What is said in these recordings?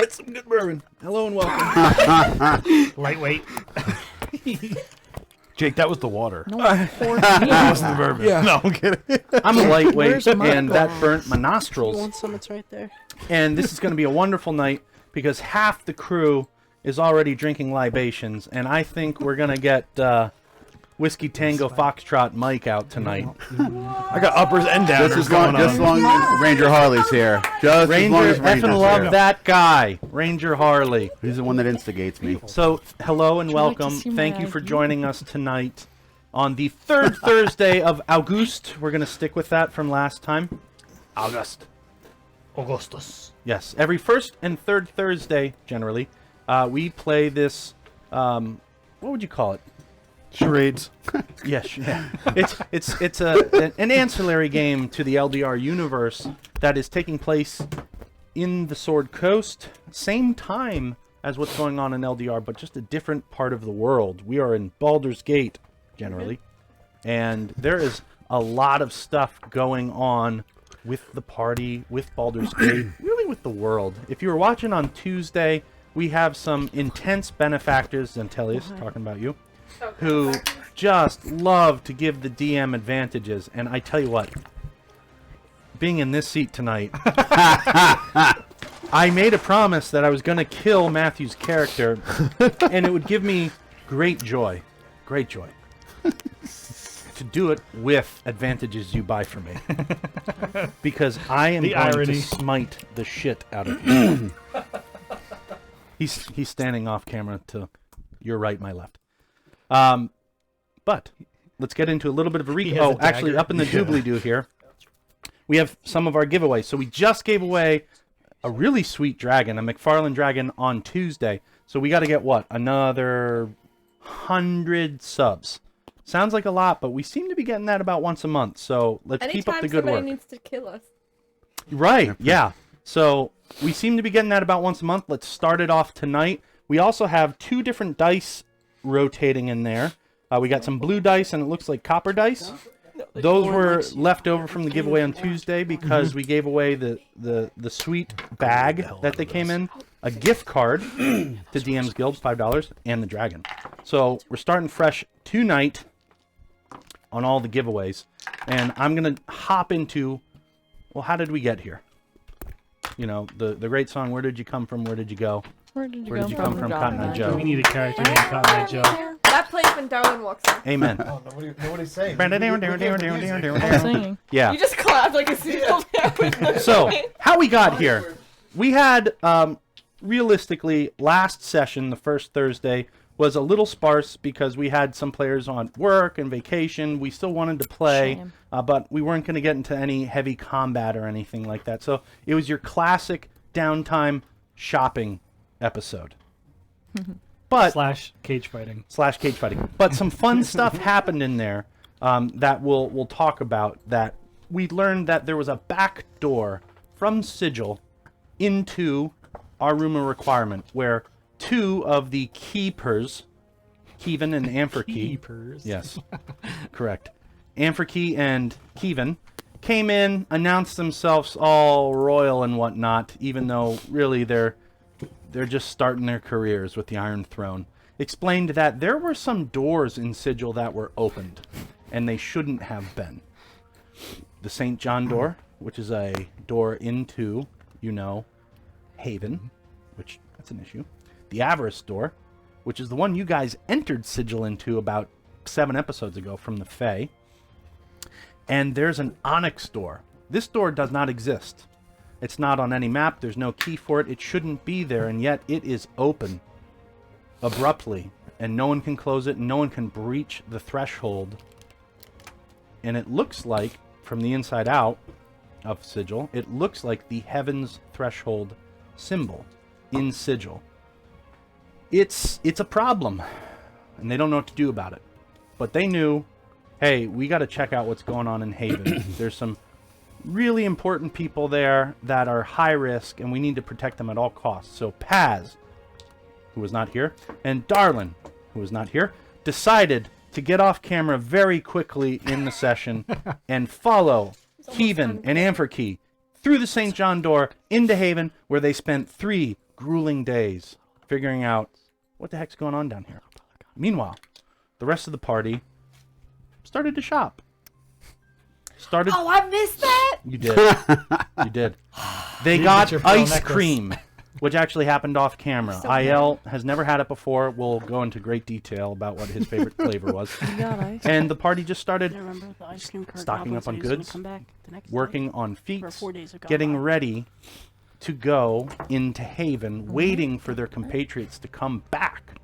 That's some good bourbon. Hello and welcome. Lightweight. Jake, that was the water. No, That wasn't the bourbon. Yeah. No, I'm kidding. I'm a lightweight, Where's my and that glass? burnt my You nostrils. want some? It's right there. And this is going to be a wonderful night because half the crew is already drinking libations, and I think we're going to get Whiskey Tango Foxtrot Mike out tonight. I got uppers and downers Just as going long on. as Ranger Harley's here. Just as long Ranger, as Ranger's effing love here. that guy, Ranger Harley. He's the one that instigates me. So, hello and Would you like to welcome. see Thank my you for ID? joining us tonight on the third Thursday of August. We're going to stick with that from last time. August. Augustus. Yes, every first and third Thursday, generally, we play this, what would you call it? Charades. Yes, yeah. It's an ancillary game to the LDR universe that is taking place in the Sword Coast, same time as what's going on in LDR, but just a different part of the world. We are in Baldur's Gate, generally, and there is a lot of stuff going on with the party, with Baldur's Gate, really with the world. If you were watching on Tuesday, we have some intense benefactors, Zentelius, talking about you, who just love to give the DM advantages. And I tell you what, being in this seat tonight, I made a promise that I was going to kill Matthew's character, and it would give me great joy, to do it with advantages you buy for me. Because I am The going irony. to smite the shit out of you. He's standing off camera to your right, my left. But let's get into a little bit of a He recap. has Oh, a actually, dagger. up in the doobly-doo here, we have some of our giveaways. So we just gave away a really sweet dragon, a McFarlane dragon, on Tuesday. So we got to get, what, another 100 subs. Sounds like a lot, but we seem to be getting that about once a month. So let's keep up the good somebody work. needs to kill us. Right, yeah. So we seem to be getting that about once a month. Let's start it off tonight. We also have 2 different dice rotating in there. We got some blue dice and it looks like copper dice. Those were left over from the giveaway on Tuesday because we gave away the sweet bag that they came in, a gift card to DM's Guild, $5, and the dragon. So we're starting fresh tonight on all the giveaways. And I'm going to hop into, well, how did we get here? You know, the great song, Where Did You Come From, Where Did You Go? Where did you Where did you come from, Cotton Eye Joe? We need a character named Cotton Eye Joe. That plays when Darwin walks in. Amen. Nobody's saying. I'm singing. Yeah. You just clapped like a single there. So, how we got here. We had, realistically, last session, the first Thursday, was a little sparse because we had some players on work and vacation. We still wanted to play, Shame. but we weren't going to get into any heavy combat or anything like that. So, it was your classic downtime shopping episode. But Slash cage fighting. slash cage fighting. But some fun stuff happened in there that we'll talk about. That we learned that there was a back door from Sigil into our room of requirement, where 2 of the keepers, Kevin and Ampherkey, Keepers. yes, correct, Ampherkey and Kevin, came in, announced themselves all royal and whatnot, even though really they're just starting their careers with the Iron Throne. Explained that there were some doors in Sigil that were opened, and they shouldn't have been. The St. John door, which is a door into, you know, Haven, which, that's an issue. The Avarice door, which is the one you guys entered Sigil into about 7 episodes ago from the Fae. And there's an Onyx door. This door does not exist. It's not on any map. There's no key for it. It shouldn't be there, and yet it is open abruptly, and no one can close it, and no one can breach the threshold. And it looks like, from the inside out of Sigil, it looks like the Heaven's Threshold symbol in Sigil. It's a problem, and they don't know what to do about it. But they knew, hey, we got to check out what's going on in Haven. There's some really important people there that are high risk, and we need to protect them at all costs. So Paz, who was not here, and Darlin, who was not here, decided to get off camera very quickly in the session and follow Kevin and Ampherkey through the St. John door into Haven, where they spent 3 grueling days figuring out what the heck's going on down here. Meanwhile, the rest of the party started to shop. Oh, I missed that. You did. You did. They You got get your pearl ice necklace. cream, which actually happened off camera. So IL has never had it before. We'll go into great detail about what his favorite flavor was. You got ice. And the party just started I remember the ice cream cart stocking goblins up on that he was gonna goods, come back the next working on day, or feats, 4 days ago. getting ready to go into Haven, waiting for their compatriots to come back.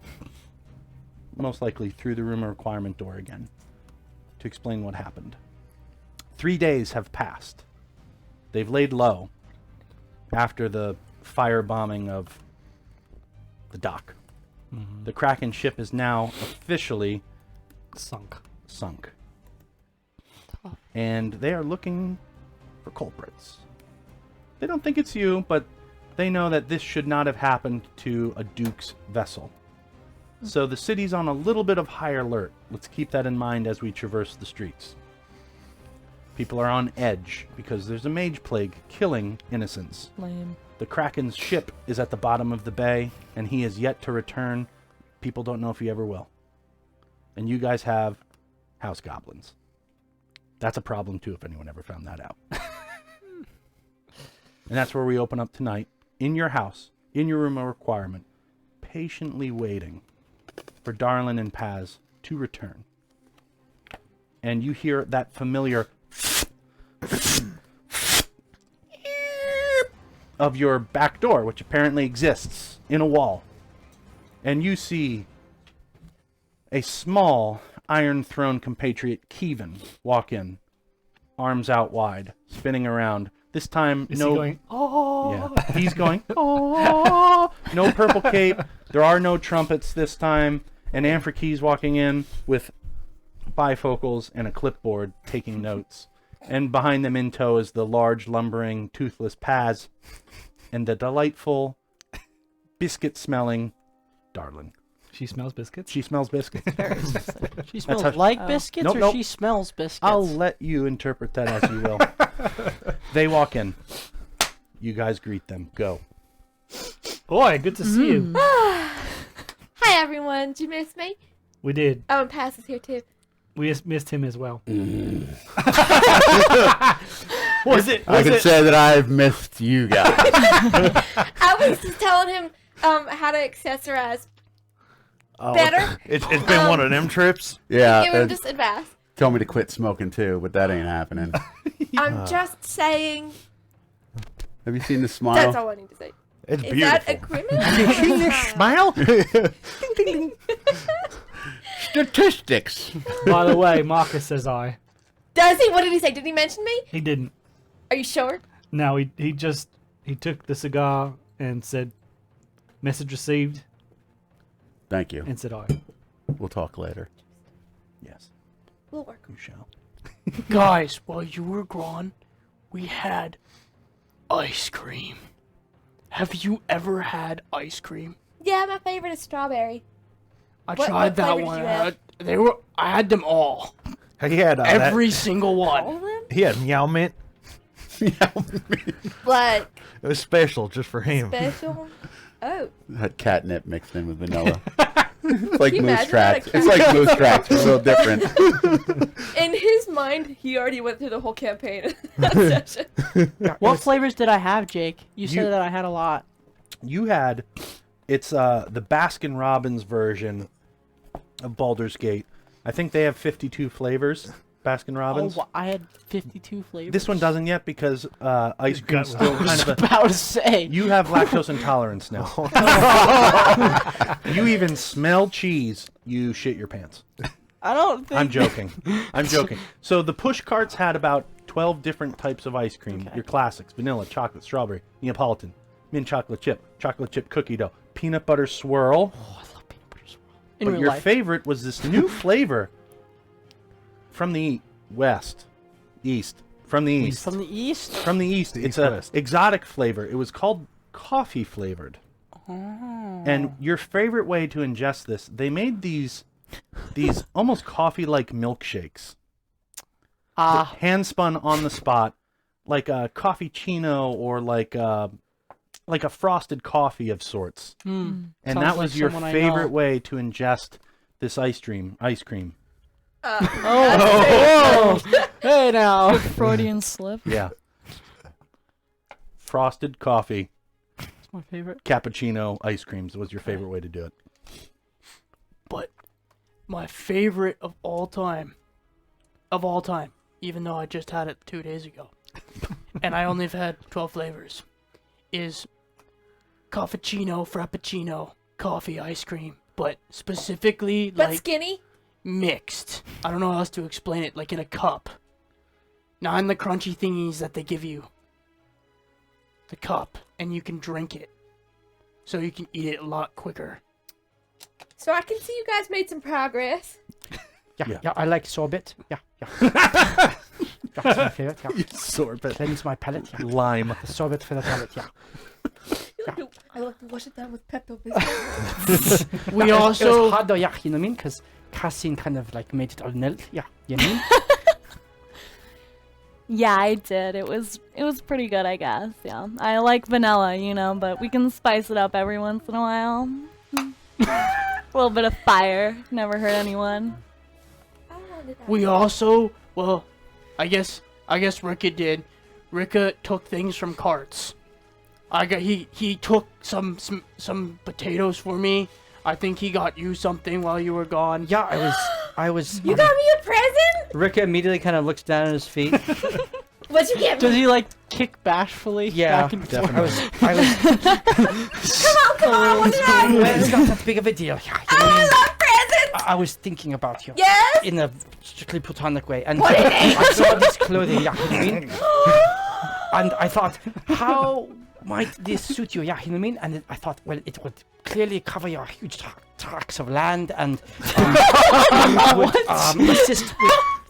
Most likely through the rumor requirement door again to explain what happened. 3 days have passed. They've laid low after the firebombing of the dock. The Kraken ship is now officially sunk. And they are looking for culprits. They don't think it's you, but they know that this should not have happened to a Duke's vessel. So the city's on a little bit of high alert. Let's keep that in mind as we traverse the streets. People are on edge because there's a mage plague killing innocents. Lame. The Kraken's ship is at the bottom of the bay, and he is yet to return. People don't know if he ever will. And you guys have house goblins. That's a problem, too, if anyone ever found that out. And that's where we open up tonight, in your house, in your room of requirement, patiently waiting for Darlin and Paz to return. And you hear that familiar of your back door, which apparently exists in a wall. And you see a small Iron Throne compatriot, Kevin, walk in, arms out wide, spinning around. This time, Is no. he going, oh. Yeah, he's going, oh. No purple cape. There are no trumpets this time. And Amphiky's walking in with bifocals and a clipboard, taking notes. And behind them in tow is the large, lumbering, toothless Paz and the delightful, biscuit-smelling Darlin. She smells biscuits? She smells biscuits. She smells how- like biscuits, Nope, or nope. she smells biscuits? I'll let you interpret that as you will. They walk in. You guys greet them. Go. Boy, good to see you. Hi everyone. Did you miss me? We did. Oh, and Pass is here too. We just missed him as well. Was it? I can say that I've missed you guys. I was just telling him how to accessorize better. It's been one of them trips. Yeah, Give him just advice. told me to quit smoking too, but that ain't happening. I'm just saying. Have you seen the smile? That's all I need to say. It's Is beautiful. that a criminal? Smile? Statistics. By the way, Marcus says I. Does he? What did he say? Did he mention me? He didn't. Are you sure? No, he took the cigar and said, message received, Thank you. and said I. We'll talk later. Yes, We'll work. you shall. Guys, while you were gone, we had ice cream. Have you ever had ice cream? Yeah, my favorite is strawberry. I What tried that flavor did one. you have? I had them all. He had Every single All one. of them? he had meow mint. Like It was special just for him. special? Oh. Had catnip mixed in with vanilla. It's like Can you moose imagine tracks. that? It's like moose tracks. It's a little different. In his mind, he already went through the whole campaign in that session. What flavors did I have, Jake? You You- said that I had a lot. You had, it's the Baskin Robbins version of Baldur's Gate. I think they have 52 flavors, Baskin Robbins. Oh, I had 52 flavors. This one doesn't yet because ice Gut cream's still was- kind of a... About to say. You have lactose intolerance now. You even smell cheese, you shit your pants. I don't think. I'm joking. I'm joking. So the push carts had about 12 different types of ice cream. Okay. Your classics: vanilla, chocolate, strawberry, Neapolitan, mint chocolate chip cookie dough, peanut butter swirl. Oh, I love peanut butter swirl. In But real your life. favorite was this new flavor from the east. From the east. From the east. From the east. The It's East a West. exotic flavor. It was called coffee flavored. Oh. And your favorite way to ingest this, they made these almost coffee-like milkshakes. Ah. Hand spun on the spot, like a coffeechino or like like a frosted coffee of sorts. Hmm. And Sounds that was like your someone I favorite know. way to ingest this ice cream. Oh, hey now. Freudian slip. Yeah. Frosted coffee, That's my favorite. cappuccino, ice creams was your favorite way to do it. But my favorite of all time, even though I just had it 2 days ago, and I only have had 12 flavors, is cappuccino, frappuccino, coffee, ice cream, but specifically But like skinny? mixed. I don't know how else to explain it, like in a cup. Not in the crunchy thingies that they give you. The cup, and you can drink it. So you can eat it a lot quicker. So I can see you guys made some progress. Yeah. I like sorbet. Yeah. That's my favorite. Yeah. Sorbet. Cleanse my palate. Yeah. Lime. The sorbet for the palate. Yeah. I love to wash it down with Pepto Bismol. We It also was hard though. Yeah, you know what I mean? Because casein kind of like made it all melt. Yeah. You know what I mean? Yeah, I did. It was pretty good, I guess. Yeah, I like vanilla, but we can spice it up every once in a while. A little bit of fire never hurt anyone. I wanted that. We also, well, I guess Rika did. Rika took things from carts. He took some potatoes for me. I think he got you something while you were gone. Yeah, I was. You got me a present? Rika immediately kind of looks down at his feet. What'd you get Does me? he like kick bashfully Yeah, back and forth? I was. Come on, what did I? Well, it's not that big of a deal. Yeah, you know what I I mean? love presents! I was thinking about you. Yes? In a strictly platonic way, and What is it? I saw this clothing. Yeah, you know what I mean? And I thought, how might this suit you? Yeah, you know what I mean? And I thought, well, it would clearly cover your huge tracts of land and it would assist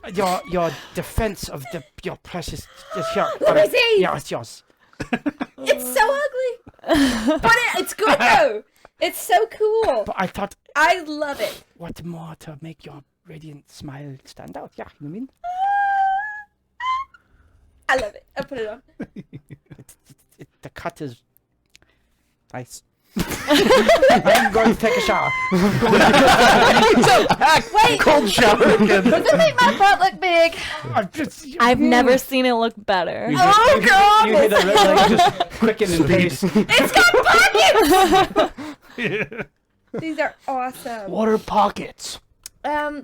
with your defense of your precious. Let me see. Yeah, it's yours. It's so ugly. But it's good though. It's so cool. But I thought, I love it. what more to make your radiant smile stand out? Yeah, you know what I mean? I love it. I put it on. The cut is nice. I'm going to take a shower. Wait, Cold shower again. does it make my butt look big? I've never seen it look better. Oh god! You hear the red light just quicken in pace. It's got pockets! These are awesome. Water pockets. They're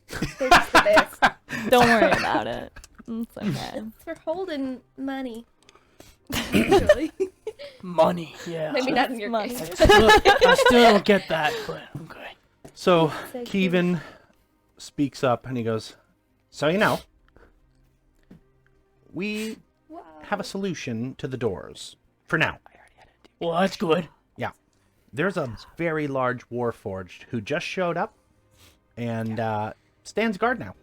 just the best. Don't worry about it. It's okay. It's for holding money. Usually. Money, yeah. Maybe not in your Money. case. I still don't get that, but okay. So So Kevin speaks up and he goes, so we Wow. have a solution to the doors. For now. Well, that's good. Yeah. There's a very large warforged who just showed up and stands guard now.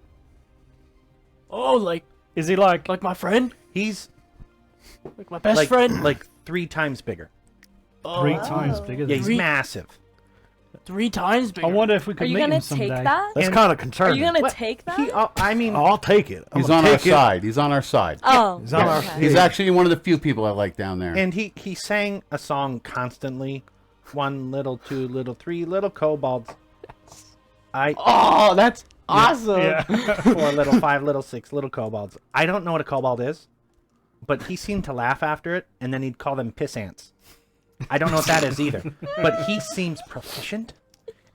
Oh, like Is he like? my friend, He's like my best like, friend. like 3 times bigger. Oh, 3 times bigger Yeah, than he's Three- massive. 3 times bigger. I wonder if we Are could you meet gonna him take someday. that? That's And- kind of Are concerning. you gonna What? take that? He, I mean, I'll take it. I'm He's gonna on our take it. side. He's on our side. Oh, He's on our- okay. He's actually one of the few people I like down there. and he sang a song constantly. 1 little, 2 little, 3 little kobolds. Oh, that's awesome. Yeah. 4 little, 5 little, 6 little kobolds. I don't know what a kobold is, but he seemed to laugh after it, and then he'd call them piss ants. I don't know what that is either, but he seems proficient.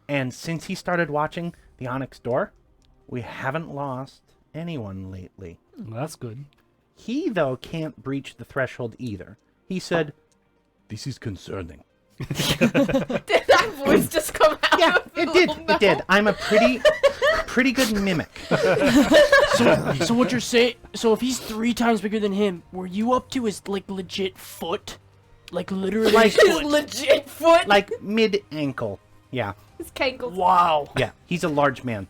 And since he started watching the Onyx Door, we haven't lost anyone lately. Well, that's good. He, though, can't breach the threshold either. He said, "This is concerning." Did that voice just come out? Yeah, of the it did. little It did. mouth? I'm a pretty good mimic. So what you're saying? So if he's 3 times bigger than him, were you up to his like legit foot? Like literally Like- his His foot? legit foot. Like mid-ankle. Yeah. his cankles. Wow. Yeah. He's a large man.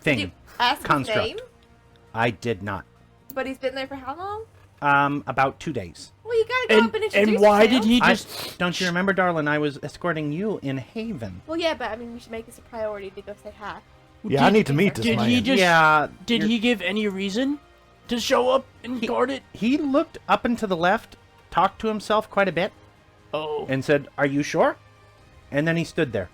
Did you Thing. ask his Construct. name? I did not. But he's been there for how long? About 2 days. Well, you gotta go up and introduce And why did yourself. he just? Don't you remember, darling? I was escorting you in Haven. Well, yeah, but I mean, you should make this a priority to go say hi. Yeah, I need to meet this Did man. he just? Yeah. Did he give any reason to show up and guard it? He looked up and to the left, talked to himself quite a bit, Oh. and said, "Are you sure?" And then he stood there.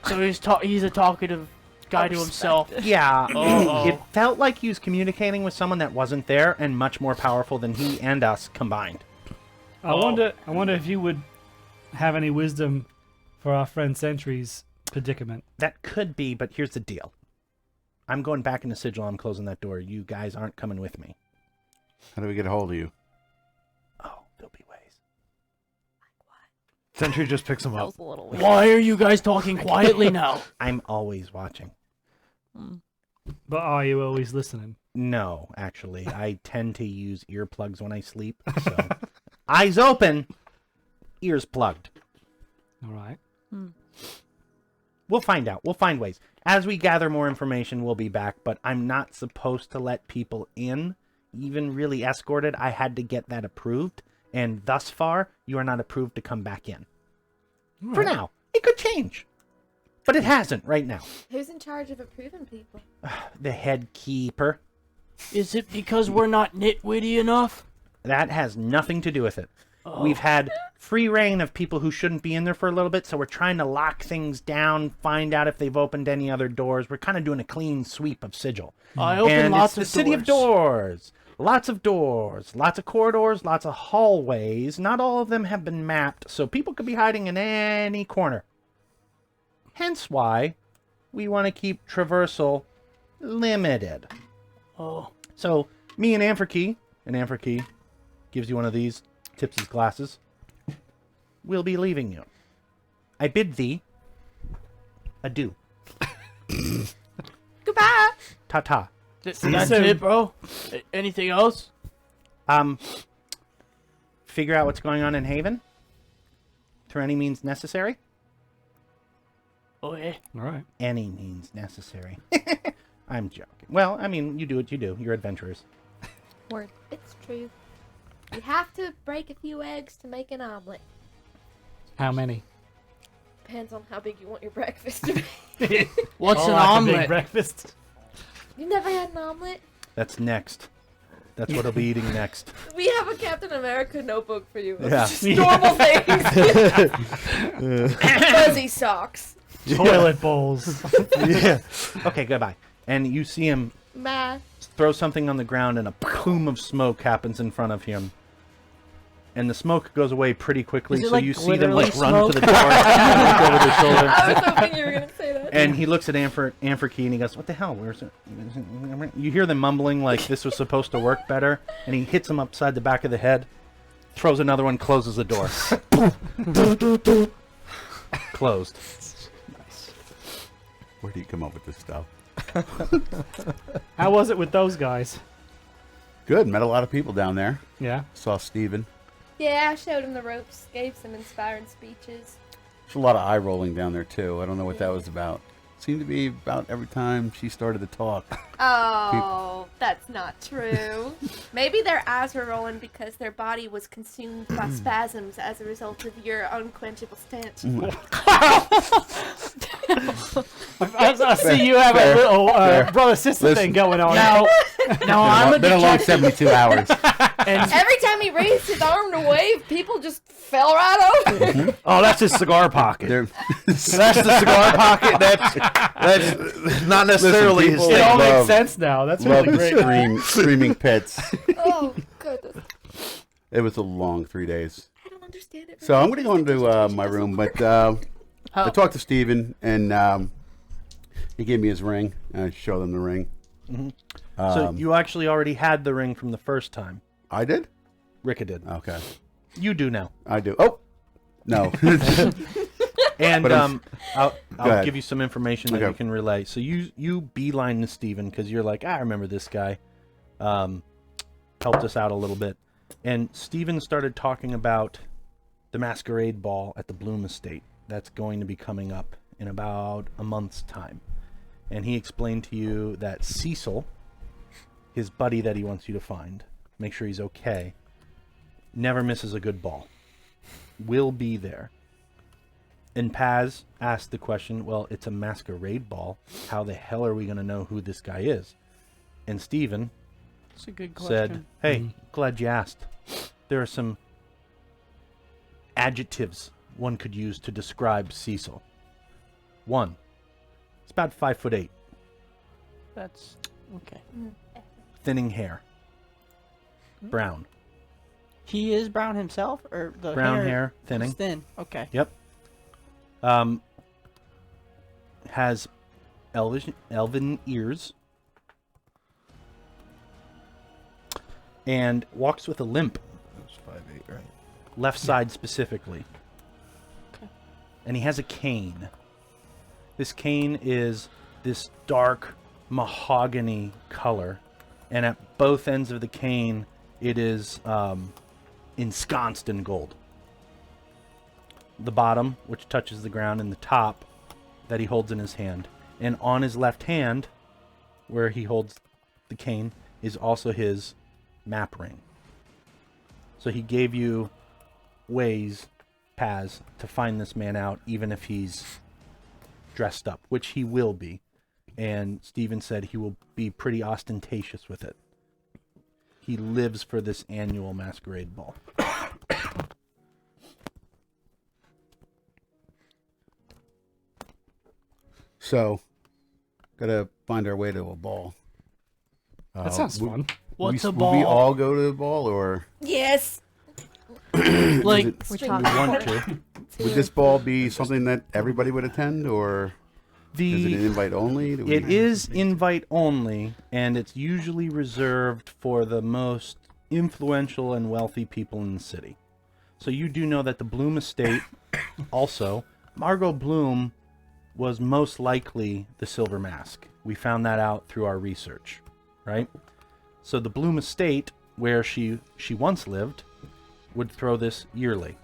So he's a talkative guy to himself. Yeah, Oh. it felt like he was communicating with someone that wasn't there and much more powerful than he and us combined. I wonder if you would have any wisdom for our friend Sentry's predicament. That could be, but here's the deal. I'm going back into Sigil. I'm closing that door. You guys aren't coming with me. How do we get a hold of you? Oh, there'll be ways. Sentry just picks him That up. was a little weird. Why are you guys talking quietly now? I'm always watching. But are you always listening? No, actually. I tend to use earplugs when I sleep. So eyes open, ears plugged. All right. We'll find out. We'll find ways. As we gather more information, we'll be back, but I'm not supposed to let people in, even really escorted. I had to get that approved, and thus far, you are not approved to come back in. For now. It could change. But it hasn't right now. Who's in charge of approving people? The head keeper. Is it because we're not nitwitty enough? That has nothing to do with it. We've had free reign of people who shouldn't be in there for a little bit, so we're trying to lock things down, find out if they've opened any other doors. We're kind of doing a clean sweep of Sigil. I open And lots it's of the city of doors. Lots of doors, lots of corridors, lots of hallways. Not all of them have been mapped, so people could be hiding in any corner. Hence why we want to keep traversal limited. Oh. So, me and Amphirkey gives you one of these, tips his glasses, we'll be leaving you. I bid thee adieu. Goodbye. Ta-ta. That's soon. it, bro. Anything else? Figure out what's going on in Haven through any means necessary. Oh, yeah. All right. Any means necessary. I'm joking. Well, I mean, you do what you do. You're adventurers. Word. It's true. You have to break a few eggs to make an omelet. How many? Depends on how big you want your breakfast to be. What's Oh, an like a big omelet? breakfast. You never had an omelet? That's next. That's what I'll be eating next. We have a Captain America notebook for you. Of Yeah. just normal things. Fuzzy socks. Toilet bowls. Yeah. Okay, goodbye. And you see him My. throw something on the ground and a plume of smoke happens in front of him. And the smoke goes away pretty quickly, Is it so like you see them literally like run to the door, look over their shoulder. I was hoping you were going to say that. And he looks at Amphirkey and he goes, "What the hell? Where's it?" You hear them mumbling like this was supposed to work better, and he hits him upside the back of the head, throws another one, closes the door. Closed. Where do you come up with this stuff? How was it with those guys? Good. Met a lot of people down there. Yeah. Saw Steven. Yeah, I showed him the ropes, gave some inspiring speeches. There's a lot of eye rolling down there, too. I don't know what that was about. Seemed to be about every time she started to talk. Oh, that's not true. Maybe their eyes were rolling because their body was consumed by spasms as a result of your unquenchable stench. I see you have a little brother-sister thing going on. Now I'm a Been a long detective. 72 hours. And Every time he raised his arm to wave, people just fell right over. Oh, that's his cigar pocket. They're- That's the cigar pocket. That's not necessarily his people- It thing. all Love- makes sense now. That's Love really the great. screaming pits. Oh, goodness. It was a long 3 days. I don't understand it. So I'm going to go into my room, but I talked to Steven, and he gave me his ring. I showed him the ring. So you actually already had the ring from the first time. I did? Ricka did. Okay. You do now. I do. Oh! No. And But I'm- I'll ahead. give you some information that Okay. you can relay. So you beeline to Steven because you're like, I remember this guy. Helped us out a little bit. And Steven started talking about the masquerade ball at the Bloom Estate. That's going to be coming up in about a month's time. And he explained to you that Cecil, his buddy that he wants you to find, make sure he's okay, never misses a good ball. Will be there. And Paz asked the question, well, it's a masquerade ball. How the hell are we going to know who this guy is? And Steven That's a good said, question. hey, glad you asked. There are some adjectives one could use to describe Cecil. 1, it's about 5'8", That's okay. thinning hair, brown. He is brown himself, or the Brown hair hair, thinning. is thin. Okay. Yep. Has elven ears. And walks with a limp, That's 5'8", right? left side specifically. Okay. And he has a cane. This cane is this dark mahogany color. And at both ends of the cane, it is ensconced in gold. The bottom, which touches the ground, and the top that he holds in his hand. And on his left hand, where he holds the cane, is also his map ring. So he gave you paths to find this man out, even if he's dressed up, which he will be. And Steven said he will be pretty ostentatious with it. He lives for this annual masquerade ball. So, gotta find our way to a ball. That sounds fun. What's a Will we ball? all go to the ball, or Yes. Like, is We're String talking. Want to? would this ball be something that everybody would attend, or is it an invite only? Do It we- is invite only, and it's usually reserved for the most influential and wealthy people in the city. So you do know that the Bloom estate, also, Margot Bloom was most likely the Silver Mask. We found that out through our research, right? So the Bloom estate, where she once lived, would throw this yearly.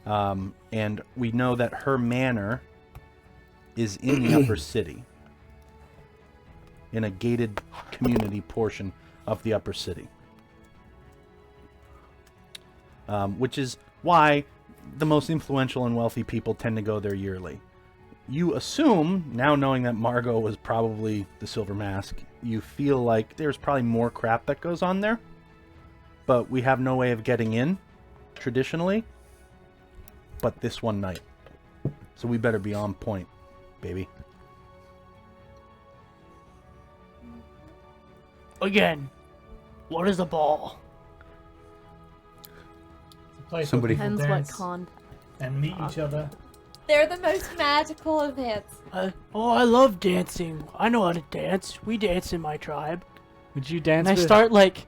And we know that her manor is in the upper city, in a gated community portion of the upper city, which is why the most influential and wealthy people tend to go there yearly. You assume, now knowing that Margot was probably the Silver Mask, you feel like there's probably more crap that goes on there, but we have no way of getting in traditionally but this one night, so we better be on point, baby. again, what is a ball? It's a place where Somebody- people Depends what dance con. and meet each other. They're the most magical events. I love dancing. I know how to dance. We dance in my tribe. Would you dance? And I with- start like,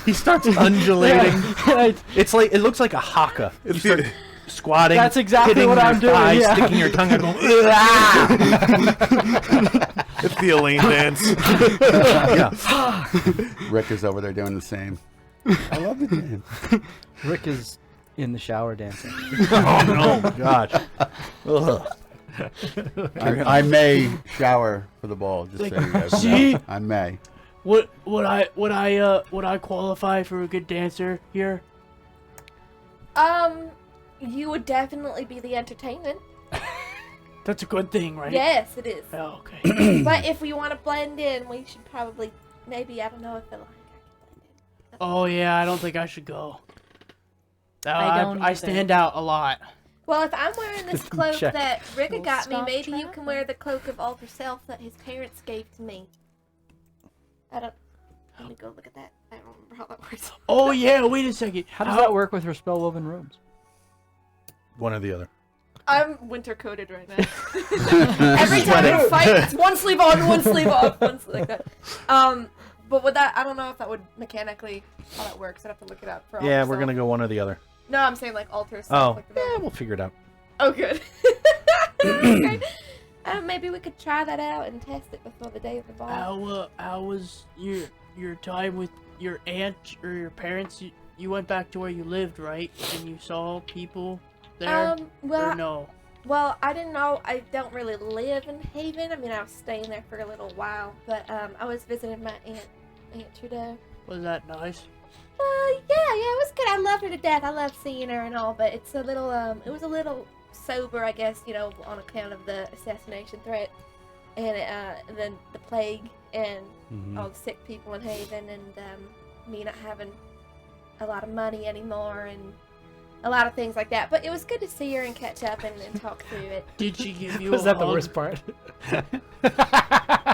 He starts undulating. I- It's like, it looks like a haka. You start squatting. That's exactly hitting what your I'm doing, thighs, yeah. sticking your tongue out, going, "Ah!" It's the Elaine dance. Yeah. Rick is over there doing the same. I love it. Man. Rick is in the shower dancing. Oh no, gosh. Ugh. I may shower for the ball. Just so you guys See? know. I may. would I qualify for a good dancer here? You would definitely be the entertainment. That's a good thing, right? Yes, it is. Oh, okay. But if we want to blend in, we should probably, maybe, I don't know if I can blend in. Oh yeah, I don't think I should go. I don't I either. stand out a lot. Well, if I'm wearing this cloak Check. that Ricka We'll got me, stop maybe you traffic. can wear the cloak of alter self that his parents gave to me. I don't. Let me go look at that. I don't remember how that works. Oh yeah, wait a second. How does that work with her spell-woven robes? One or the other. I'm winter coated right now. Every time I fight, it's one sleeve on, one sleeve off, one sleeve like that. But with that, I don't know if that would mechanically how that works. I'd have to look it up. For Yeah, alter we're self. gonna go one or the other. No, I'm saying like alter Oh, self. Like the yeah, we'll figure it out. Oh, good. Okay. Maybe we could try that out and test it before the day of the ball. How was your time with your aunt or your parents? You went back to where you lived, right? And you saw people there. Well, or no? Well, I didn't know. I don't really live in Haven. I mean, I was staying there for a little while, but I was visiting my Aunt Trudeau. Was that nice? Yeah, it was good. I loved her to death. I loved seeing her and all, but it's a little, it was a little sober, I guess, you know, on account of the assassination threat, and then the plague and all the sick people in Haven, and me not having a lot of money anymore, and a lot of things like that. But it was good to see her and catch up and talk through it. Did she give you Was a that the hug? worst part?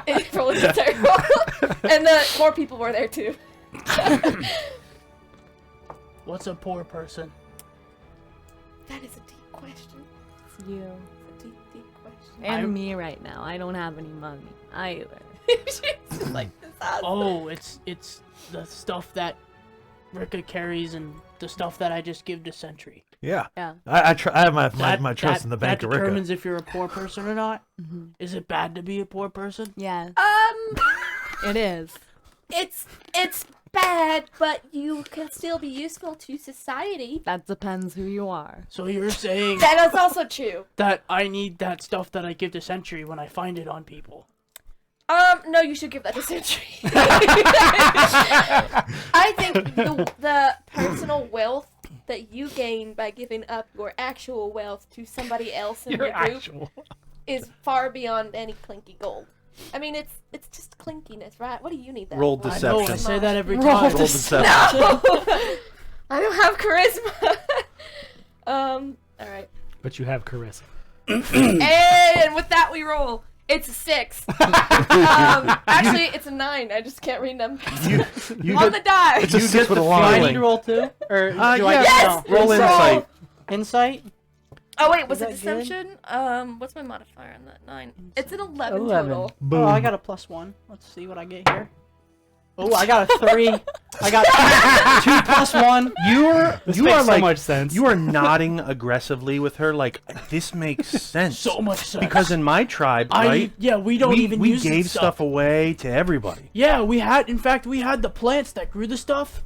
It was terrible. And more people were there too. What's a poor person? That is a deep question. It's you. It's a deep, deep question. And me right now. I don't have any money either. She's just like, this awesome. Oh, it's the stuff that Rika carries and the stuff that I just give to Sentry. Yeah. Yeah. I have my trust in the bank That of Rika. determines if you're a poor person or not. Mm-hmm. Is it bad to be a poor person? Yes, it is. It's bad, but you can still be useful to society. That depends who you are. So you're saying That is also true. that I need that stuff that I give to Sentry when I find it on people. No, you should give that to Sentry. I think the personal wealth that you gain by giving up your actual wealth to somebody else in Your your group actual. is far beyond any clinky gold. I mean, it's just clinkiness, right? What do you need that Roll for? deception. I know, I say that every Roll time. Roll deception. No! I don't have charisma. All right. But you have charisma. And with that, we roll. It's a 6. Actually, it's a 9. I just can't read them You on get, the die. It's a you 6 get with the a long Do I need feeling. to roll 2? Or do I yeah. get Yes! no? Roll insight. Insight? Oh wait, was it Is that good? deception? What's my modifier on that? 9. It's an 11 11. total. Boom. Oh, I got a +1. Let's see what I get here. Oh, I got a 3. I got 2 + 1. This You makes are so like much sense. you are nodding aggressively with her like this makes sense. So much sense. Because in my tribe, right? We don't even we use gave this stuff away to everybody. Yeah, we had. In fact, we had the plants that grew the stuff.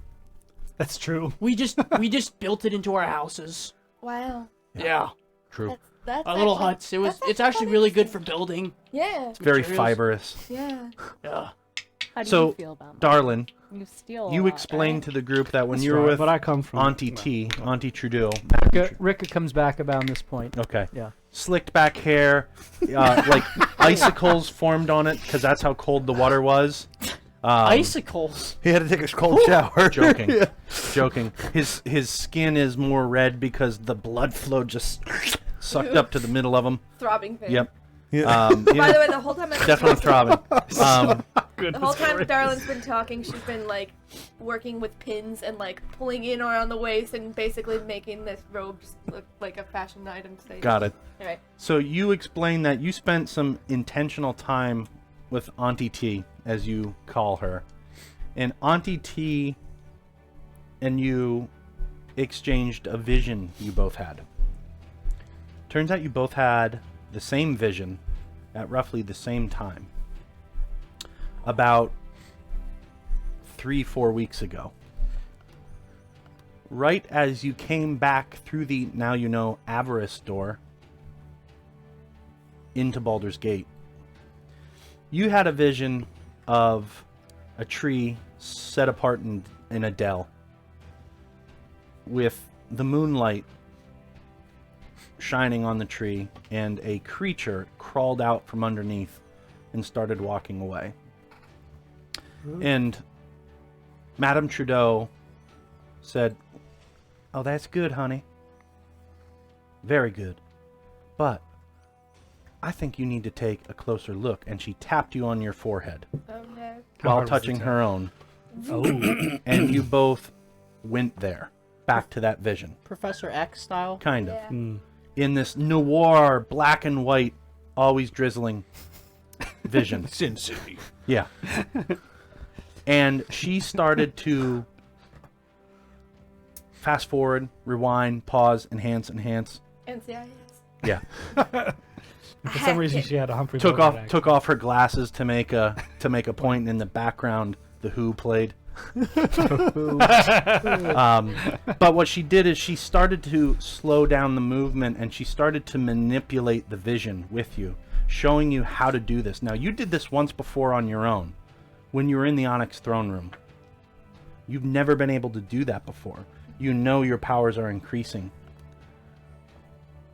That's true. We just built it into our houses. Wow. Yeah, True. That's our little actually- huts. It's that's actually quite really good for interesting. building. Yeah. Very materials. fibrous. Yeah. Yeah. How do So, you feel about that? Darlin, You steal a you lot, explained right? to the group that when That's you were right, with but I come from Auntie T, Auntie Trudeau. Rika comes back about this point. Okay. Yeah. Slicked back hair, like icicles formed on it because that's how cold the water was. Icicles. He had to take a cold shower. Joking, joking. His skin is more red because the blood flow just sucked up to the middle of him. Throbbing fan. Yep. Yeah. By the way, the whole time I've been Definitely talking, throbbing. the whole time Darlin's been talking, she's been like working with pins and like pulling in around the waist and basically making this robe just look like a fashion item. So Got it. All right. So you explained that you spent some intentional time with Auntie T, as you call her, and Auntie T and you exchanged a vision you both had. Turns out you both had the same vision at roughly the same time. About 3-4 weeks ago. Right as you came back through the now you know Avarice door into Baldur's Gate, you had a vision of a tree set apart in a dell with the moonlight shining on the tree, and a creature crawled out from underneath and started walking away. And Madame Trudeau said, "Oh, that's good, honey. Very good. But I think you need to take a closer look." And she tapped you on your forehead Oh no. while hard was touching the her own. Oh. And you both went there, back to that vision. Professor X style. Kind of. Yeah. Mm. In this noir, black and white, always drizzling vision. Sin City. Yeah. And she started to fast forward, rewind, pause, enhance. NCIS. Yeah. For some reason, she had a Humphrey took Bogart off her glasses to make a point. In the background, the Who played. But what she did is she started to slow down the movement, and she started to manipulate the vision with you, showing you how to do this. Now, you did this once before on your own when you were in the Onyx throne room. You've never been able to do that before. You know your powers are increasing,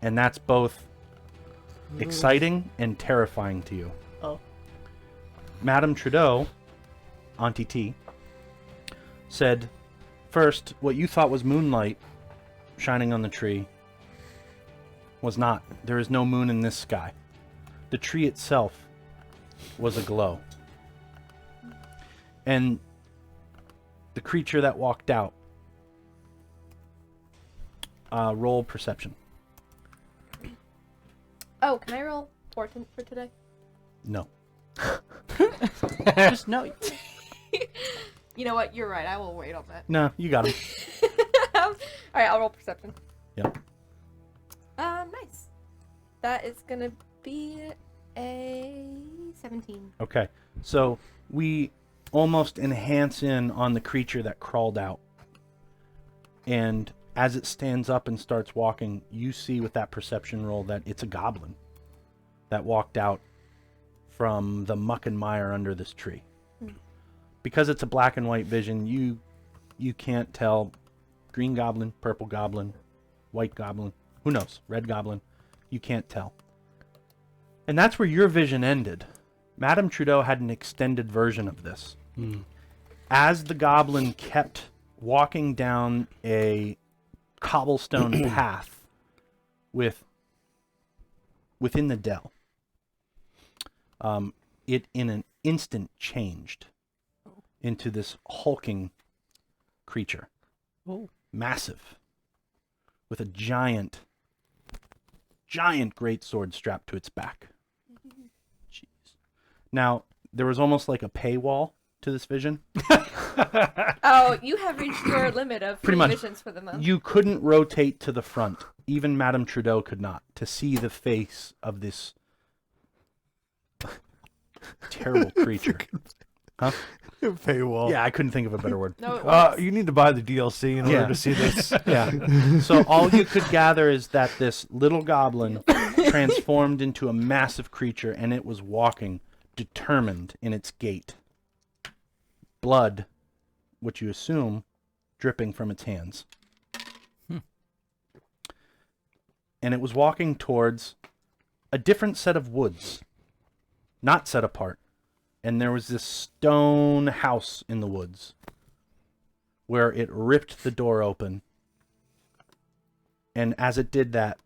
and that's both exciting and terrifying to you. Oh. Madame Trudeau, Auntie T, said, first, what you thought was moonlight shining on the tree was not. There is no moon in this sky. The tree itself was aglow. And the creature that walked out, roll perception. Oh, can I roll portent for today? No. Just no. You know what? You're right. I will wait on that. No, you got him. All right, I'll roll perception. Yep. Nice. That is gonna be a 17. Okay. So we almost enhance in on the creature that crawled out. And as it stands up and starts walking, you see with that perception roll that it's a goblin that walked out from the muck and mire under this tree. Because it's a black and white vision, you can't tell green goblin, purple goblin, white goblin, who knows, red goblin. You can't tell. And that's where your vision ended. Madame Trudeau had an extended version of this. As the goblin kept walking down a cobblestone path within the dell, it in an instant changed into this hulking creature. Massive. With a giant greatsword strapped to its back. Jeez. Now, there was almost like a paywall to this vision. Oh, you have reached your limit of Pretty much. visions for the month. You couldn't rotate to the front. Even Madame Trudeau could not. To see the face of this terrible creature. Huh? Paywall. Yeah, I couldn't think of a better word. No, it was. You need to buy the DLC in order to see this. Yeah. So all you could gather is that this little goblin transformed into a massive creature, and it was walking, determined in its gait. Blood, which you assume, dripping from its hands. And it was walking towards a different set of woods, not set apart. And there was this stone house in the woods where it ripped the door open. And as it did that,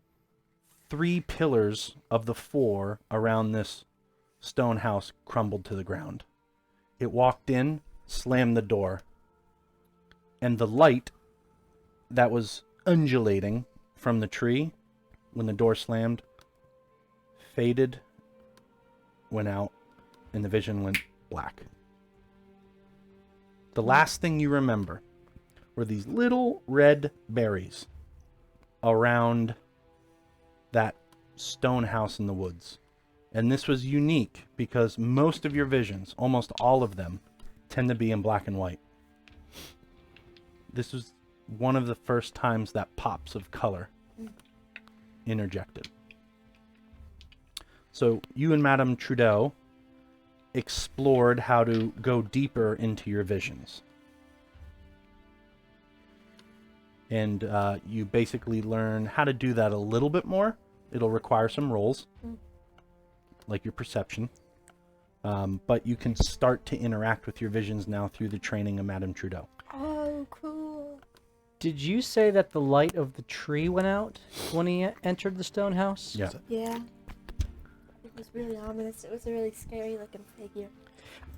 3 pillars of the 4 around this stone house crumbled to the ground. It walked in, slammed the door, and the light that was undulating from the tree when the door slammed faded, went out, and the vision went black. The last thing you remember were these little red berries around that stone house in the woods. And this was unique because most of your visions, almost all of them, tend to be in black and white. This was one of the first times that pops of color interjected. So you and Madame Trudeau explored how to go deeper into your visions. And you basically learn how to do that a little bit more. It'll require some rolls, like your perception. But you can start to interact with your visions now through the training of Madame Trudeau. Oh, cool. Did you say that the light of the tree went out when he entered the stone house? Yeah. Yeah. It was really ominous. It was a really scary looking figure.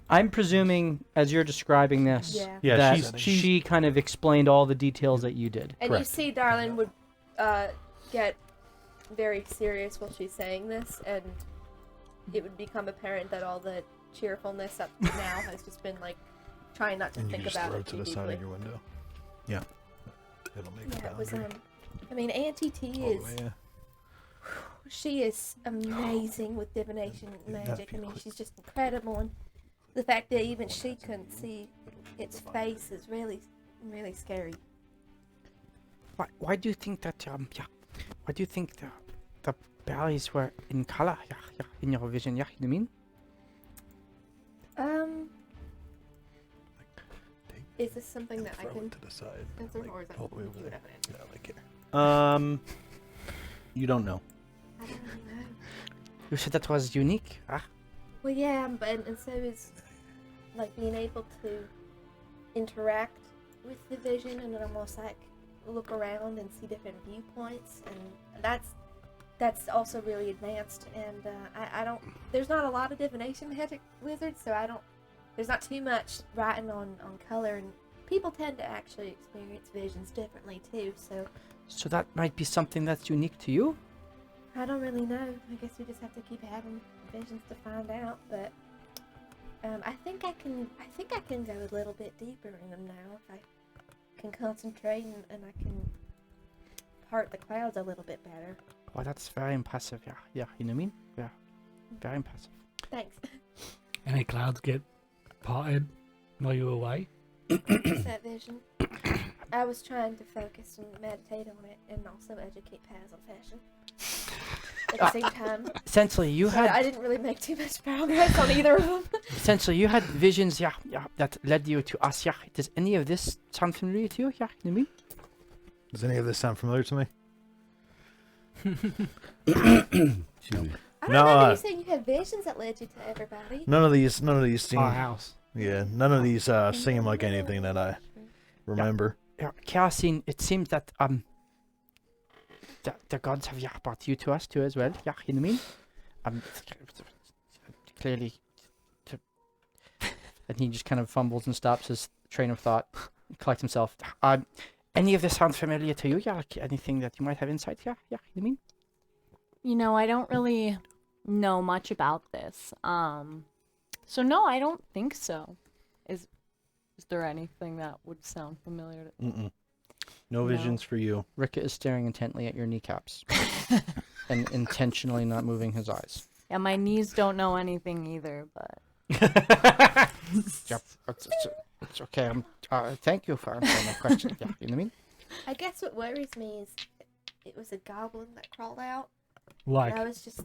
I'm presuming, as you're describing this, Yeah. Yeah, that she's she kind of explained all the details that you did. And Correct. you see Darlin would get very serious while she's saying this, and it would become apparent that all the cheerfulness up to now has just been like trying not to And you think just about throw it it to too the side deeply. of your window. Yeah. It'll make Yeah, a it was boundary. I mean, Auntie T Oh, is yeah. she is amazing with divination and magic. I be mean, quick. she's just incredible, and the fact that even she couldn't see its face is really, really scary. Why do you think that why do you think the berries were in color in your vision? Yeah, you mean? Is this something that I Throw can it to the side. answer, like, or is that all the way something over you would there. have an answer? Yeah, like here. You don't know. I don't really know. You said that was unique. Well, yeah, but and so is like being able to interact with the vision and almost like look around and see different viewpoints, and that's also really advanced. And I don't. There's not a lot of divination magic wizards, so there's not too much writing on color, and people tend to actually experience visions differently too. So that might be something that's unique to you. I don't really know. I guess we just have to keep having visions to find out. But I think I can go a little bit deeper in them now if I can concentrate and I can part the clouds a little bit better. Oh, that's very impressive. Yeah, yeah. You know what I mean? Yeah, very impressive. Thanks. Any clouds get parted while you were away? That vision. I was trying to focus and meditate on it, and also educate Paz on fashion at the same time. Essentially, you But had I didn't really make too much progress on either of them. essentially you had visions. Yeah, yeah. That led you to us. Yeah. Does any of this sound familiar to you? Yeah. You know what I mean? Does any of this sound familiar to me? Excuse me. I No, remember you saying you had visions that led you to everybody. None of these seem. Our house. Yeah, none of these seem like anything that I remember. Yeah, Kerosene, it seems that the gods have brought you to us too as well. Yeah, you know what I mean? Clearly, and he just kind of fumbles and stops his train of thought, collects himself. Any of this sound familiar to you? Yeah, like anything that you might have insight? Yeah, yeah, you know what I mean? You know, I don't really know much about this. So no, I don't think so. Is there anything that would sound familiar to No No. visions for you. Rika is staring intently at your kneecaps and intentionally not moving his eyes. Yeah, my knees don't know anything either, but Yep, it's okay. Thank you for answering my question. Yeah, you know what I mean? I guess what worries me is it was a goblin that crawled out. Like And I was just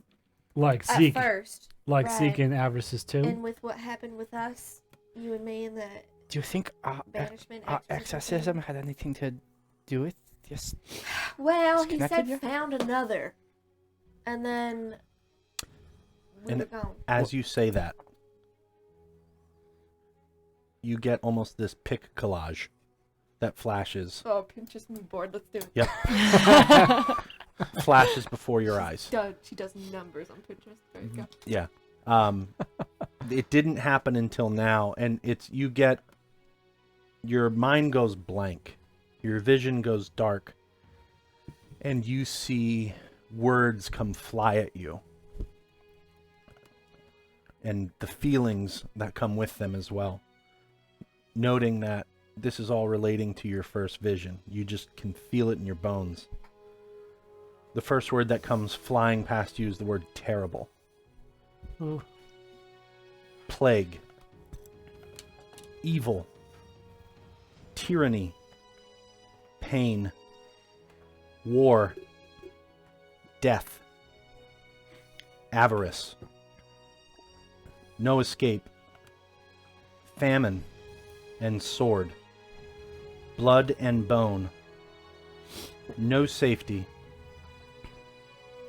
like at Seek, first, like right. Seeking Avarices too. and with what happened with us, you and me, and the Do you think banishment exorcism had anything to do with this? Well, It's he connected, said yeah? found another, and then we And were gone. As you say that, you get almost this pic collage that flashes Oh, Pinterest me board. Let's do it. Yep. flashes before your eyes. She does numbers on Pinterest. There you go. Yeah. It didn't happen until now, and your mind goes blank, your vision goes dark, and you see words come fly at you, and the feelings that come with them as well. Noting that this is all relating to your first vision, you just can feel it in your bones. The first word that comes flying past you is the word terrible. Ooh. Plague, evil, tyranny, pain, war, death, avarice, no escape, famine and sword, blood and bone, no safety,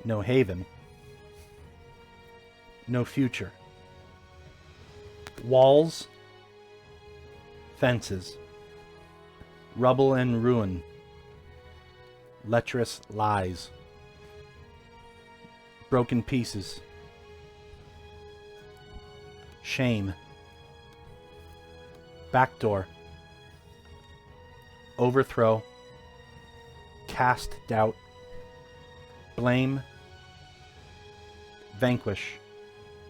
no haven, no future. Walls, fences, rubble and ruin, lecherous lies, broken pieces, shame, backdoor, overthrow, cast doubt, blame, vanquish.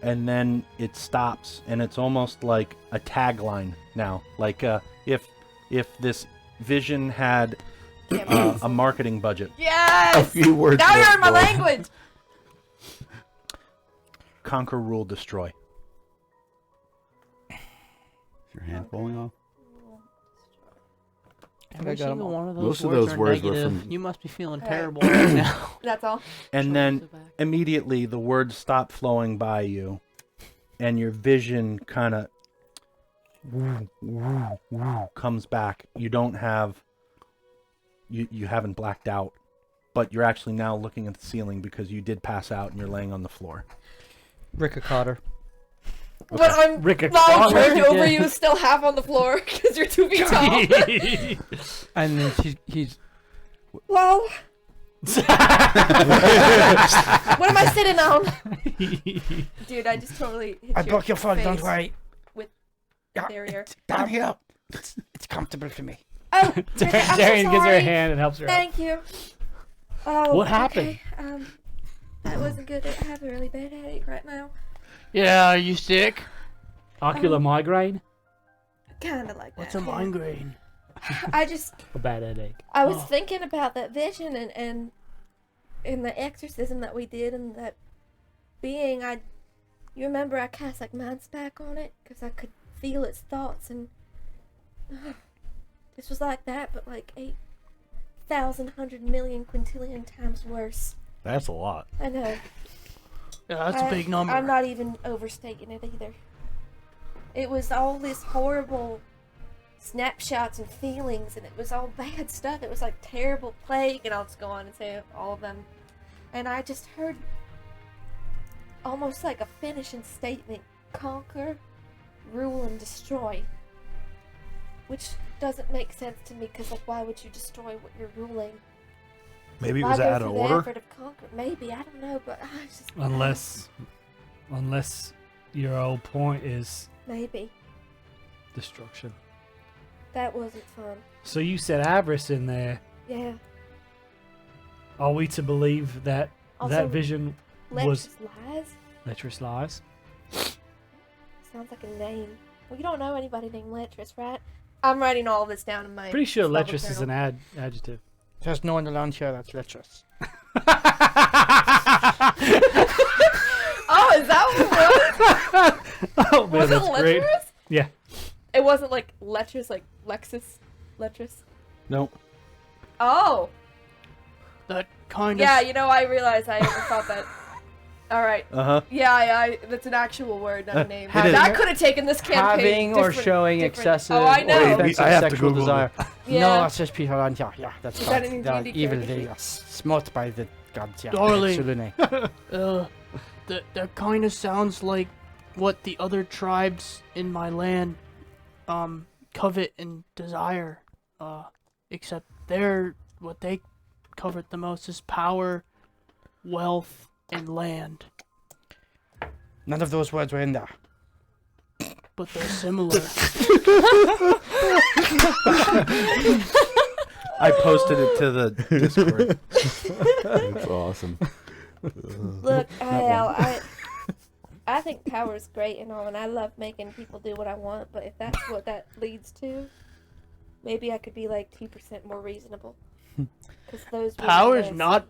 And then it stops, and it's almost like a tagline now. Like if this vision had a marketing budget. Yes. A few words. Now you're left in my for- language. Conquer, rule, destroy. Is your hand falling off? I got 'em all. one of those Most of words those are words were negative. from- You must be feeling Alright. terrible right now. That's all. And then immediately the words stop flowing by you, and your vision kind of comes back. You don't have you haven't blacked out, but you're actually now looking at the ceiling because you did pass out and you're laying on the floor. Rika Cotter. But I'm Rick long turned Yeah. over you, still half on the floor because you're 2 feet tall. And then he's Whoa. What am I sitting on? Dude, I just totally hit I broke your fall, don't face worry. with Yeah, barrier. down here. It's comfortable for me. Oh, I'm so Darian gives her a sorry. hand and helps her out. Thank you. Oh, What happened? Okay. That wasn't good. I have a really bad headache right now. Yeah, are you sick? Ocular migraine? Kind of like What's that. a migraine? I just, A bad headache. I was thinking about that vision and the exorcism that we did and that being. You remember I cast like mind spec on it because I could feel its thoughts and this was like that, but like 8,000, 100,000,000 quintillion times worse. That's a lot. I know. Yeah, that's a big number. I'm not even overstating it either. It was all this horrible snapshots and feelings, and it was all bad stuff. It was like terrible plague, and I'll just go on and say all of them. And I just heard almost like a finishing statement: conquer, rule, and destroy. Which doesn't make sense to me, because like, why would you destroy what you're ruling? Maybe it Why was go out of through the order. effort of conquer? Maybe, I don't know, but I just Unless your whole point is maybe destruction. that wasn't fun. So you said avarice in there. Yeah. Are we to believe that Also, that vision was Lecherous lies lecherous lies? sounds like a name. Well, you don't know anybody named Lecherous, right? I'm writing all this down in my. Pretty sure spell book lecherous is journal. an adjective. There's no one around here that's lecherous. Oh, is that what it was? Oh man, Was it that's great. lecherous? Yeah. It wasn't like lecherous, like Lexus, lecherous. Nope. Oh, That kind of. yeah. You know, I realized I overthought that. All right. Yeah, that's an actual word, not a name. It is. That could have taken this campaign. Having or different- showing different- excessive Oh, I or know. offensive I have to sexual Google desire. Yeah. No, that's just people around here. Yeah, that's Is right. that an They're D&D evil. character They sheet? are smote by the gods. Yeah, Darling. absolutely. That kind of sounds like what the other tribes in my land covet and desire. Except what they covet the most is power, wealth, and land. None of those words were in there. But they're similar. I posted it to the Discord. That's awesome. Look, I think power is great and all, and I love making people do what I want. But if that's what that leads to, maybe I could be like 2% more reasonable. Because those Power is really not.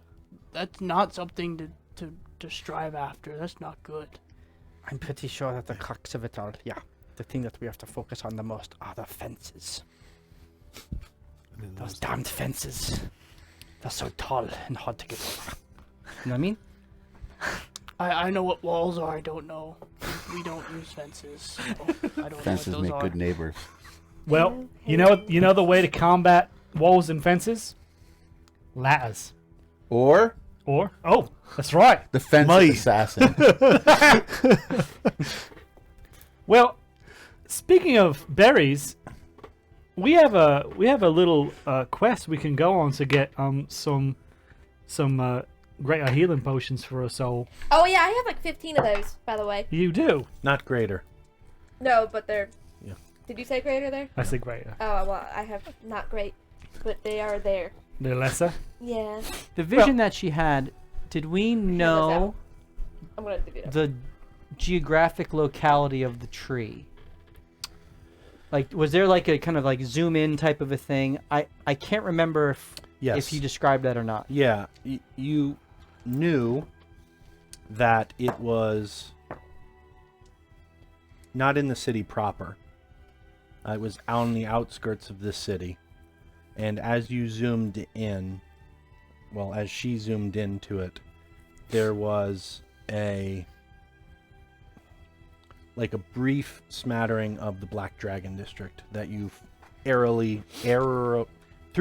That's not something to strive after. That's not good. I'm pretty sure that the crux of it all, yeah, the thing that we have to focus on the most are the fences. Those damned fences. They're so tall and hard to get over. You know what I mean? I know what walls are. I don't know. We don't use fences. So I don't Fences know what make those good are. neighbors. Well, you know the way to combat walls and fences? Ladders. Or Or that's right. the fence Might. assassin. Well, speaking of berries, we have a little quest we can go on to get some greater healing potions for us all. Oh yeah, I have like 15 of those, by the way. You do. Not greater. No, but they're. Yeah. Did you say greater there? I say greater. Oh well, I have not great, but they are there. They're lesser. Yeah, The vision that she had, did we know I'm gonna do it. the geographic locality of the tree? Like, was there like a kind of like zoom in type of a thing? I can't remember Yes. if you described that or not. Yeah, you knew that it was not in the city proper. It was on the outskirts of the city. And as you zoomed in, well, as she zoomed into it, there was a brief smattering of the Black Dragon District that you through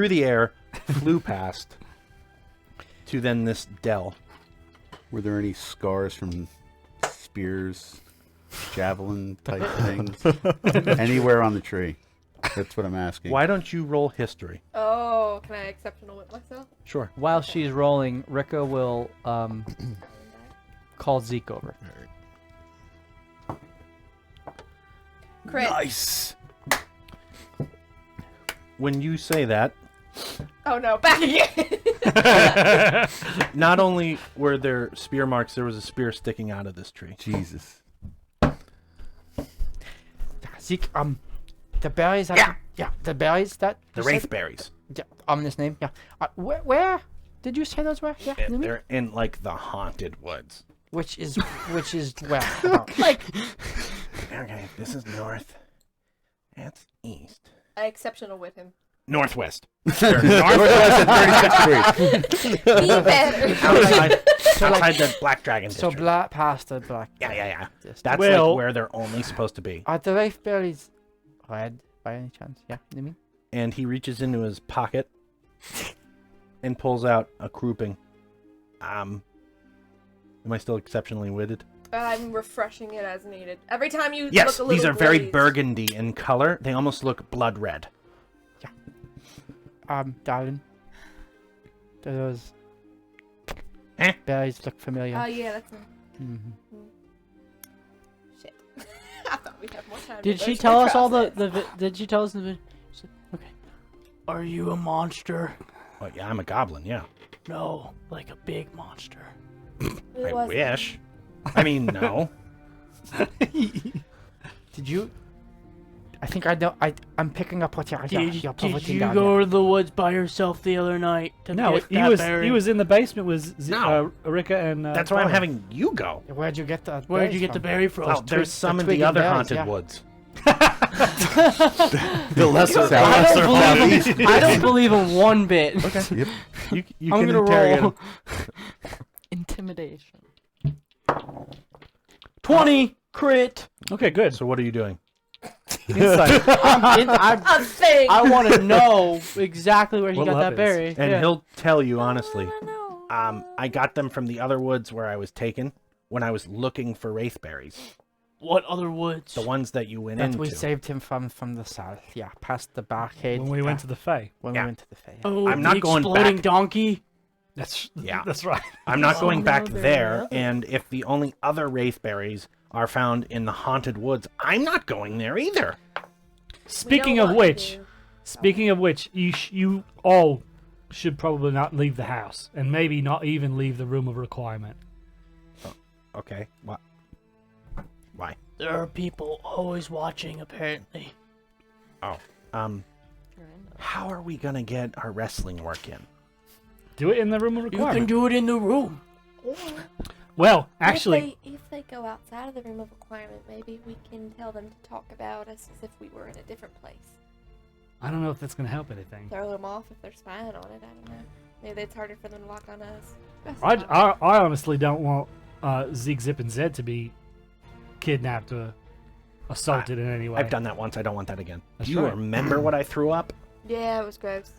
the air flew past to then this dell. Were there any scars from spears, javelin type things? Anywhere on the tree? That's what I'm asking. Why don't you roll history? Oh roll, can I exceptional with myself? Sure. While she's rolling, Rika will call Zeke over. Crit. Nice. When you say that, Oh no, back again. not only were there spear marks, there was a spear sticking out of this tree. Jesus. Zeke, the berries. That, yeah, the berries that. The you wraith said? berries. Yeah, ominous name. Yeah. Where did you say those were? Yeah. They're in like the haunted woods. Which is where? Like. Okay, this is north. That's east. I exceptional with him. Northwest. Northwest at 36 degrees. Be better. outside the Black Dragon So district. past the black. Yeah. District. That's Well- like where they're only supposed to be. Are the wraith berries red by any chance? Yeah. You mean? And he reaches into his pocket and pulls out a grouping. Am I still exceptionally witted? I'm refreshing it as needed. Every time you Yes, look a little these are very glazed. burgundy in color. They almost look blood red. Darwin. Do those Eh? berries look familiar? Oh yeah, that's him. Mm-hmm. Shit. I thought we'd have more time. Did to she go tell us all across the, it. did she tell us the okay. Are you a monster? Oh, yeah, I'm a goblin, yeah. No, like a big monster. It I wasn't. wish. I mean, no. Did you? I think I know. I'm picking up what you're Did putting you down go there. to the woods by yourself the other night to No, pick he that was berry? he was in the basement with No. Rika and. That's why I'm Darwin. having you go. Where'd you get that? Where'd you get the berry from? Oh, there's some in twig the and other berries, haunted yeah. woods. The lesser I don't believe him one bit. You I'm can gonna interrogate roll him. Intimidation. 20 crit. Okay, good. So what are you doing? Insight. A thing. I want to know exactly where he What got love that is. berry. And Yeah. he'll tell you honestly. I know. I got them from the other woods where I was taken when I was looking for wraith berries. What other woods? The ones that you went That into. we saved him from the south. Yeah, past the barricade. When we went to the Fae. when Yeah. we went to the fair. Oh, I'm the not going exploding back. donkey. That's Yeah. That's right. I'm not Oh, going no, back they're there, not. and if the only other wraith berries are found in the haunted woods, I'm not going there either. Speaking don't of want which, to. you all should probably not leave the house, and maybe not even leave the room of requirement. Okay. What? Why? There are people always watching, apparently. How are we gonna get our wrestling work in? Do it in the room of You can requirement. do it in the room. Well, actually, if they go outside of the room of requirement, maybe we can tell them to talk about us as if we were in a different place. I don't know if that's going to help anything. Throw them off if they're spying on it. I don't know. Maybe it's harder for them to lock on us. That's I fine. honestly don't want Zig, Zip, and Zed to be kidnapped or assaulted in any way. I've done that once. I don't want that again. That's Do you right. remember what I threw up? Yeah, it was gross.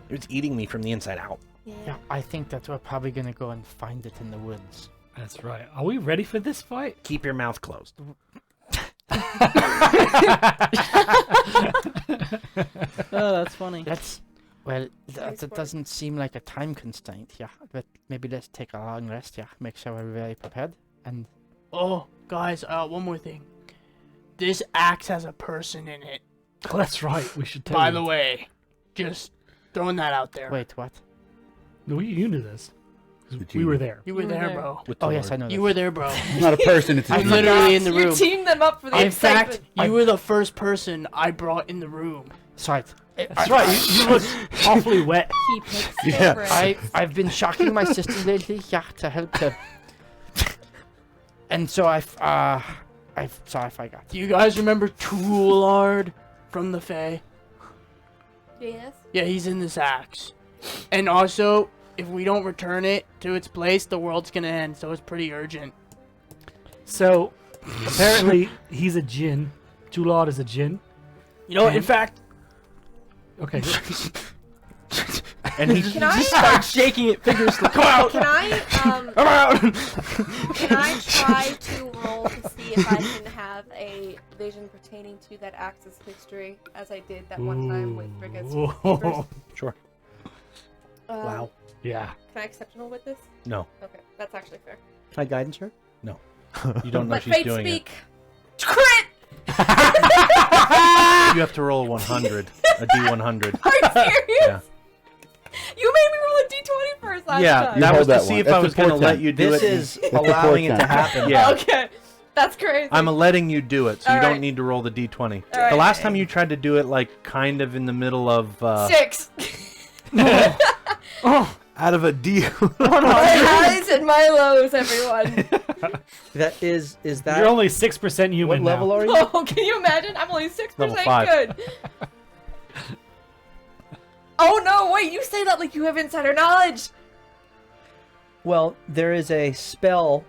It was eating me from the inside out. Yeah. Yeah, I think that we're probably gonna go and find it in the woods. That's right. Are we ready for this fight? Keep your mouth closed. Oh, that's funny. Well, Nice that work. doesn't seem like a time constraint. Yeah, but maybe let's take a long rest. Yeah, make sure we're very prepared. And Oh, guys, one more thing. This axe has a person in it. Oh, that's right. We should tell By you. the way, just throwing that out there. wait, what? No, you knew this. Did We you- were there. You were You were there, there. bro. With the Oh yes, Lord. I know. You this. were there, bro. It's not a person, it's a I'm team. literally in the You room. teamed them up for the In fact, excitement. you were the first person I brought in the room. Sorry. That's right. You look awfully wet. He picks Yeah. favorites. I've been shocking my sisters lately. Yeah, to help them. And so sorry if I got. Do you guys remember Toolard from the Fae? Yes. Yeah, he's in this axe. And also, if we don't return it to its place, the world's gonna end, so it's pretty urgent. So, apparently, he's a djinn. Tulad is a djinn. You know, in fact, Okay. And he Can I? Start shaking it vigorously. Come out! Can I? Come out! Can I try to roll to see if I can have a vision pertaining to that Axis history, as I did that one time with Ricketts? Ooh. Sure. Wow. Yeah. Can I exceptional with this? No, Okay, that's actually fair. Can I guidance her? you don't know Let she's fate doing speak. Crit! it. You have to roll a 100, a D100. Are you serious? Yeah. You made me roll a d20 first last Yeah, time. that hold was to that see one. if That's I a was going to 410. let you do This it. is a allowing it to 410. happen. Yeah. Okay, that's crazy. I'm letting you do it, so you All don't right. need to roll the D20. All right. The last time you tried to do it, like, kind of in the middle of... 6. Out of a D. My highs and my lows, everyone. That is that. You're only 6% human what level now. are you? Oh, can you imagine? I'm only 6% Level 5. good. Oh no, wait, you say that like you have insider knowledge. Well, there is a spell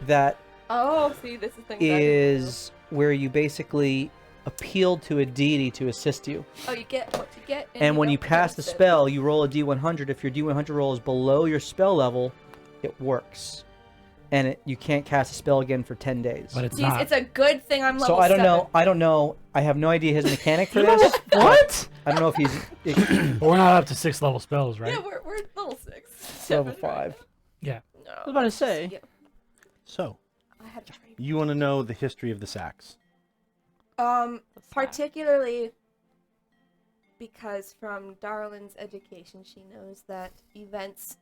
that Oh, see, this is things I didn't is where you basically appeal to a deity to assist you. know. Oh, you get what you get. And when you don't pass the lose it. spell, you roll a d100. If your d100 roll is below your spell level, it works. And you can't cast a spell again for 10 days. But it's Jeez, not. it's a good thing I'm level So I don't 7. know. I don't know. I have no idea his mechanic for this. What? I don't know if he's But we're not up to 6 level spells, right? Yeah, we're level 6. level 7, 5. Yeah. No. I was about to say. Yeah, So, I had to train. you want to know the history of the sacks. Particularly because from Darlin's education, she knows that events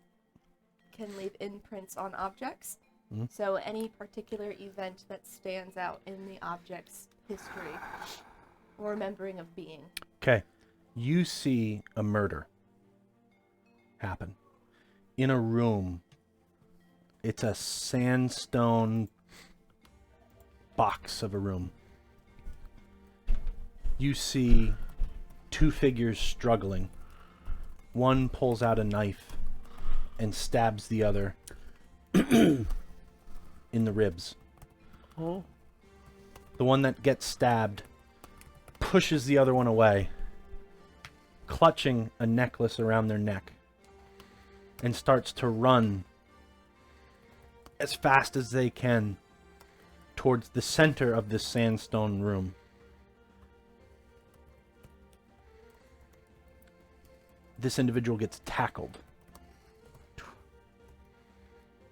can leave imprints on objects. Mhm. So any particular event that stands out in the object's history or remembering of being. Okay. You see a murder happen in a room. It's a sandstone box of a room. You see 2 figures struggling. One pulls out a knife and stabs the other in the ribs. Oh. The one that gets stabbed pushes the other one away, clutching a necklace around their neck, and starts to run as fast as they can towards the center of this sandstone room. This individual gets tackled,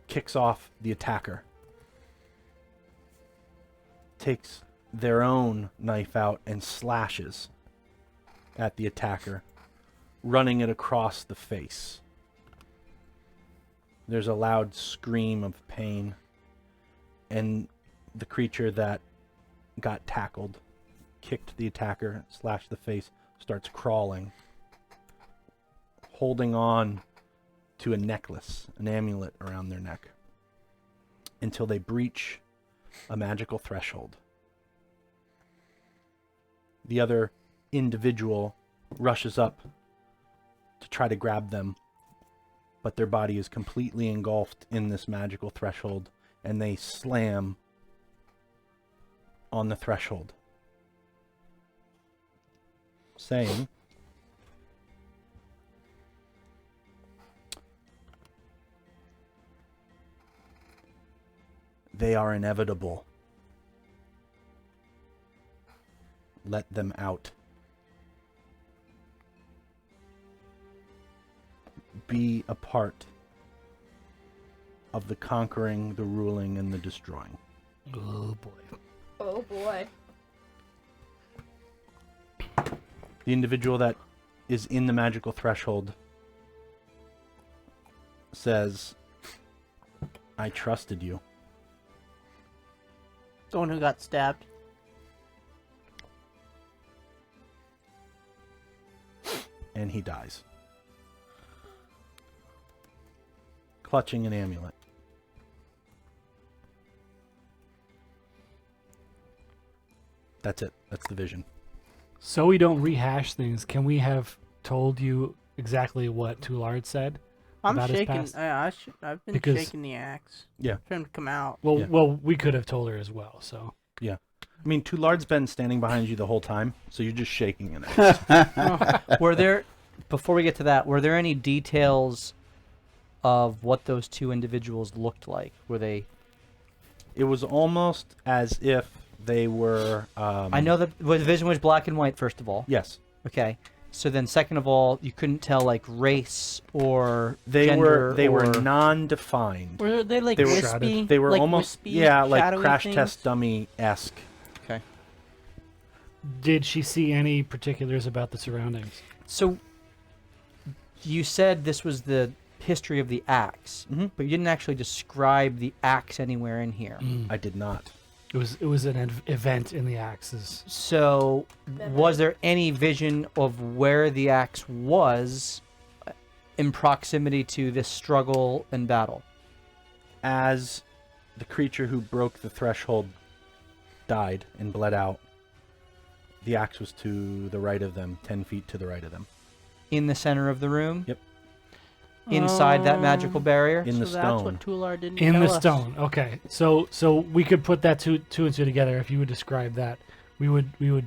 kicks off the attacker, takes their own knife out and slashes at the attacker, running it across the face. There's a loud scream of pain, and the creature that got tackled, kicked the attacker, slashed the face, starts crawling, holding on to a necklace, an amulet around their neck, until they breach a magical threshold. The other individual rushes up to try to grab them, but their body is completely engulfed in this magical threshold, and they slam on the threshold, saying, "They are inevitable. Let them out. Be a part of the conquering, the ruling, and the destroying." Oh boy. Oh boy. The individual that is in the magical threshold says, "I trusted you." The one who got stabbed. And he dies, clutching an amulet. That's it. That's the vision. So we don't rehash things, can we have told you exactly what Toulard said? I'm About his shaking. past? I've been Because- shaking the axe. Yeah. For him to come out. Well, Yeah. well, we could have told her as well. So I mean, Toulard's been standing behind you the whole time, so you're just shaking in it. Were there Before we get to that, were there any details of what those two individuals looked like? Were they? It was almost as if they were. I know that the vision was black and white. First of all, Yes, okay. So then, second of all, you couldn't tell like race or they gender were or- non-defined. Were they like They were wispy? They were like almost wispy, like shadowy crash things? test dummy-esque. Okay. Did she see any particulars about the surroundings? So you said this was the history of the axe, Mhm. but you didn't actually describe the axe anywhere in here. I did not. It was an event in the axes. So was there any vision of where the axe was in proximity to this struggle and battle? As the creature who broke the threshold died and bled out, the axe was to the right of them, 10 feet to the right of them. In the center of the room? Yep. Inside that magical barrier? In the So that's stone. what Tular didn't In tell the us. stone. Okay. So we could put that two and two together if you would describe that. We would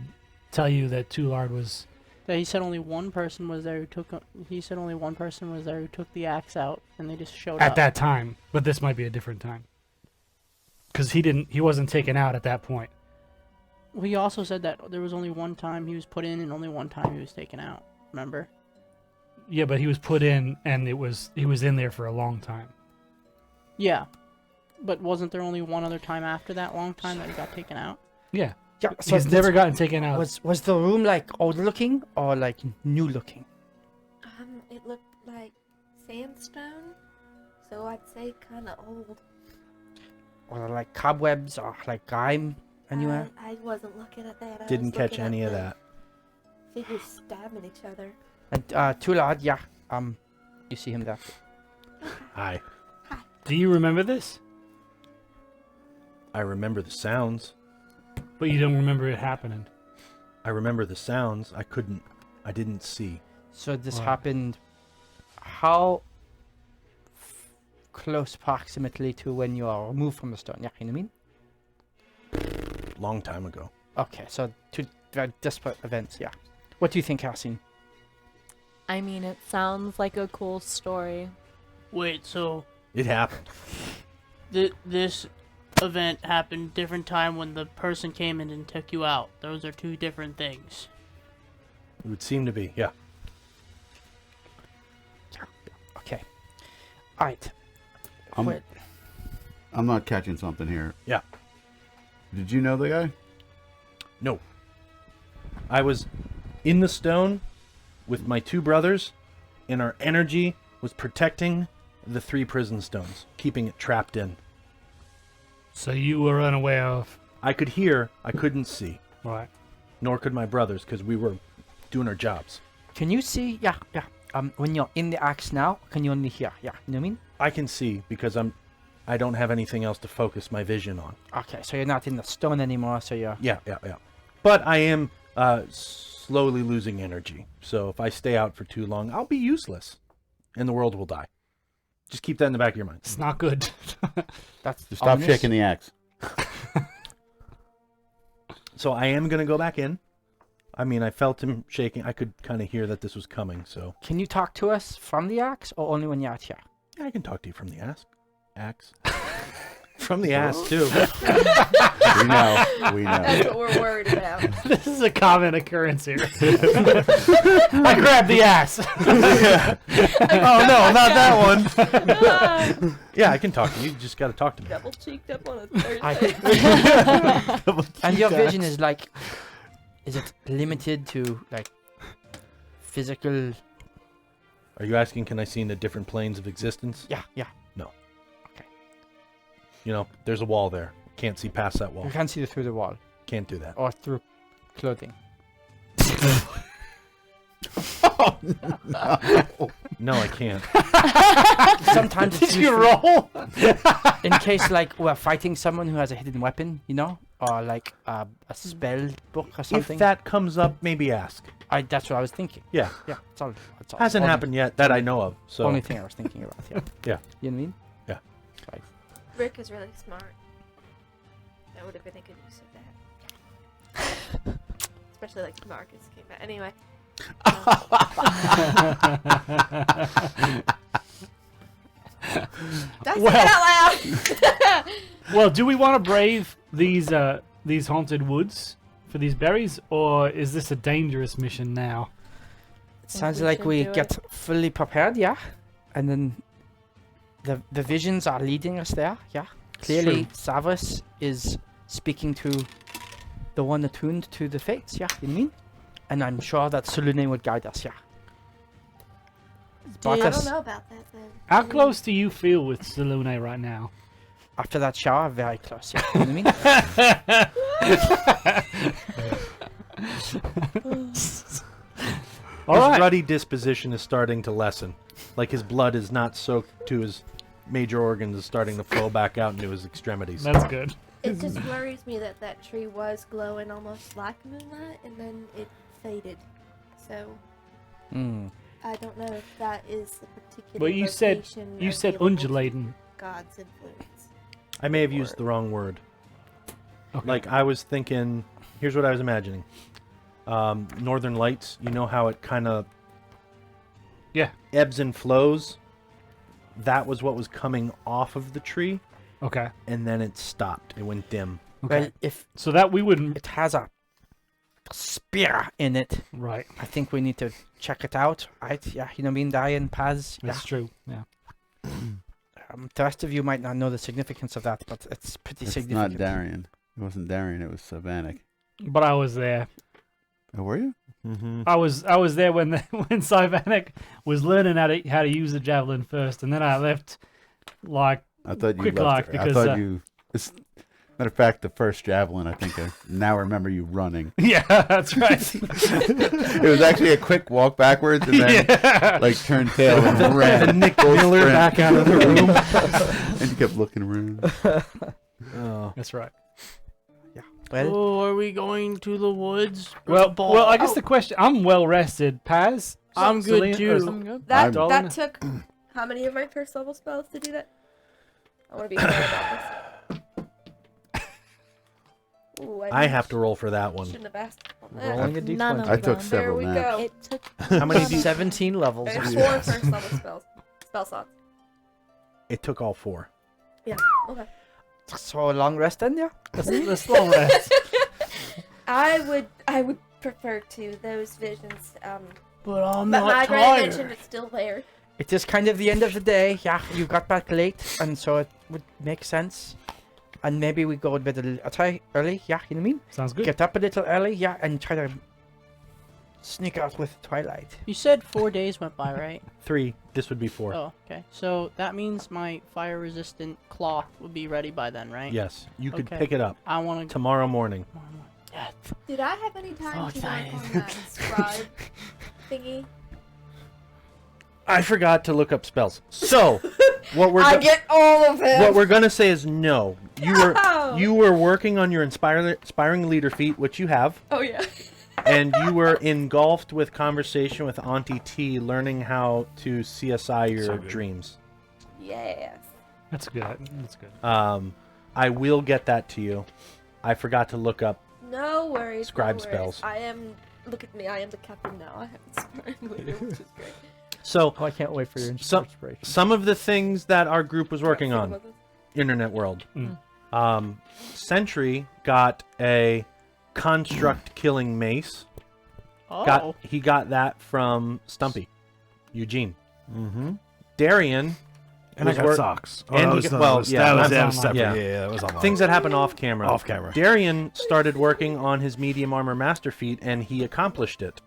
tell you that Tulard was That he said only one person was there who took. He said only one person was there who took the axe out, and they just showed at up. that time, but this might be a different time. Cuz he wasn't taken out at that point. Well, he also said that there was only one time he was put in, and only one time he was taken out. Remember? Yeah, but he was put in and he was in there for a long time. Yeah, but wasn't there only one other time after that long time that he got taken out? Yeah. Yeah, He's never gotten taken out. Was the room like old looking or like new looking? It looked like sandstone, so I'd say kind of old. Or like cobwebs or like grime anywhere? I wasn't looking at that. I Didn't was catch looking at any of the that. Figures stabbing each other. And Tulad, yeah. You see him there. Hi. Do you remember this? I remember the sounds. But you don't remember it happening. I remember the sounds. I didn't see. So this Wow. happened how close proximately to when you are removed from the stone? Yeah, you know what I mean? Long time ago. Okay, so two very disparate events, yeah. What do you think, Yasin? I mean, it sounds like a cool story. Wait, so It happened. this event happened different time when the person came in and took you out. Those are two different things. It would seem to be, yeah. Okay. Alright. I'm- Wait, I'm not catching something here. Yeah. Did you know the guy? No. I was in the stone with my two brothers, and our energy was protecting the 3 prison stones, keeping it trapped in. So you were unaware of I could hear, I couldn't see, what? nor could my brothers, because we were doing our jobs. can you see? Yeah. When you're in the axe now, can you only hear? Yeah, you know what I mean? I can see because I don't have anything else to focus my vision on. Okay, so you're not in the stone anymore, so you're... Yeah. But I am slowly losing energy. So if I stay out for too long, I'll be useless, and the world will die. Just keep that in the back of your mind. It's not good. That's Just stop ominous. shaking the axe. So I am gonna go back in. I mean, I felt him shaking. I could kind of hear that this was coming. So Can you talk to us from the axe, or only when you're out here? yeah, I can talk to you from the axe. From the ass too. We know. That's what we're worried about. This is a common occurrence here. I grabbed the ass. Oh no, not that one. Yeah, I can talk to you. You just got to talk to me. Double cheeked up on a Thursday. And your vision is like... Is it limited to, like, physical... Are you asking, can I see into different planes of existence? Yeah. You know, there's a wall there. Can't see past that wall. You can't see through the wall, Can't do that. or through clothing. No, I can't. Sometimes it's Did you useful roll? in case, like, we're fighting someone who has a hidden weapon, you know? Or, like, a spell book or something. If that comes up, maybe ask. That's what I was thinking. Yeah. Yeah, that's all. Hasn't Only- happened yet that I know of. So Only thing I was thinking about, yeah. Yeah. You know what I mean? Yeah. Like, Rick is really smart. That would have been a good use of that. Especially like Marcus came back. Anyway, Don't say it out loud. Well, do we want to brave these haunted woods for these berries, or is this a dangerous mission now? It sounds we like should we do get fully prepared, yeah. And then the visions are leading us there, yeah. Clearly, Savas is speaking to the one attuned to the fates, yeah, you know what I mean? And I'm sure that Sulune would guide us, yeah. I Bartas, don't know about that then. How close do you feel with Salune right now? after that shower, very close, yeah, you know what I mean? All His right. ruddy disposition is starting to lessen. Like his blood is not soaked to his major organs, is starting to flow back out into his extremities. That's good. It just worries me that that tree was glowing almost like moonlight, and then it faded. So Mm. I don't know if that is a particular. Well, you said location you said available to undulating. God's influence. I may have used the wrong word. Okay. Like I was thinking, here's what I was imagining. Northern Lights, you know how it kind of ebbs and flows? That was what was coming off of the tree, Okay. and then it stopped. It went dim. Okay. Well, if So that we wouldn't. it has a spear in it, Right. I think we need to check it out, right? Yeah, you know what I mean? Diane, Paz, yeah. That's true. Yeah. The rest of you might not know the significance of that, but it's pretty It's significant. not Darian. It wasn't Darian. It was Vanek. But I was there. Oh, were you? Mm-hmm. I was there when when Cyvanek was learning how to use the javelin first, and then I left like I thought you Quick left like, her. because, I thought you. Matter of fact, the first javelin, I think. I now remember you running. yeah, that's right. It was actually a quick walk backwards and then yeah. like turned tail and ran. Nick Full Miller sprint. back out of the room. And you kept looking around. Oh. That's right. Well, Oh, are we going to the woods? or Well, the ball? well, I guess the question. I'm well rested. Paz. I'm good Selena- too. or- good. That I'm- that took how many of my first level spells to do that? I want to be fair about this. Ooh, I have to roll for that one. Shouldn't have asked. on that. rolling a None d20. of I took them. There several we naps. go. It took. How many do you- 17 levels. There's yeah. 4 first level spell slots. It took all 4. Yeah. Okay. So a long rest then, yeah? Let's long rest. I would prefer to those visions. But I'm But not my grand tired. mentioned it's still there. It is kind of the end of the day, yeah. You got back late, and so it would make sense. And maybe we go to bed a try early, yeah, you know what I mean? Sounds good. Get up a little early, yeah, and try to sneak out with twilight. You said 4 days went by, right? 3. This would be 4. Oh, okay. So that means my fire-resistant claw would be ready by then, right? Yes, you could Okay. pick it up I want to. tomorrow morning. Did I have any time So to excited. work on that scribe thingy? I forgot to look up spells. So, what we're I go- get all of it. what we're gonna say is no. No! You were working on your inspiring leader feat, which you have, Oh yeah. and you were engulfed with conversation with Auntie T, learning how to CSI your So good. dreams. Yes. That's good. That's good. I will get that to you. I forgot to look up. No worries. Scribe no worries. spells. I am. Look at me. I am the captain now. I have inspiring leader, which is great. So, Oh, I can't wait for your Some- inspiration. some of the things that our group was working on, internet world. Sentry got a construct killing mace. Oh. He got that from Stumpy, Eugene. Mm-hmm. Darian And I was got work- socks. and he got- well, yeah, that was that's separate. online. Yeah, that was online. things that happen off camera. Off camera. Darian started working on his medium armor master feat, and he accomplished it.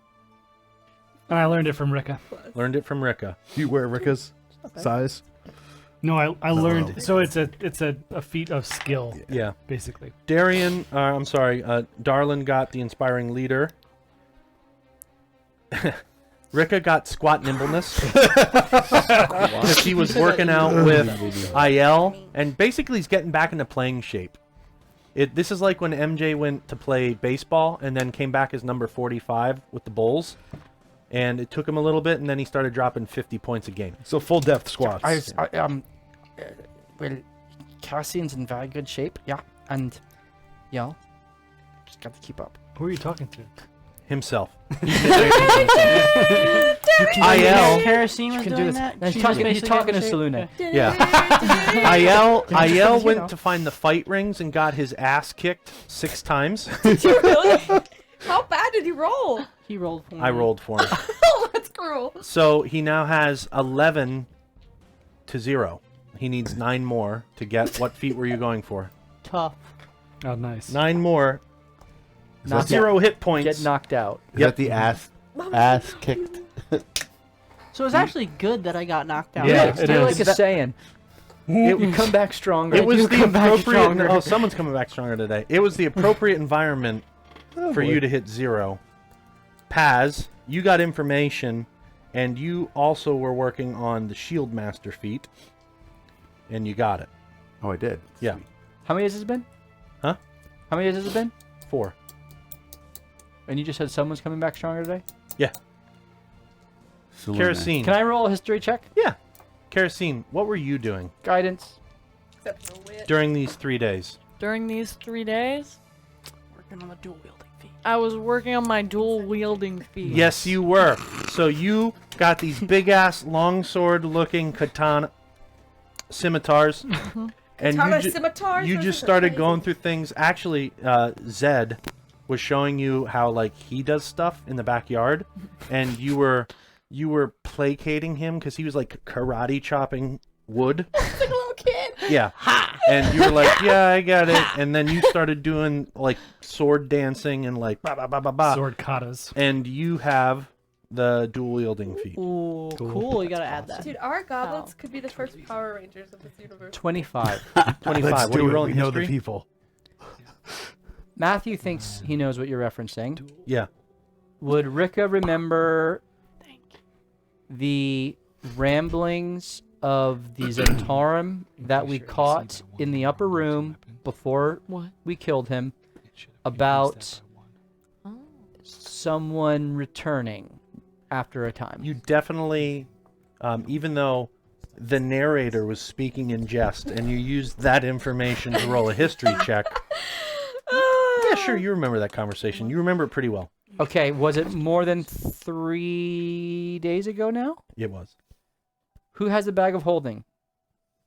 And I learned it from Rika. Learned it from Rika. You wear Rika's size? No, I learned. So it's a feat of skill, Yeah. basically. Darian, Darlin got the inspiring leader. Rika got squat nimbleness because he was working out with IL, and basically he's getting back into playing shape. This is like when MJ went to play baseball and then came back as number 45 with the Bulls, and it took him a little bit, and then he started dropping 50 points a game. So full depth squats. Well, Cassian's in very good shape, yeah, and, you know, just got to keep up. Who are you talking to? Himself. IL. IL. Kerosene was can do doing this. that. No, She he's was talking basically to having Salune. Yeah. IL you know. went to find the fight rings and got his ass kicked 6 times. Really? How bad did he roll? He rolled for me. I rolled for him. Oh, that's cruel. So he now has 11 to 0. He needs 9 more to get. What feat were you going for? Tough. Oh, nice. 9 more. Knocked 0 hit points. Get knocked out. Is that the ass kicked? So it's actually good that I got knocked out. Yeah, It's it still is. like a saying. You come back stronger. It was You the come back appropriate. stronger. Oh, someone's coming back stronger today. It was the appropriate environment for you to hit 0. Paz, you got information, and you also were working on the Shield Master feat, and you got it. Oh, I did. Yeah. Sweet. How many years has it been? Huh? How many years has it been? 4. And you just said someone's coming back stronger today? Yeah. Salute, Kerosene. Can I roll a history check? Yeah. Kerosene, what were you doing Guidance. Exceptional wit. during these 3 days? During these 3 days, Working on the dual wielding feat. I was working on my dual wielding feat. Yes, you were. So you got these big ass longsword looking katana scimitars, and Katana you, scimitars? you Those just are started crazy. going through things. Actually, Zed was showing you how like he does stuff in the backyard, and you were placating him because he was like karate chopping wood. Like a little kid. Yeah. And you were like, yeah, I got it. And then you started doing like sword dancing and like ba ba ba ba ba. Sword katas. And you have the dual wielding feat. Ooh, cool. You gotta add that. Dude, our goblins could be the first Power Rangers of this universe. 25. 25. What are you rolling history? people. Matthew thinks he knows what you're referencing. Yeah. Would Rika remember the ramblings of the Zentarum that we caught in the upper room before we killed him about someone returning after a time? You definitely, even though the narrator was speaking in jest and you used that information to roll a history check. Yeah, sure, you remember that conversation. You remember it pretty well. Okay, was it more than 3 days ago now? It was. Who has the bag of holding?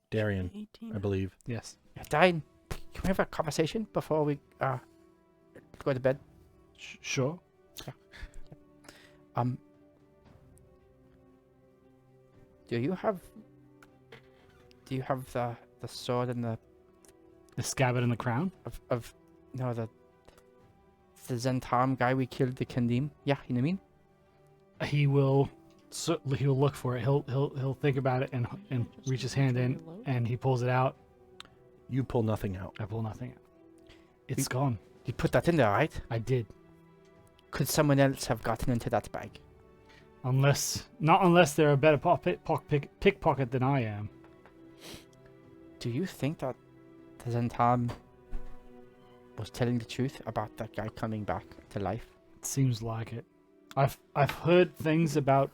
Darian, I believe. Yes. Can we have a conversation before we go to bed? Sure. Do you have the sword and The scabbard and the crown? the Zentarum guy we killed, the Kandim? Yeah, you know what I mean? He will look for it. He'll think about it and reach his hand in and he pulls it out. You pull nothing out. I pull nothing out. It's gone. You put that in there, right? I did. Could someone else have gotten into that bag? Not unless they're a better pickpocket than I am. Do you think that the Zentarum was telling the truth about that guy coming back to life? It seems like it. I've heard things about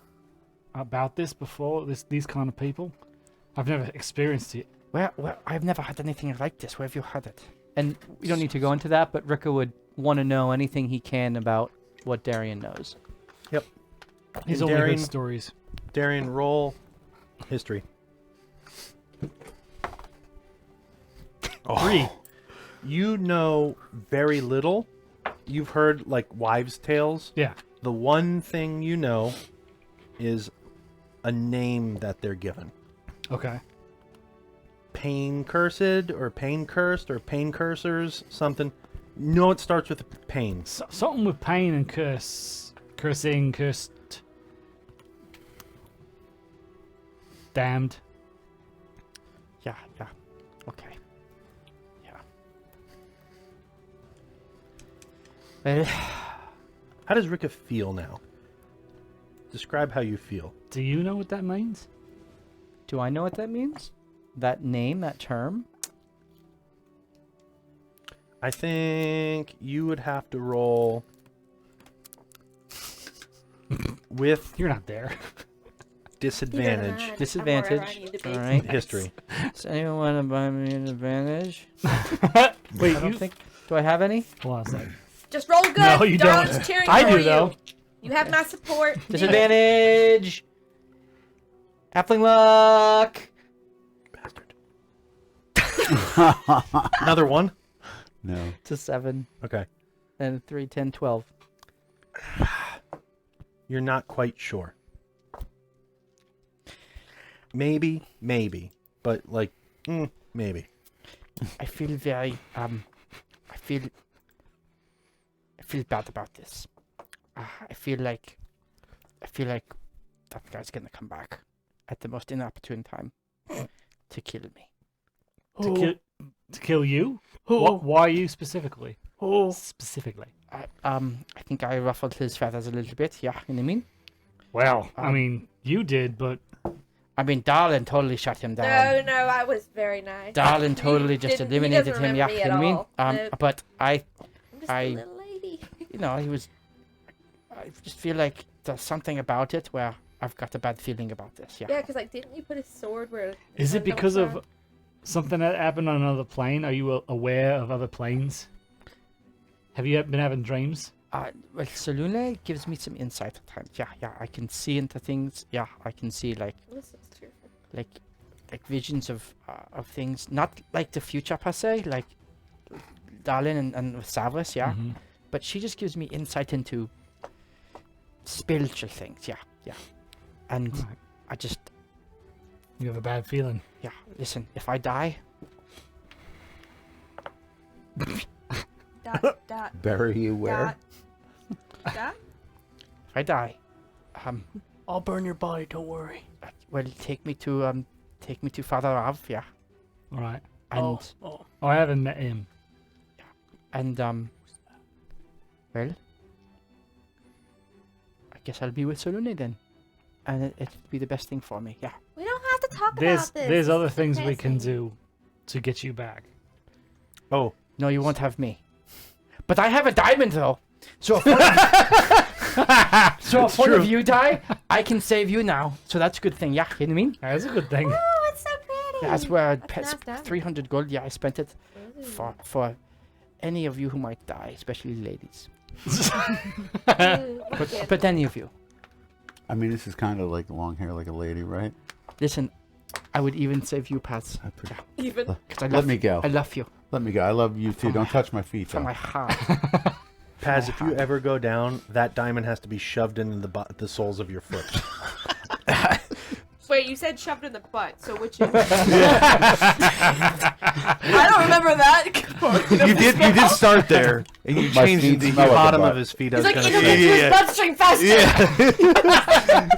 this before. These kind of people. I've never experienced it. Well, I've never had anything like this. Where have you had it? And we don't need to go into that, but Rika would want to know anything he can about what Darian knows. Yep. He's And only Darian- heard stories. Darian, roll history. 3. You know very little. You've heard like wives' tales. Yeah. The one thing you know is a name that they're given. Okay. Pain cursed or pain cursed or pain cursors, something. No, it starts with pain. Something with pain and cursing, cursed, damned. Yeah. Okay. Yeah. Well, How does Rika feel now? Describe how you feel. Do you know what that means? do I know what that means? That name, that term? I think you would have to roll with You're not there. disadvantage. Disadvantage. All right. History. Does anyone want to buy me an advantage? Wait, I don't think. Do I have any? Hold on a sec. Just roll good. No, you don't. Darling's cheering I for do you. though. You have my support. Disadvantage. Halfling luck. Another one. No. It's a 7. Okay. And 3, 10, 12. You're not quite sure. Maybe, but like, maybe. I feel very I feel bad about this. I feel like that guy's gonna come back at the most inopportune time to kill me. To kill you? Who? Why you specifically? Who? Specifically. I think I ruffled his feathers a little bit. Yeah, you know what I mean? Well, I mean, you did, but I mean, Darlin totally shut him down. No, I was very nice. Darlin totally just He eliminated doesn't him. Yeah, remember you me know what I mean? at all. Nope. But I'm just I- a little lady. you know, he was. I just feel like there's something about it where I've got a bad feeling about this. Yeah. Yeah, because like, didn't you put his sword where? is the it sun don't because of shine? something that happened on another plane? Are you aware of other planes? Have you been having dreams? Well, Salune gives me some insight at times. Yeah, I can see into things. Yeah, I can see like This is cheerful. visions of things, not like the future per se, like Darlin and Savris, yeah. Mhm. But she just gives me insight into spiritual things. Yeah. And Right. I just, You have a bad feeling. yeah. Listen, if I die, Dot. Bury you where? Dot. if I die, I'll burn your body. Don't worry. well, take me to Father Rav, yeah. All right. And Oh. Oh, I haven't met him. well, I guess I'll be with Salune then, and it'll be the best thing for me. Yeah. We don't have to talk There's about this. there's This other is things we can depressing. do to get you back. Oh, No, you won't have me. But I have a diamond though. So if one of you die, I can save you now. So that's a good thing. Yeah, you know what I mean? That's a good thing. Oh, it's so pretty. Yeah, that's where I That's a nice diamond. 300 gold. Yeah, I spent it Ooh. for any of you who might die, especially ladies. Ooh, But any of you. I mean, this is kind of like long hair like a lady, right? Listen, I would even save you, Paz. even. Because I Let love me go. I love you Let me go. I love you too. From Don't my- touch my feet. from though. my heart. Paz, if you ever go down, that diamond has to be shoved into the soles of your foot. Wait, you said shoved in the butt, so which is... I don't remember that. You did start there, and you My changed feet it to smell The like a bottom butt. of his feet. I He's was like, gonna it'll say. get to his yeah. bloodstream faster. Yeah.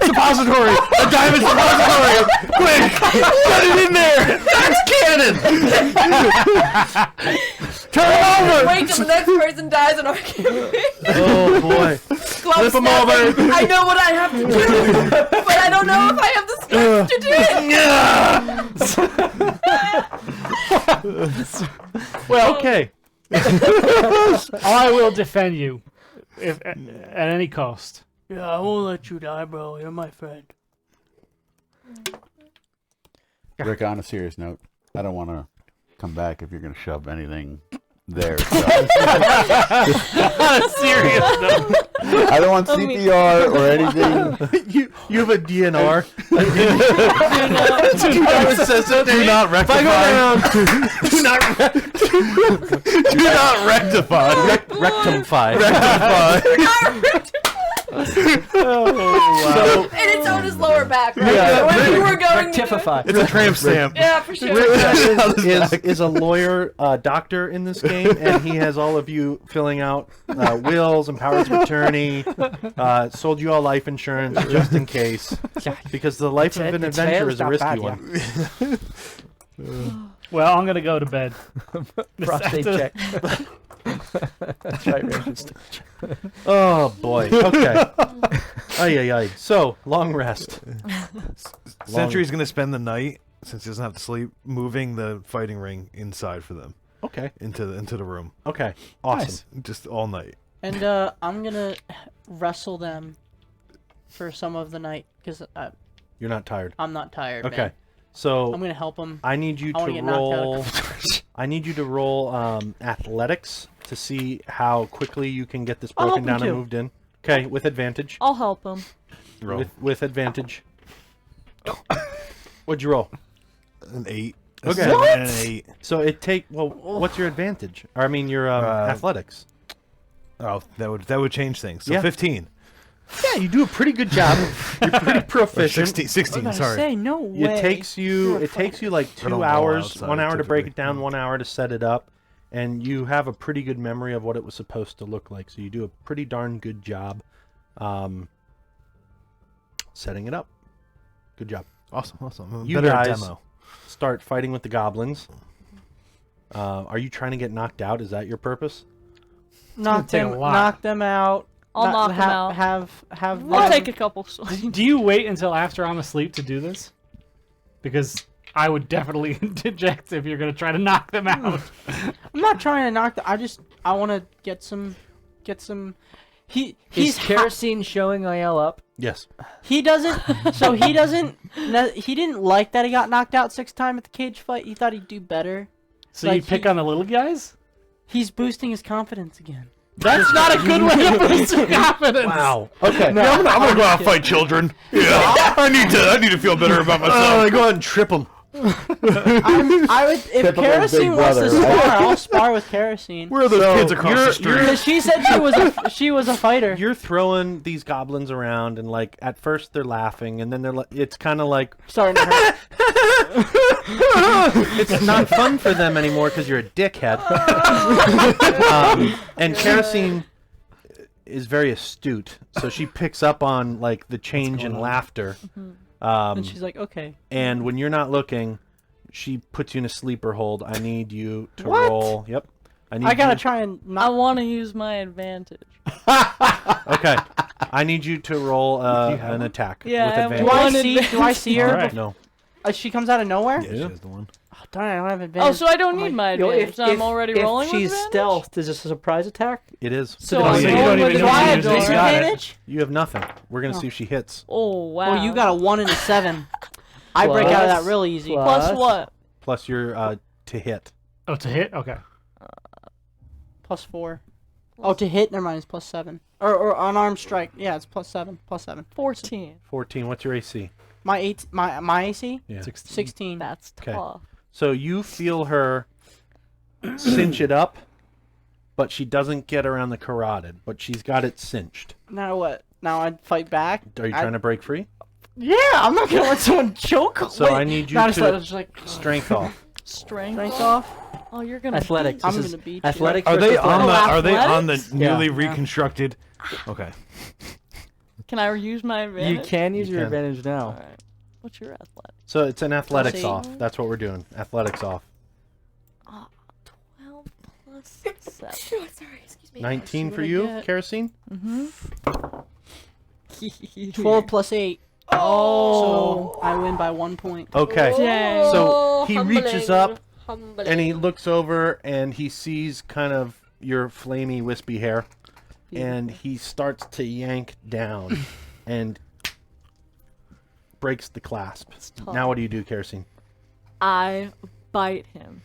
Suppository! A diamond suppository! Quick! Put it in there! That's cannon! Turn it over! Wait till the next person dies in our game. Oh boy! Flip him over. I know what I have to do, but I don't know if I have the strength to do it. Well, Okay. I will defend you, if at any cost. Yeah, I won't let you die, bro. You're my friend. Rick, on a serious note, I don't want to come back if you're going to shove anything there. So. Serious though. I don't want CPR or anything. You have a DNR. Do not rectify. Do not rectify. Rectumfy. And it's on his lower back, right? So when you were going to do it. Rectify. It's a tramp stamp. Yeah, for sure. is a lawyer doctor in this game, and he has all of you filling out wills and powers of attorney. Sold you all life insurance just in case, because the life of an The adventure tail's is a not risky bad, one. Well, I'm gonna go to bed. Prostate check. That's right, Rangers. Oh boy. Okay. Ay. So long rest. Sentry's gonna spend the night, since he doesn't have to sleep, moving the fighting ring inside for them Okay. into the room. Okay. Awesome. Nice. Just all night. And I'm gonna wrestle them for some of the night because You're not tired. I'm not tired. Okay. Man. So I'm gonna help them. I need you I wanna to get knocked out a roll. I need you to roll athletics to see how quickly you can get this I'll broken help down him and too. moved in. Okay, with advantage. I'll help him. Roll. With advantage. What'd you roll? An 8. Okay. 7 and an 8. So it take well. What's your advantage? Or, I mean, your athletics. Oh, that would change things. So Yeah. 15. Yeah, you do a pretty good job. You're pretty Or proficient. 16, sorry. Say no way. It takes you like I don't 2 go hours, outside 1 hour to break it typically. down, 1 hour to set it up, and you have a pretty good memory of what it was supposed to look like. So you do a pretty darn good job setting it up. Good job. Awesome. You Better at guys demo. start fighting with the goblins. Are you trying to get knocked out? Is that your purpose? take a lot. Knock them out. I'll knock him out. Have I'll them. take a couple swings. Do you wait until after I'm asleep to do this? Because I would definitely interject if you're gonna try to knock them out. I'm not trying to knock them. I want to get some. He's Is kerosene showing Ayel up? Yes. He doesn't. So he doesn't. He didn't like that he got knocked out 6 times at the cage fight. He thought he'd do better. So you Like, pick on the little guys? He's boosting his confidence again. That's not a good way to boost your confidence. Wow. Okay. I'm gonna go out and fight children. Yeah, I need to feel better about myself. Go ahead and trip them. I would if Typical Kerosene big wants to brother, right? spar. I'll spar with Kerosene. Where are those kids across the street? Because she said she was a fighter. You're throwing these goblins around, and like at first they're laughing, and then they're it's kind of like Starting to hurt. it's not fun for them anymore because you're a dickhead. And Kerosene is very astute, so she picks up on like the change in laughter. And she's like, okay. And when you're not looking, she puts you in a sleeper hold. I need you to What? roll. Yep. I gotta you- try and I not. want to use my advantage. Okay. I need you to roll an attack Yeah, with I have advantage. Do I see her? Alright. No. She comes out of nowhere. Yeah, she's the one. Oh, darn it, I don't have advantage. Oh, so I don't I'm need like, my Yo, advantage. I'm already rolling if with she's advantage? stealth, is this a surprise attack? It is. So Oh, I'm so you rolling don't with even Do know I you have use it. advantage. You got it. disadvantage? You have nothing. We're gonna see if she hits. Oh, wow. Well, you got a 1 and a 7. I break out of that real easy. Plus- Plus what? Plus your to hit. Oh, to hit? Okay. Plus 4. Oh, to hit? Never mind. It's plus 7. Or unarmed strike. Yeah, it's plus 7. Plus 7. 14. 14. What's your AC? My AC? Yeah. 16. That's Okay. tough. So you feel her cinch it up, but she doesn't get around the carotid, but she's got it cinched. Now what? Now I'd fight back? Are you trying to break free? Yeah, I'm not gonna let someone choke. So Wait, I need you not just to let- just like strength off. Strength. strength off. Oh, you're gonna Athletics. I'm This gonna is beat you. athletics. Are they versus on the? athletics. Are they on the athletics? newly Yeah. reconstructed? Okay. Can I use my You advantage? can use You your can. advantage now. All right. What's your athletic? So it's an athletics eight. off. That's what we're doing. Athletics off. 12 plus 7. Sorry, excuse me. 19 see for what I you, get. Kerosene? Mm-hmm. 12 plus 8. Oh. So I win by 1 point. Okay. Dang. So he reaches up Humbling. and he looks over and he sees kind of your flamey, wispy hair. And he starts to yank down and breaks the clasp. tough. Now what do you do, Kerosene? I bite him.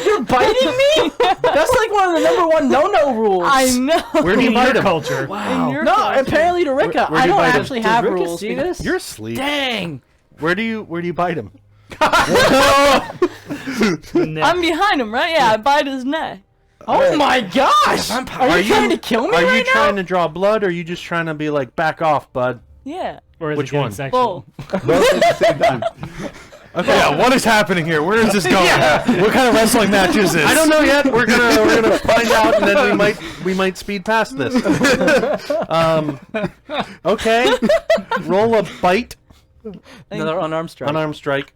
You're biting me? That's like one of the #1 no-no rules. I know. Where do you In bite your him? culture. In your No, culture. apparently to Rika. Where I do you don't bite him? actually Does have Rika rules. see this? You're asleep. Dang! Where do you bite him? I'm behind him, right? Yeah, I bite his neck. Oh my gosh! Are you trying to kill me Are right you trying to draw blood or are you just trying to be like, back off, bud? Yeah. Or is Which it getting one? sexual? Both. Both at the same time. Okay. Yeah, what is happening here? Where is this going? What kind of wrestling match is this? I don't know yet. We're gonna find out, and then we might speed past this. Okay. Roll a bite. Another unarmed strike. Unarmed strike.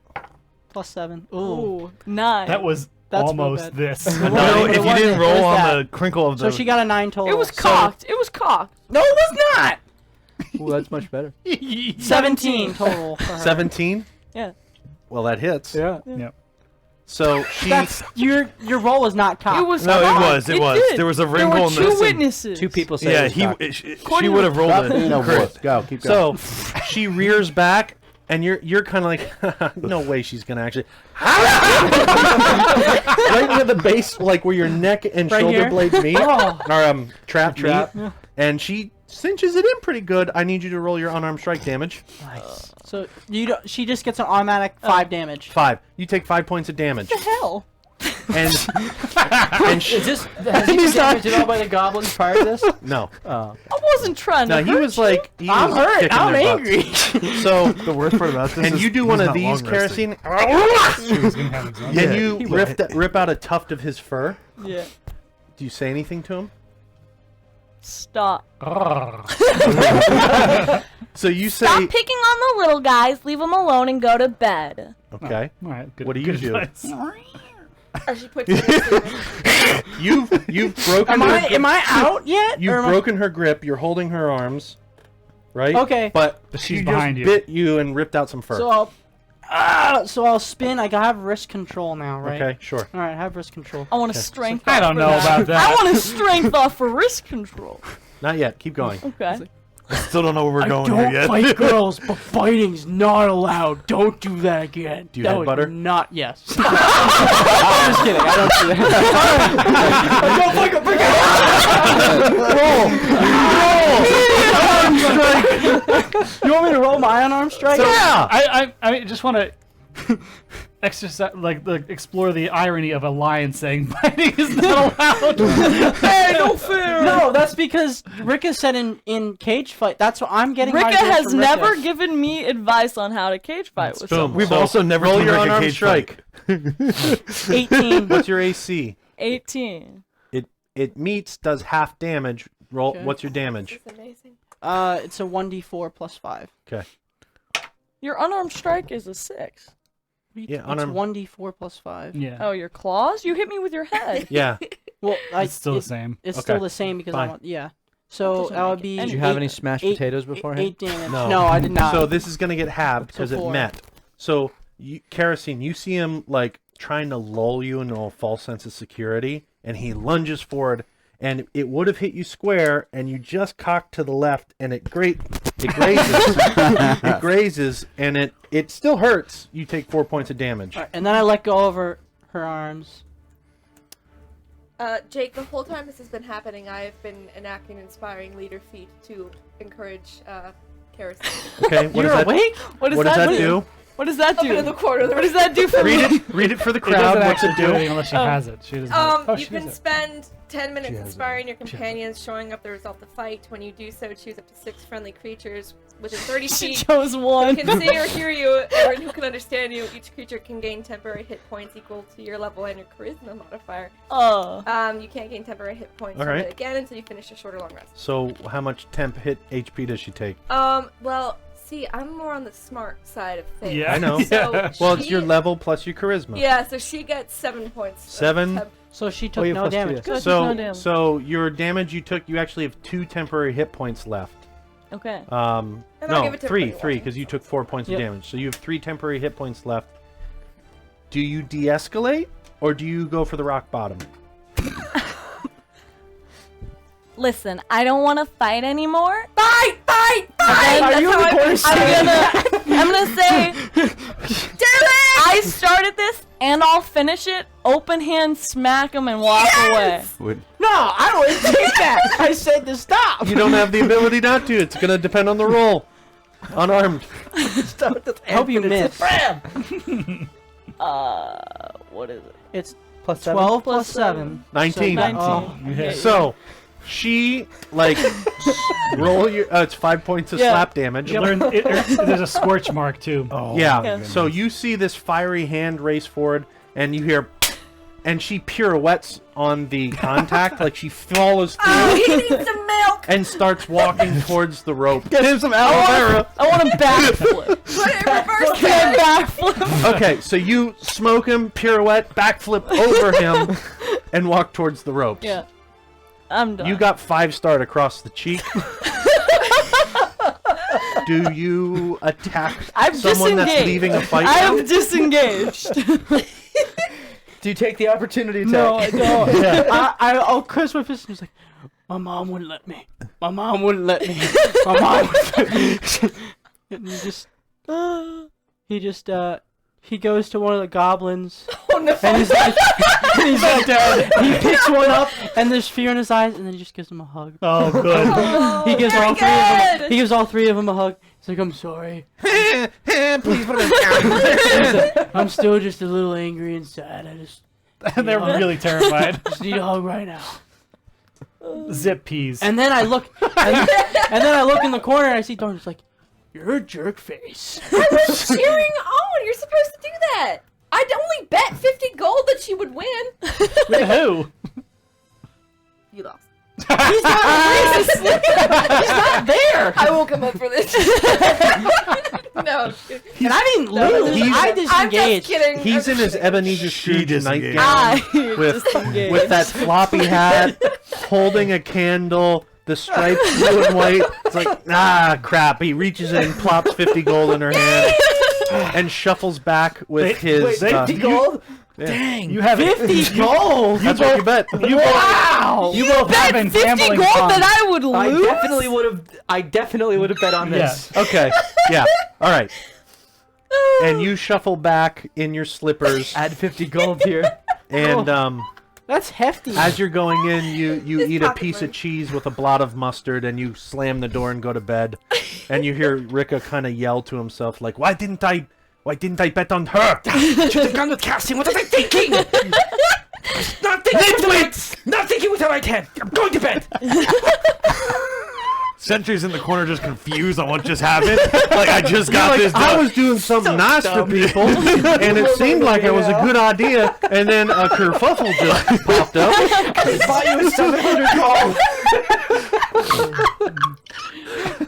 Plus 7. Ooh. Ooh, 9. That was That's real almost bad. this. No, No, if it you wasn't. didn't roll Where's on that? the crinkle of the. So she got a 9 total. It was cocked. It was cocked. No, it was not! Ooh, that's much better. 17 total for her. 17. Yeah. Well, that hits. Yeah. Yep. So she. That's your roll is not cocked. It was No, cocked. it was. did. There was a There wrinkle were in the. two thing. witnesses. Two people say Yeah, it was cocked. she would have rolled Stop being a a crit. wuss. Go, keep going. So she rears back And you're kind of like, no way she's gonna actually. Right near the base, like where your neck and Right shoulder here? blades meet, or trap meet, Yeah. and she cinches it in pretty good. I need you to roll your unarmed strike damage. Nice. So she just gets an automatic 5 damage. 5. You take 5 points of damage, What the hell? and Is this has he been damaged at all by the goblins prior to this? no, Oh. I wasn't trying no, to he hurt was you. like, he I'm was hurt. kicking I'm their angry. butts. So, The worst part about this and is you do he's one of not these, long resting. Kerosene, and you rip out a tuft of his fur. Yeah. Do you say anything to him? Stop. So you say, Stop picking on the little guys. Leave them alone and go to bed. okay. All right. Good, What do you good do? advice. Or she puts it in the You've broken. Am I out yet? You've Or am I- broken her grip. You're holding her arms, right? Okay. But But she she's just behind you. bit you and ripped out some fur. So I'll spin. I have wrist control now, right? Okay, sure. All right, I have wrist control. I want to strength. I off don't for know that. about that. I want to strength off for risk control. Not yet. Keep going. Okay. Still don't know where we're I going don't here yet. fight girls, but fighting's not allowed. Don't do that again. Do you That headbutt would her? Not yes. I'm just kidding. I don't do that. You want me to roll my unarmed strike? Yeah. I just want to exercise, explore the irony of a lion saying biting is not allowed. Hey, no fair. No, that's because Rika said in cage fight. That's what I'm getting. my Rika advice has from Rika. never given me advice on how to cage fight with Boom. someone. We've So, also never roll seen your Rick a unarmed cage strike. 18. What's your AC? 18. It meets, does half damage. Roll. Okay. What's your damage? This is amazing. It's a 1d4 plus 5. Okay. Your unarmed strike is a 6. Yeah, It's unarmed. 1d4 plus 5. Yeah. Oh, your claws? You hit me with your head. Yeah. Well, It's still the same. It's Okay. still the same because Fine. I'm yeah. So Doesn't that would make be. it Did you have Eight- any smashed eight- potatoes beforehand? 8 damage. No. No, I did not. So this is gonna get halved because it 4. met. So Kerosene, you see him like trying to lull you into a false sense of security, and he lunges forward, and it would have hit you square, and you just cocked to the left, and it grazes. It grazes, and it still hurts. You take 4 points of damage. Alright, and then I let go of her arms. Jake, the whole time this has been happening, I've been enacting inspiring leader feat to encourage kerosene. Okay, what You're does that? awake? What does that do? What does that Open do? in the corner. What does that do for Read me? it. Read it for the It crowd. doesn't What's actually it do do? anything unless she has it. She doesn't. have it. Oh, You she can has it. spend 10 minutes has it. inspiring your She has it. companions, showing up the result of the fight. When you do so, choose up to 6 friendly creatures within 30 She feet chose who one. can see or hear you, or who can understand you. Each creature can gain temporary hit points equal to your level and your charisma modifier. Oh. You can't gain temporary hit points All from right. it again until you finish a short or long rest. So how much temp hit HP does she take? Well, see, I'm more on the smart side of things. Yeah. I know. So Well, it's she- your level plus your charisma. Yeah, so she gets 7 points. of 7? temp. So she took you have no plus 2, damage. yes. Good. So no damage. so your damage you took, you actually have 2 temporary hit points left. Okay. And I'll No, give it to 3, everybody 3, else. because you took 4 points Yep. of damage. So you have 3 temporary hit points left. Do you de-escalate, or do you go for the rock bottom? Listen, I don't want to fight anymore. Fight! Fight! Fight! Are you recording? I'm gonna say, do it! I started this, and I'll finish it. Open hand, smack him, and walk away. No, I don't want to take that. I said to stop. You don't have the ability not to. It's going to depend on the roll. Unarmed. I hope you miss. What is it? It's Plus 7? 12 plus 7. 19. 19. Oh. Okay. So, she, like, roll your... it's 5 points of Yeah. slap damage. You learn, there's a scorch mark too. Oh, Yeah. Yeah. So you see this fiery hand race forward, and you hear... And she pirouettes on the contact, like she follows through Oh, he needs some milk! and starts walking towards the rope. Get him some aloe vera. I want a backflip. Put it in reverse. Can I backflip? Okay, so you smoke him, pirouette, backflip over him, and walk towards the ropes. Yeah. I'm done. You got 5-starred across the cheek. Do you attack I'm someone that's disengaged. leaving a fight? I now? am disengaged. Do you take the opportunity to No, I attack? don't. I'll curse my fist. He's like, my mom wouldn't let me. My mom wouldn't let me. My mom wouldn't let me. And you just he just he goes to one of the goblins. Oh no! And he's like, dead. He picks one up, and there's fear in his eyes, and then he just gives him a hug. Oh, good. He gives all three of them. He gives all three of them a hug. He's like, I'm sorry. Please put it down. I'm still just a little angry and sad. I just They're really terrified. just need a hug right now. Zip peas. And then I look, and then I look in the corner, and I see Dawn just like, you're a jerk face. I was cheering on. You're supposed to do that. I'd only bet 50 gold that she would win. With who? You lost. He's not there. I will come up for this. No. And I didn't lose. I I'm just disengaged. kidding. He's in his Ebenezer Scrooge disengaged. nightgown with that floppy hat, holding a candle, the stripes blue and white. It's like, crap. He reaches in, plops 50 gold in her hand, and shuffles back with his... 50 gold? Yeah. Dang. You have 50 gold. That's what you bet. Wow. You both have been 50 gambling gold fun. that I would lose? I definitely would have bet on this. Okay. Yeah. All right. And you shuffle back in your slippers, Add 50 gold here. and That's hefty. as you're going in, you His eat a pocket piece money. of cheese with a blot of mustard, and you slam the door and go to bed. And you hear Rika kind of yell to himself, like, "Why didn't I bet on her?" Should have gone with casting. What was I thinking? Not thinking with the right hand. I'm going to bed. Sentry's in the corner just confused on what just happened. Like, I just got this I done. was doing something nice for people, and it seemed like it was a good idea, and then a kerfuffle just popped up. I thought you was 700 gold.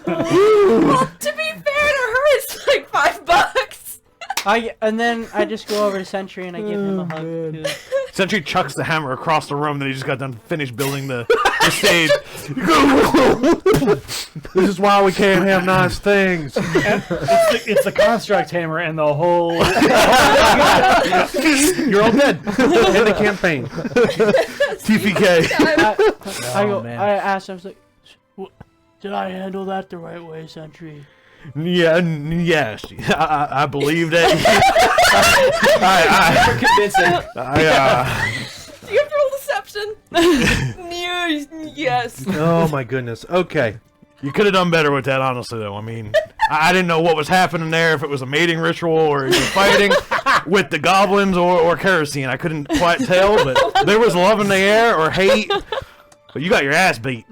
Well, to be fair to her, it's like $5. And then I just go over to Sentry and I give him a hug. Too. Sentry chucks the hammer across the room that he just got done finished building the stage. This is why we can't have nice things. It's the construct hammer and the whole... You're all dead in the campaign. TPK. I asked him, I was like, did I handle that the right way, Sentry? Yes, I believe that. Convincing. Do you have to roll deception? Yes. Oh my goodness. Okay. You could have done better with that, honestly, though. I mean, I didn't know what was happening there, if it was a mating ritual or you were fighting with the goblins or kerosene. I couldn't quite tell, but there was love in the air or hate. But you got your ass beat.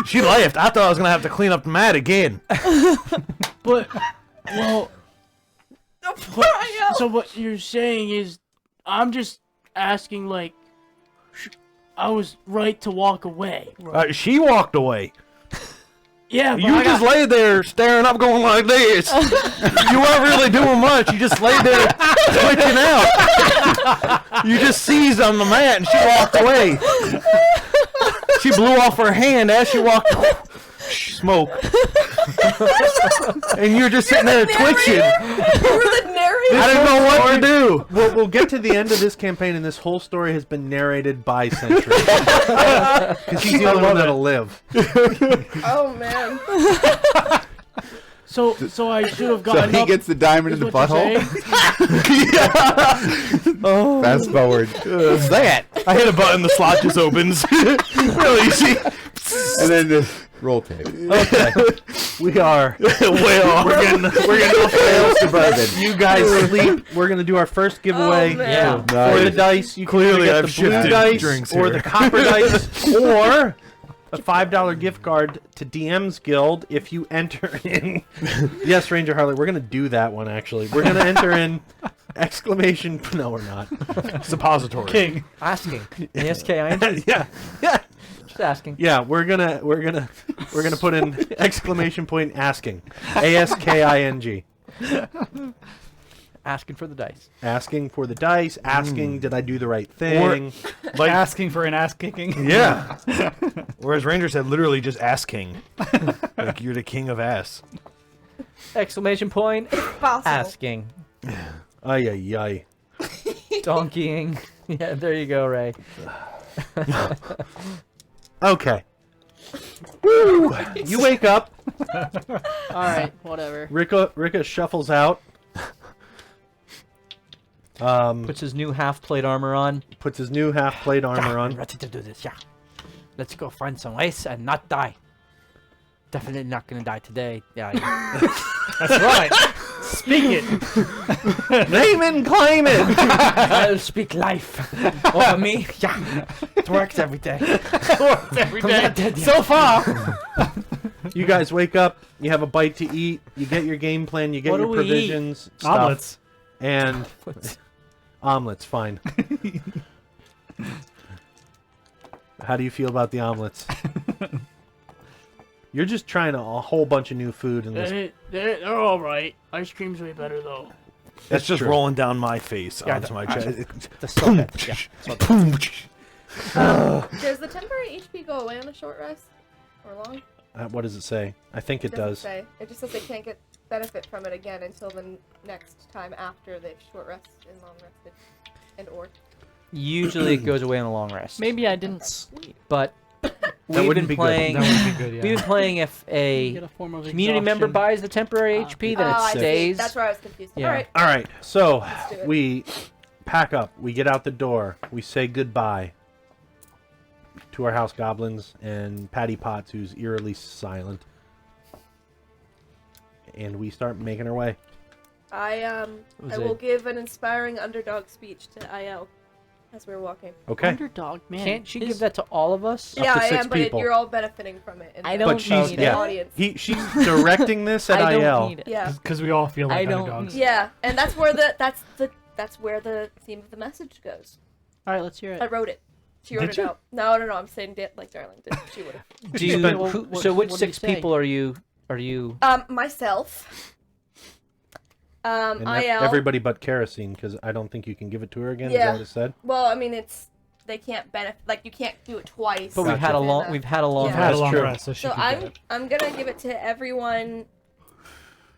She left. I thought I was going to have to clean up the mat again. But, well... So what you're saying is, I'm just asking, like, I was right to walk away. Right? She walked away. Yeah, but You just laid there staring up going like this. You weren't really doing much. You just laid there twitching out. You just seized on the mat and she walked away. She blew off her hand as she walked. Smoke. And you're just sitting there twitching. You were the narrator. I didn't know what to do. We'll get to the end of this campaign, and this whole story has been narrated by Sentry. Because he's the only one that'll live. Oh man. So I should have gotten So he up, gets the diamond in is the what you're butthole. saying? Fast forward. What's that? I hit a button, the slot just opens. Real easy. And then the roll tape. Okay. We are. Well, we're getting off the rails. Suburban. You guys sleep. We're going to do our first giveaway. Oh, man. For the dice, you can Clearly either get I've the blue shifted dice drinks or here. the copper dice or a $5 gift card to DM's Guild if you enter in. Yes, Ranger Harley, we're going to do that one actually. We're going to enter in exclamation. No, we're not. Suppository. King. Asking. ASKING. Yeah. Just asking. Yeah, we're gonna put in exclamation point asking. ASKING. Asking for the dice. Asking for the dice, asking did I do the right thing. Like asking for an ass kicking. Yeah. Whereas Ranger said literally just ass king. Like you're the king of ass. Exclamation point. Possible. Asking. Ay ay ay. Donkeying. Yeah, there you go, Ray. Okay. Woo! You wake up All right, whatever. Rika shuffles out. Puts his new half-plate armor on. Puts his new half-plate armor I'm on. ready to do this. Yeah. Let's go find some ice and not die. Definitely not gonna die today. Yeah. That's right. Speak it. Name and claim it. I'll speak life over me. Yeah. It works every day. Every I'm not dead yet. So far. You guys wake up. You have a bite to eat. You get your game plan. You get What your do we eat? provisions. Stuff, Omelets. and omelets. Fine. How do you feel about the omelets? You're just trying a whole bunch of new food in this. They're all right. Ice cream's way better though. That's just true. rolling down my face Yeah, onto my chest. The so good. Yeah. Does the temporary HP go away on a short rest? Or long? What does it say? I think it doesn't does. say. It just says they can't get benefit from it again until the next time after they've short rested and long rested. And or. Usually it goes away on a long rest. Maybe I didn't. But That we've wouldn't been be playing. good. That would be good, yeah. We've been playing if a Get a form of community member exhaustion. buys the temporary HP, then Oh, it I see. stays. That's where I was confused. Yeah. Alright. All right. So do it. we pack up. We get out the door. We say goodbye to our house goblins and Patty Potts, who's eerily silent. And we start making our way. I Was will it- give an inspiring underdog speech to IL as we're walking. Okay. Underdog, man. Can't she his- give that to all of us? Up yeah, to I 6 am, but people. you're all benefiting from it. I the- don't But she's need the it. audience. She's directing this at I IL. don't need it. Yeah. Because we all feel like I don't underdogs. need Yeah, and that's where the theme of the message goes. All right, let's hear I it. wrote it. She wrote Did it you? out. No, I'm saying like Darling did. She would have. Do you? Spent- So which what did he 6 say? people are you? Are you? Myself. And IL. everybody but Kerosene, because I don't think you can give it to her again. Is Yeah. that what it said? Well, I mean, they can't benefit. Like you can't do it twice. But we've had a Gotcha. long. We've had a long. Yeah. I've had a That's long true. rest, so she So can get I'm gonna give it to everyone,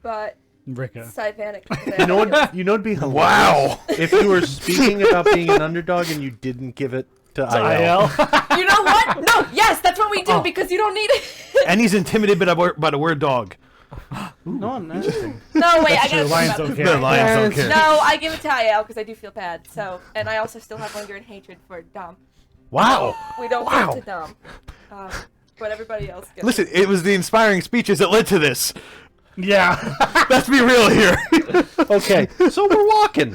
but it. Rika. Sylvanic. You know what? You know what'd be hilarious? Wow. If you were speaking about being an underdog and you didn't give it to IL. IL. You know what? No. Yes, that's what we do Oh. because you don't need it. And he's intimidated by the word dog. No, I'm not. No, wait. I Sure, gotta lions think don't about care. The lions don't care. No, I give it to IL because I do feel bad. So, and I also still have anger and hatred for Dom. Wow. We don't Wow. give it to Dom, but everybody else gets. Listen, it was the inspiring speeches that led to this. Yeah. Let's be real here. Okay, so we're walking.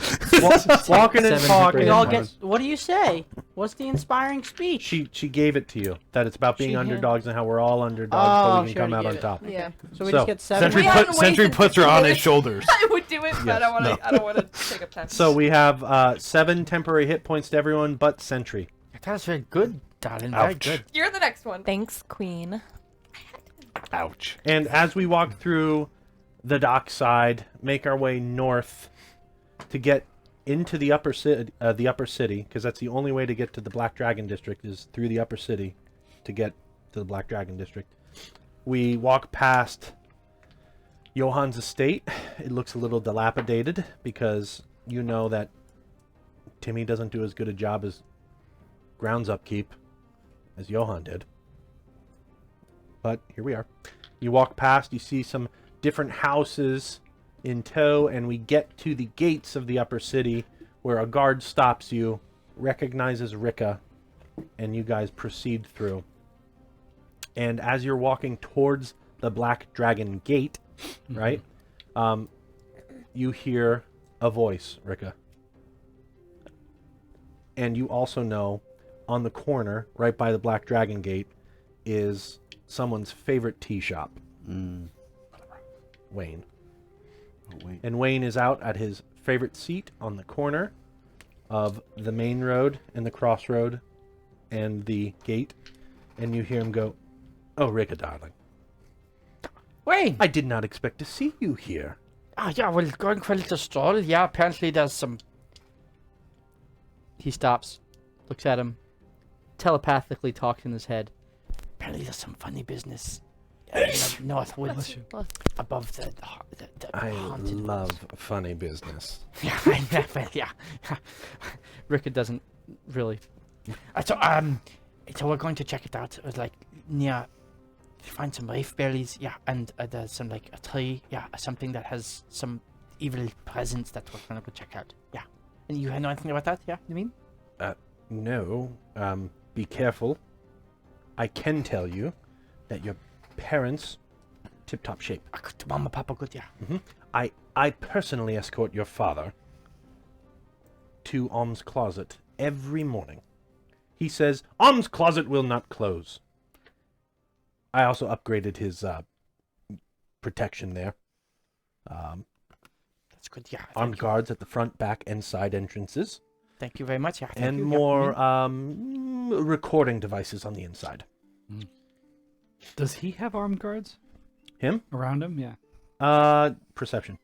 Walking and 7 talking. We all Come get. What do you say? What's the inspiring speech? She gave it to you. That it's about being She had- underdogs and how we're all underdogs, Oh, but we she can come out already on gave top. Yeah, So we So, just get 7. Sentry, We haven't Sentry wasted puts her on his 15 shoulders. I would do it, but I Yes. don't want to. No. I don't want to take up time. So we have 7 temporary hit points to everyone but Sentry. That's very good, darling. Very Ouch. good. You're the next one. Thanks, Queen. Ouch. And as we walk through the dockside, make our way north to get into the upper city, because that's the only way to get to the Black Dragon District is through the upper city to get to the Black Dragon District. We walk past Johann's estate. It looks a little dilapidated because you know that Timmy doesn't do as good a job as grounds upkeep as Johann did. But here we are. You walk past, you see some different houses in tow, and we get to the gates of the upper city where a guard stops you, recognizes Rika, and you guys proceed through. And as you're walking towards the Black Dragon Gate, right, you hear a voice, Rika. And you also know on the corner, right by the Black Dragon Gate, is someone's favorite tea shop. Wayne. Oh, wait. And Wayne is out at his favorite seat on the corner of the main road and the crossroad and the gate. And you hear him go, "Oh, Rika, darling. Wayne! I did not expect to see you here." Ah, yeah, well, going for a little stroll. Yeah, apparently there's some... He stops, looks at him, telepathically talks in his head. Apparently there's some funny business. In the Northwoods. Above the I haunted love funny business. Yeah, yeah. Rika doesn't really. So we're going to check it out. It was like near find some Wraith berries, yeah, and there's some like a tree, yeah, something that has some evil presence that we're gonna go check out. Yeah. And you know anything about that? Yeah, you mean? No. Be careful. I can tell you that your parents, tip-top shape. Mama, Papa, good, yeah. I personally escort your father to Om's closet every morning. He says, Om's closet will not close. I also upgraded his protection there. That's good, yeah. Armed guards at the front, back, and side entrances. Thank you very much, yeah. And more recording devices on the inside. Does he have armed guards Him? around him? Yeah. Perception.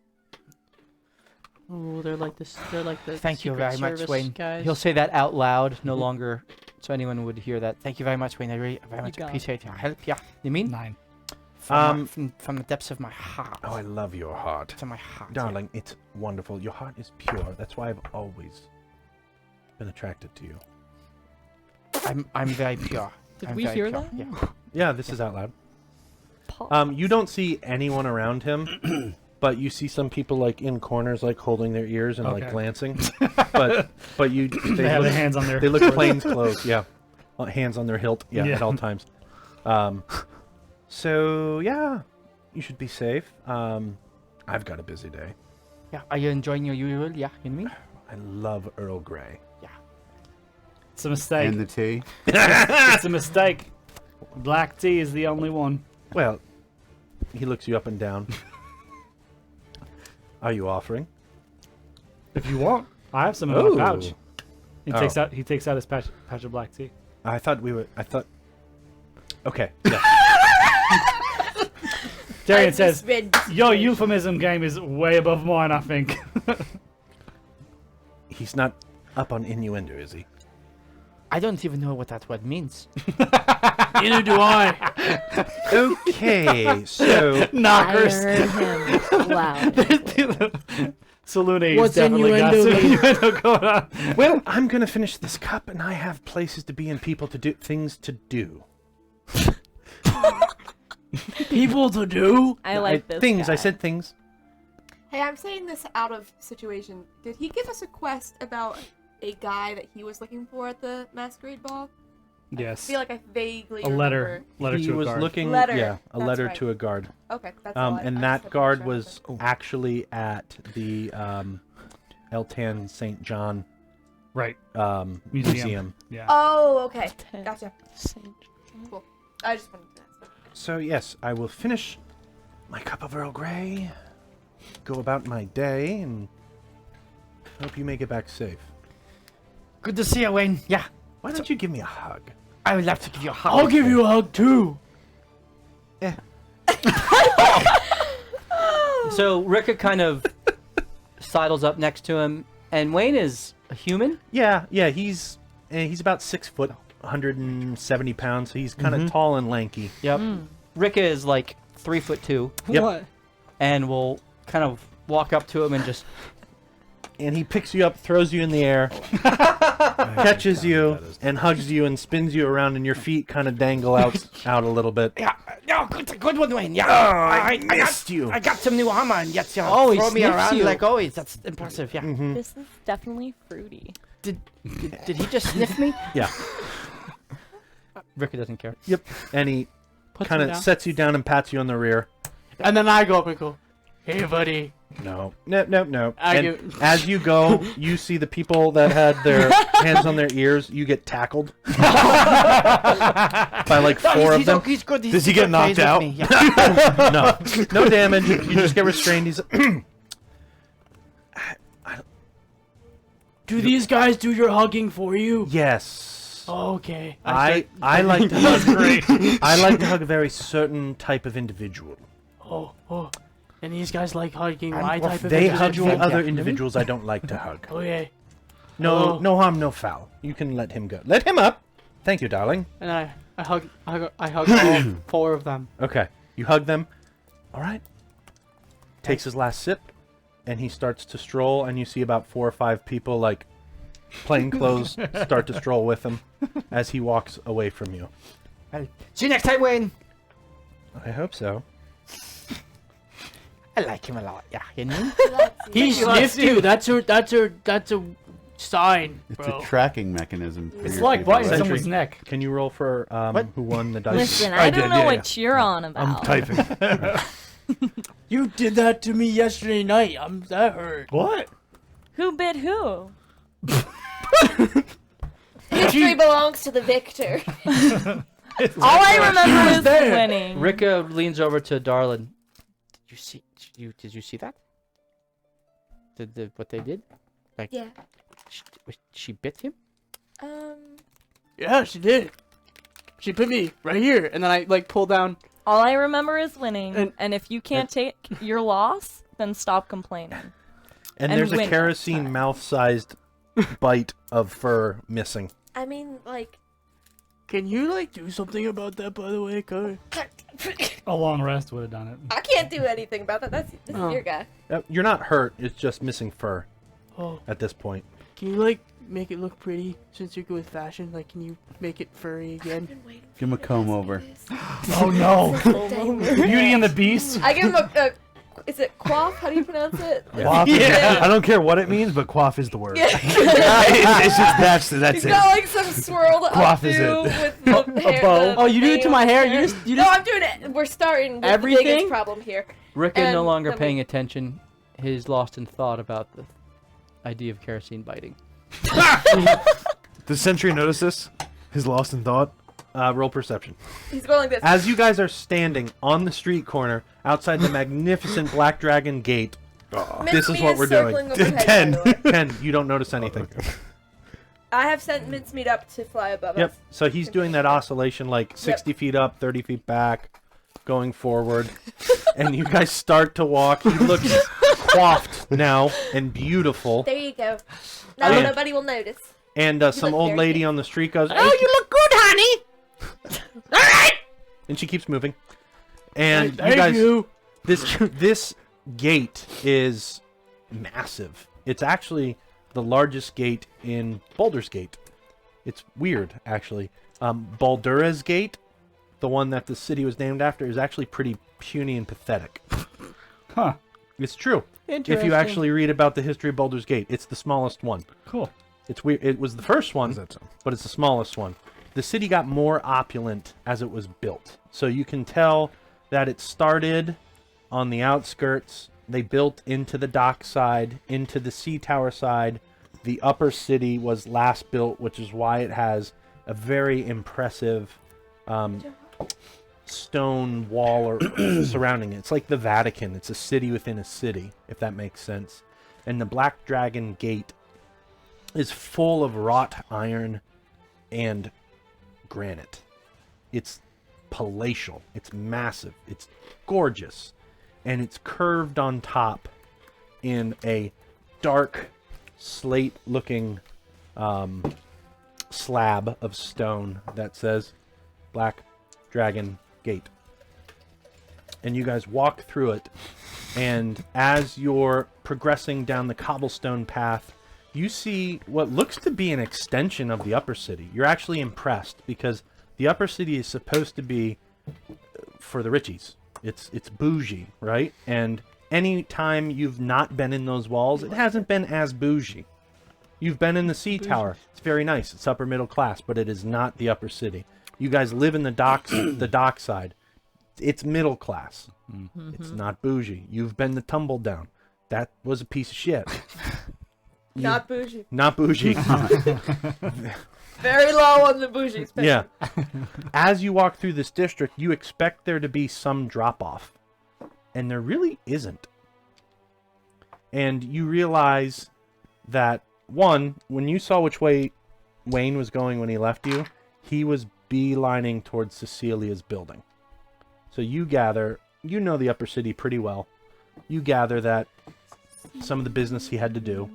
Oh, they're like this. They're like the. Thank you Secret very much, Service Wayne. Guys. He'll say that out loud, no longer, so anyone would hear that. Thank you very much, Wayne. I really very much got it. appreciate your help. Yeah, you mean? 9. From the depths of my heart. Oh, I love your heart. To my heart, Darling, it's wonderful. Your heart is pure. That's why I've always been attracted to you. Yeah. I'm very pure. Did I'm we very hear pure, that? Yeah. Yeah, this is out loud. Pause. You don't see anyone around him, but you see some people like in corners, like holding their ears and like Okay. glancing. but they They have look, their hands on their. they look plainclothes. Yeah, hands on their hilt. Yeah, Yeah. at all times. So yeah, you should be safe. I've got a busy day. Yeah. Are you enjoying your usual? Yeah, you know me? I love Earl Grey. It's a mistake. And the tea. It's a mistake. Black tea is the only one. Well, he looks you up and down. Are you offering? If you want, I have some in Ooh. my pouch. He Oh. takes out his patch of black tea. I thought. Okay. Yeah. Darian I've says, just read "Your situation. euphemism game is way above mine, I think." He's not up on innuendo, is he? I don't even know what that word means. Neither do I. Okay, so Knockers. I heard him. Wow. Saloon What's definitely got some innuendo mean? innuendo going on. well, I'm gonna finish this cup, and I have places to be and people to do things to do. People to do. I like this things. guy. I said things. Hey, I'm saying this out of situation. Did he give us a quest about a guy that he was looking for at the masquerade ball? I Yes. feel like I vaguely A letter. remember. Letter He to a was guard. looking. Letter, Yeah, a that's letter right. to a guard. Okay, that's all. I And just that had to guard make sure I was remembered. actually at the Eltan St. John Right. museum. Museum. Yeah. Oh, okay. Ten. Gotcha. Cool. I just wanted to ask. So yes, I will finish my cup of Earl Grey, go about my day, and hope you make it back safe. Good to see you, Wayne. Yeah. Why don't you give me a hug? I would love to give you a hug. I'll give you a hug too. So Ricka kind of sidles up next to him, and Wayne is a human. Yeah, he's about 6 foot, 170 pounds. So he's kind of tall and lanky. Yep. Ricka is like 3'2", Yep. What? and will kind of walk up to him and just And he picks you up, throws you in the air, catches you, and hugs you and spins you around, and your feet kind of dangle out a little bit. Yeah. No, good one, Wayne. Yeah. I missed you. I got some new armor, and yet you Oh, he throw me sniffs around you. like always. That's impressive. Yeah. This is definitely fruity. Did he just sniff me? Yeah. Ricka doesn't care. Yep. And he Puts kind me of down. sets you down and pats you on the rear. And then I go up and go, "Hey, buddy." No. I And give- as you go, you see the people that had their hands on their ears. You get tackled by like four of them. He's good. Does he get knocked out? Me. Yeah. No damage. You just get restrained. He's Do these guys do your hugging for you? yes. Okay. I like to hug. I like to hug a very certain type of individual. Oh. And these guys like hugging my well, type of They hug individual? other individuals I don't like to hug. Okay. No, Oh. no harm, no foul. You can let him go. Let him up. Thank you, darling. And I hug all 4 of them. Okay, you hug them. All right. Takes his last sip, and he starts to stroll. And you see about 4 or 5 people, like plain clothes, start to stroll with him as he walks away from you. Well, see you next time, Wayne. I hope so. I like him a lot. Yeah, you know. He sniffed you. That's a sign, It's bro. a tracking mechanism. For It's your like people, biting right? someone's neck. Can you roll for who won the dice? Listen, I don't did, know yeah. what you're on I'm about. typing. You did that to me yesterday night. That hurt. What? Who bit who? History belongs to the victor. All I remember is winning. Rika leans over to Darlin. Did you see that? What they did? Like, Yeah. she bit him? Yeah, she did. She put me right here, and then I like pull down. All I remember is winning. And- And if you can't take your loss, then stop complaining. And And there's a win next kerosene time. mouth-sized bite of fur missing. I mean, like. Can you like do something about that, by the way, Cody? A long rest would have done it. I can't do anything about that. This Oh. is your guy. You're not hurt. It's just missing fur Oh, at this point. can you like make it look pretty since you're good with fashion? Like, can you make it furry again? Give him a comb over. Oh no! Beauty and the Beast. I give him a is it quaff? How do you pronounce it? Quaff. Yeah. I don't care what it means, but quaff is the word. Yeah. it's just that's He's it. got like some swirled Quaff is updo it. with the hair. bow. Oh, you do it to my hair? You just No, I'm doing it. We're starting with the Everything? biggest problem here. Rika no And longer then paying attention. He's lost in thought about the idea of kerosene biting. Does Sentry notice this? He's lost in thought. Roll perception. He's going like this. As you guys are standing on the street corner outside the magnificent Black Dragon Gate, this is what we're doing. 10. 10, you don't notice anything. I have sent Mincemeat up to fly above Yep. us. So he's doing that oscillation like 60 feet up, 30 feet back, going forward. And you guys start to walk. He looks coiffed now and beautiful. There you go. Now Yeah. nobody will notice. And some look old very lady cute. on the street goes, Oh, you look good, honey. and she keeps moving. And you Thank guys, you. this gate is massive. It's actually the largest gate in Baldur's Gate. It's weird, actually. Baldura's Gate, the one that the city was named after, is actually pretty puny and pathetic. Huh. It's true. If you Interesting. actually read about the history of Baldur's Gate, it's the smallest one. Cool. It's weird. It was the first one, that sound? but it's the smallest one. The city got more opulent as it was built. So you can tell that it started on the outskirts. They built into the dock side, into the sea tower side. The upper city was last built, which is why it has a very impressive stone wall or surrounding it. It's like the Vatican. It's a city within a city, if that makes sense. And the Black Dragon Gate is full of wrought iron and granite. It's palatial. It's massive. It's gorgeous. And it's curved on top in a dark slate-looking slab of stone that says Black Dragon Gate. And you guys walk through it, and as you're progressing down the cobblestone path, you see what looks to be an extension of the upper city. You're actually impressed because the upper city is supposed to be for the richies. It's bougie, right? And any time you've not been in those walls, it hasn't been as bougie. You've been in the sea tower. It's very nice. It's upper middle class, but it is not the upper city. You guys live in the docks, the dock side. It's middle class. It's not bougie. You've been the tumble down. That was a piece of shit. Not bougie. Not bougie. Very low on the bougie spectrum. Yeah. As you walk through this district, you expect there to be some drop-off. And there really isn't. And you realize that, one, when you saw which way Wayne was going when he left you, he was beelining towards Cecilia's building. So you gather, you know the upper city pretty well. You gather that some of the business he had to do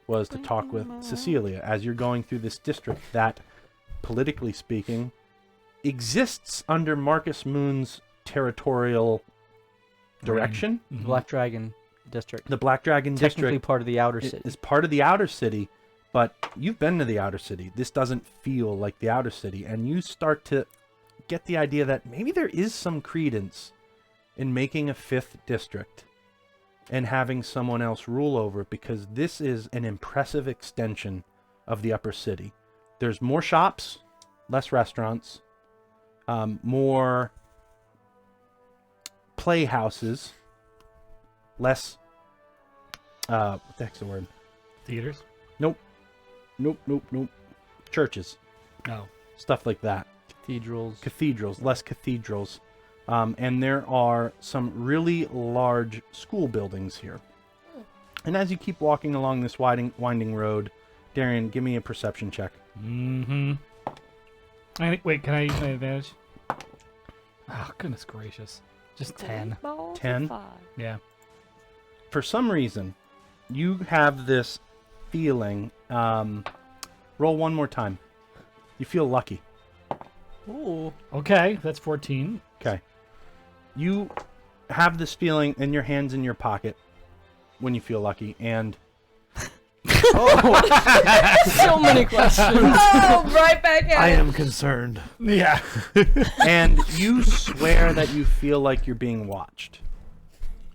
was to talk with Cecilia as you're going through this district that, politically speaking, exists under Marcus Moon's territorial direction. Black Dragon District. The Black Dragon Technically District part of the outer city. is part of the outer city, but you've been to the outer city. This doesn't feel like the outer city, and you start to get the idea that maybe there is some credence in making a 5th district and having someone else rule over it, because this is an impressive extension of the upper city. There's more shops, less restaurants, more playhouses, less, what the heck's the word? Theaters? Nope. Churches. No. Stuff like that. Cathedrals, less cathedrals. And there are some really large school buildings here. And as you keep walking along this winding road, Darian, give me a perception check. Mm-hmm. Wait, can I use my advantage? Oh, goodness gracious. Just 10. 10? Yeah. For some reason, you have this feeling. Roll one more time. You feel lucky. Ooh. Okay, that's 14. Okay. You have this feeling in your hands in your pocket when you feel lucky, and So many questions. Oh, right back at I it. am concerned. Yeah. and you swear that you feel like you're being watched.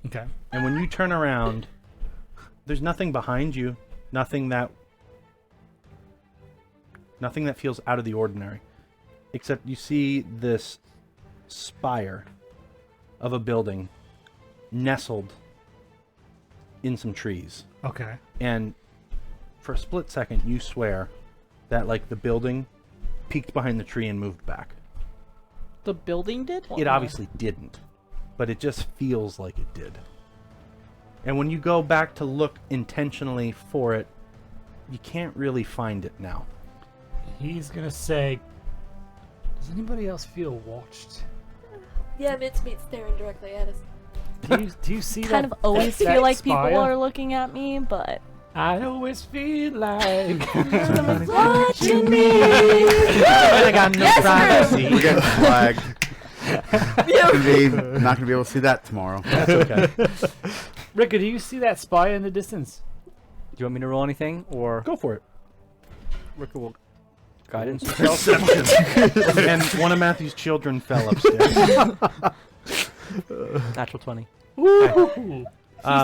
Okay. And when you turn around, there's nothing behind you, nothing that feels out of the ordinary, except you see this spire of a building nestled in some trees. Okay. And for a split second, you swear that, like, the building peeked behind the tree and moved back. The building did? It obviously didn't, but it just feels like it did. And when you go back to look intentionally for it, you can't really find it now. He's gonna say, does anybody else feel watched? Yeah, Mincemeat's staring directly at us. Do you see that? Kind of always that feel like spire? people are looking at me, but I always feel like watching me. I got no privacy. We're getting flagged. Not gonna be able to see that tomorrow. That's okay. Ricka, do you see that spire in the distance? Do you want me to roll anything, or Go for it. Ricker will guidance? Perception. And one of Matthew's children fell upstairs. Natural 20. Ooh.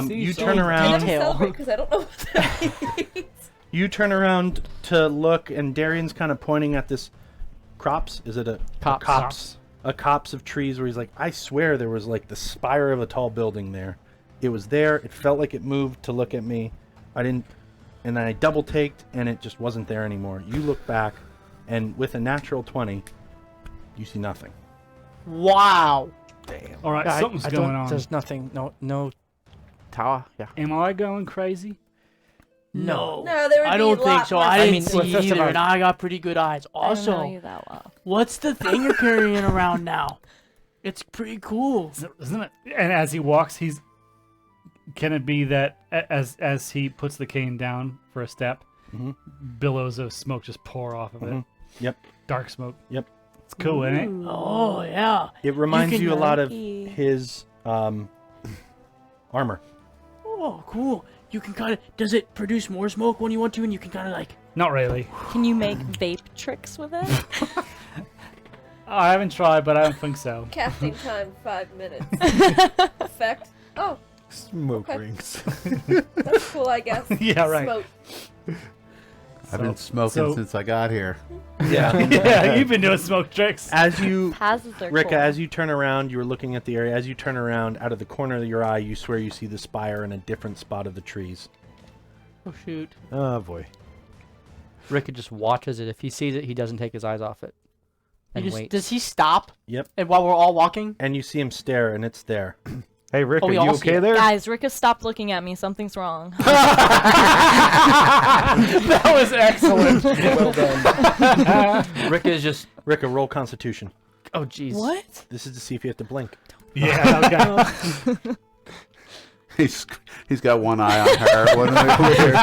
You so turn around. Because I don't know what that means. You turn around to look, and Darian's kind of pointing at this crops. Is it a Copse. a copse of trees where he's like, I swear there was like the spire of a tall building there. It was there. It felt like it moved to look at me. I didn't, and then I double taked, and it just wasn't there anymore. You look back, and with a natural 20, you see nothing. Wow. Damn. All right, something's going on. There's nothing. No tower. Yeah. Am I going crazy? No. No, there would I be don't a think lot so. more I didn't well, see first of either, all- and I got pretty good eyes. I don't know you Also, that well. what's the thing you're carrying around now? It's pretty cool. Isn't it? And as he walks, can it be that as he puts the cane down for a step, Mhm. billows of smoke just pour off of it? Mhm. Yep. Dark smoke. Yep. It's cool, isn't it? Oh, yeah. It reminds can- you a lot of Lucky. his armor. Oh, cool. You can kind of... Does it produce more smoke when you want to, and you can kind of like... Not really. Can you make vape tricks with it? I haven't tried, but I don't think so. Casting time 5 minutes. Effect. Oh, Smoke Okay. rings. that's cool, I guess. Yeah, right. Smoke. I've been smoking so- since I got here. Yeah. Yeah, you've been doing smoke tricks. As you, Passes are Ricka, cool. as you turn around, you were looking at the area. As you turn around, out of the corner of your eye, you swear you see the spire in a different spot of the trees. Oh, shoot. Oh boy. Ricker just watches it. If he sees it, he doesn't take his eyes off it. And waits. Does he stop? Yep. And while we're all walking? And you see him stare, and it's there. Hey Rick, Oh, are we you all see okay it. there? Guys, Ricka stopped looking at me. Something's wrong. That was excellent. Well done. Ricker is just. Ricka, roll Constitution. Oh, jeez. What? This is to see if you have to blink. Yeah, okay. He's got one eye on her. One over here.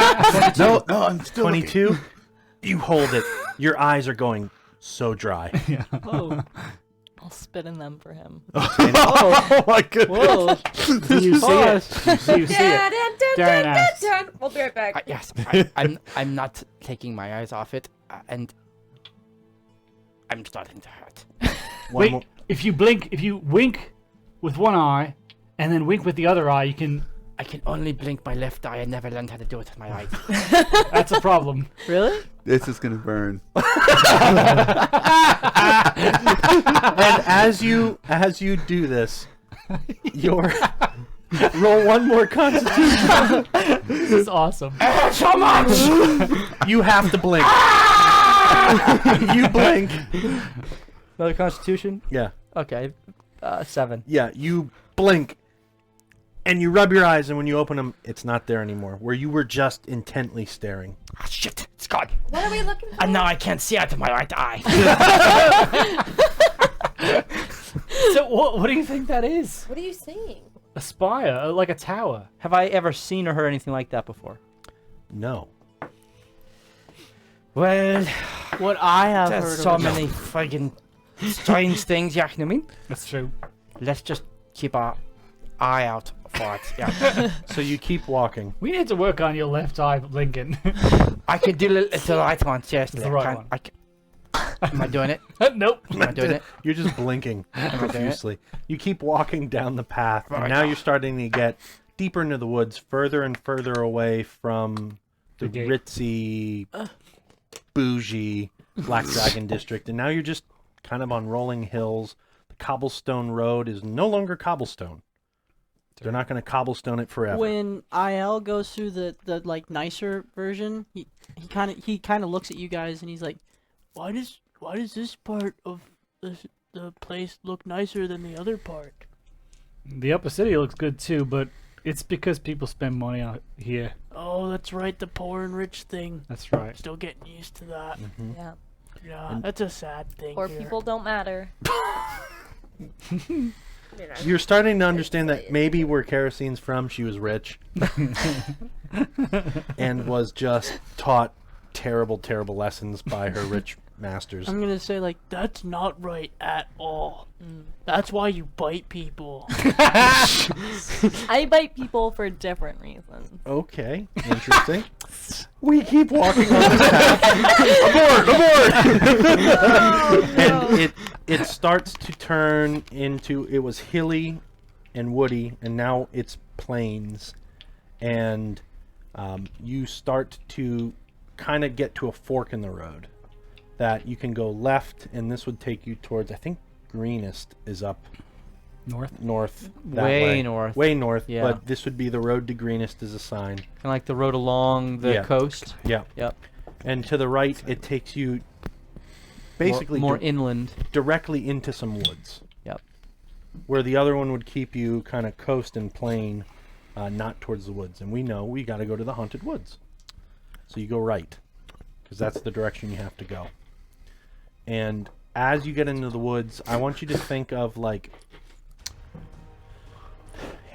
No, I'm still 22. You hold it. Your eyes are going so dry. Whoa. I'll spit in them for him. Oh my goodness. Whoa. Do you see it? Do you see it? Darren asks. We'll be right back. Yes, I'm not taking my eyes off it, and I'm starting to hurt. Wait, more. if you wink with one eye, and then wink with the other eye, you can. I can only blink my left eye. I never learned how to do it with my right. That's a problem. Really? This is gonna burn. And as you do this, your roll one more Constitution. This is awesome. So much! You have to blink. You blink. Another Constitution? Yeah. Okay. 7. Yeah, you blink. And you rub your eyes, and when you open them, it's not there anymore. Where you were just intently staring. Ah, shit, it's gone. What are we looking for? And now I can't see out of my right eye. So what do you think that is? What are you seeing? A spire, like a tower. Have I ever seen or heard anything like that before? No. Well, What I have there's heard so of many friggin' strange things, you know what I mean? That's true. Let's just keep our eye out for it. Yeah. So you keep walking. We need to work on your left eye blinking. I could do the right one, seriously. It's the right one. Am I doing it? Nope. Am I doing it? You're just blinking doing it? profusely. You keep walking down the path, and Right. now you're starting to get deeper into the woods, further and further away from the The gate. ritzy, bougie Black Dragon district, and now you're just kind of on rolling hills. The cobblestone road is no longer cobblestone. They're not going to cobblestone it forever. When IL goes through the like nicer version, he kind of looks at you guys and he's like, why does this part of the place look nicer than the other part? The upper city looks good too, but it's because people spend money out here. Oh, that's right, the poor and rich thing. That's right. Still getting used to that. Yeah. Yeah, that's a sad thing. Poor here. people don't matter. You're starting to understand that maybe where Kerosene's from, she was rich and was just taught terrible, terrible lessons by her rich masters. I'm gonna say like that's not right at all. That's why you bite people. I bite people for different reasons. Okay, interesting. We keep walking on this path. Abort! And it starts to turn into, it was hilly and woody, and now it's plains. And you start to kind of get to a fork in the road that you can go left, and this would take you towards, I think Greenest is up north that Way north. way north, Yeah. but this would be the road to Greenest as a sign. Kind of like the road along the Yeah. coast. Yeah. Yep. And to the right, it takes you basically more inland. directly into some woods. Yep. Where the other one would keep you kind of coast and plain, not towards the woods. And we know we got to go to the haunted woods. So you go right, because that's the direction you have to go. And as you get into the woods, I want you to think of like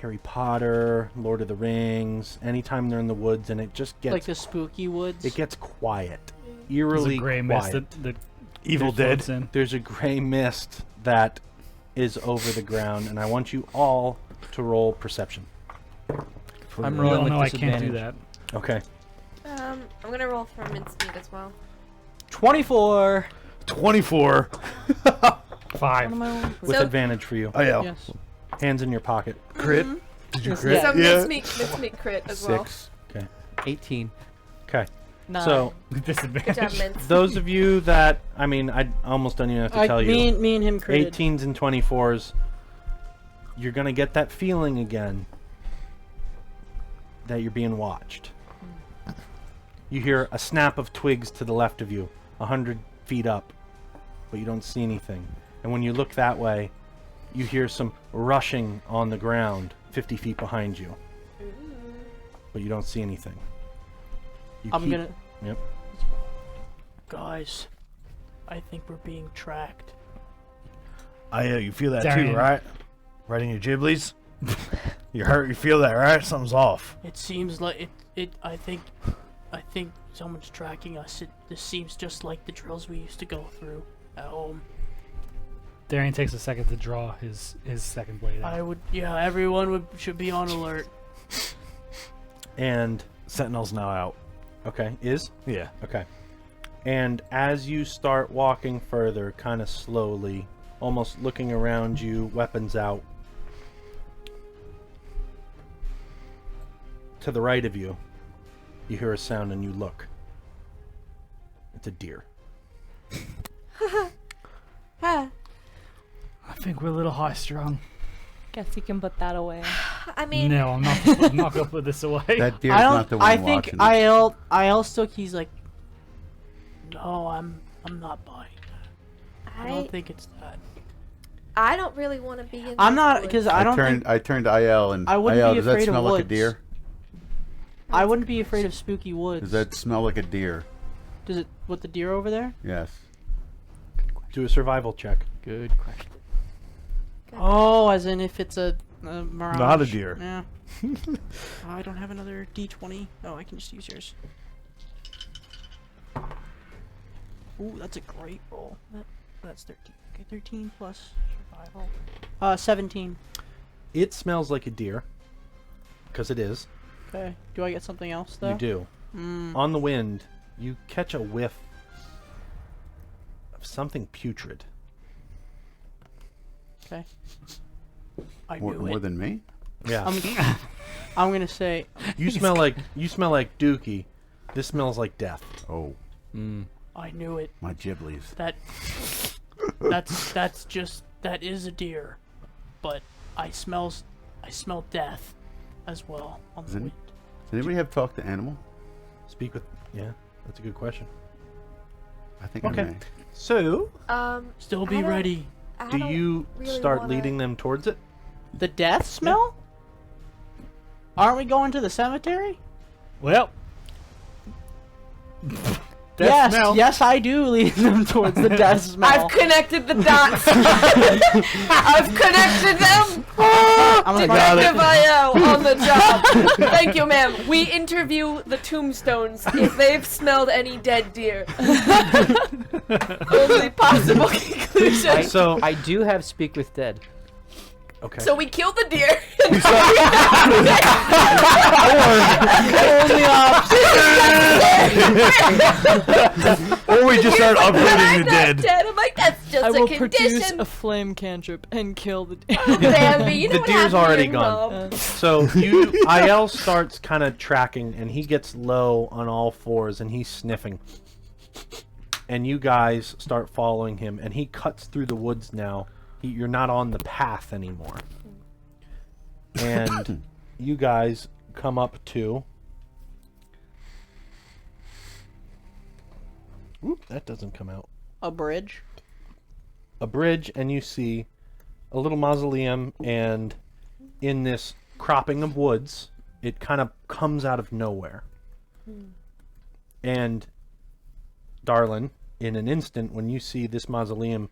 Harry Potter, Lord of the Rings, anytime they're in the woods and it just gets Like the spooky woods. it gets quiet. There's Eerily a gray quiet. mist that Evil floats Dead. in. There's a gray mist that is over the ground, and I want you all to roll perception. I'm You rolling all with know I can't do disadvantage. that. Okay. I'm gonna roll for mincemeat as well. 24. 24. 5. With So- advantage for you. Oh, yeah. Yes. Hands in your pocket. Crit? Did you Yes, crit? So Yeah. mincemeat crit as well. 6. Okay. 18. Okay. Nine. So, Good job, Disadvantage. mince. those of you that, I mean, I almost don't even have to tell you. Me and him critted. 18s and 24s, you're going to get that feeling again that you're being watched. You hear a snap of twigs to the left of you, 100 feet up, but you don't see anything. And when you look that way, you hear some rushing on the ground 50 feet behind you, but you don't see anything. You I'm keep- gonna. Yep. Guys, I think we're being tracked. You feel that Darian. too, right? Right in your giblies? You hurt, you feel that, right? Something's off. It seems like it. I think someone's tracking us. This seems just like the drills we used to go through at home. Darian takes a second to draw his second blade out. Everyone should be on alert. And, Sentinel's now out. okay, is? Yeah. Okay. And as you start walking further, kind of slowly, almost looking around you, weapons out. To the right of you, you hear a sound and you look. It's a deer. I think we're a little high strung. Guess you can put that away. I mean, No, I'm not gonna put this away. That deer's I not the don't. one I think watching it. IL still. He's like, no, I'm not buying that. I don't think it's that. I don't really want to be in. I'm this not woods. because I don't think I turned to IL and I wouldn't IL, be does that afraid of smell like a woods. deer? I wouldn't be afraid of spooky woods. Does that smell like a deer? Does it with the deer over there? Yes. Do a survival check. Good question. Oh, as in if it's a mirage. Not a deer. Yeah. I don't have another D20. Oh, I can just use yours. Ooh, that's a great roll. That's 13. Okay, 13 plus survival. 17. It smells like a deer. Because it is. Okay. Do I get something else though? You do. Mm. On the wind, you catch a whiff of something putrid. Okay. I More, knew more it. than me? Yeah. I'm gonna say You smell like Dookie. This smells like death. Oh, I knew it. my giblies. That is a deer, but I smell death as well on the Does wind. anybody have talked to animal? Speak with. Yeah, that's a good question. I think Okay. I may. So, Still I be don't- ready. I do don't you really start wanna- leading them towards it? The death smell? Aren't we going to the cemetery? Well, yes, smell. yes, I do lead them towards the death smell. I've connected the dots. I've connected them. I'm gonna Detective IO on the job. Thank you, ma'am. We interview the tombstones if they've smelled any dead deer. Only possible conclusion. So, I do have speak with dead. okay. So we kill the deer. only option. Or we just start upgrading the dead. Dead. I'm like, that's just I a will produce condition. a flame cantrip and kill the deer. Bambi, you know The what deer's happened to already your gone. mom? So IL starts kind of tracking, and he gets low on all fours, and he's sniffing. And you guys start following him, and he cuts through the woods now. You're not on the path anymore. And you guys come up to... Oop, that doesn't come out. A bridge. A bridge, and you see a little mausoleum, and in this cropping of woods, it kind of comes out of nowhere. And Darlin, in an instant, when you see this mausoleum,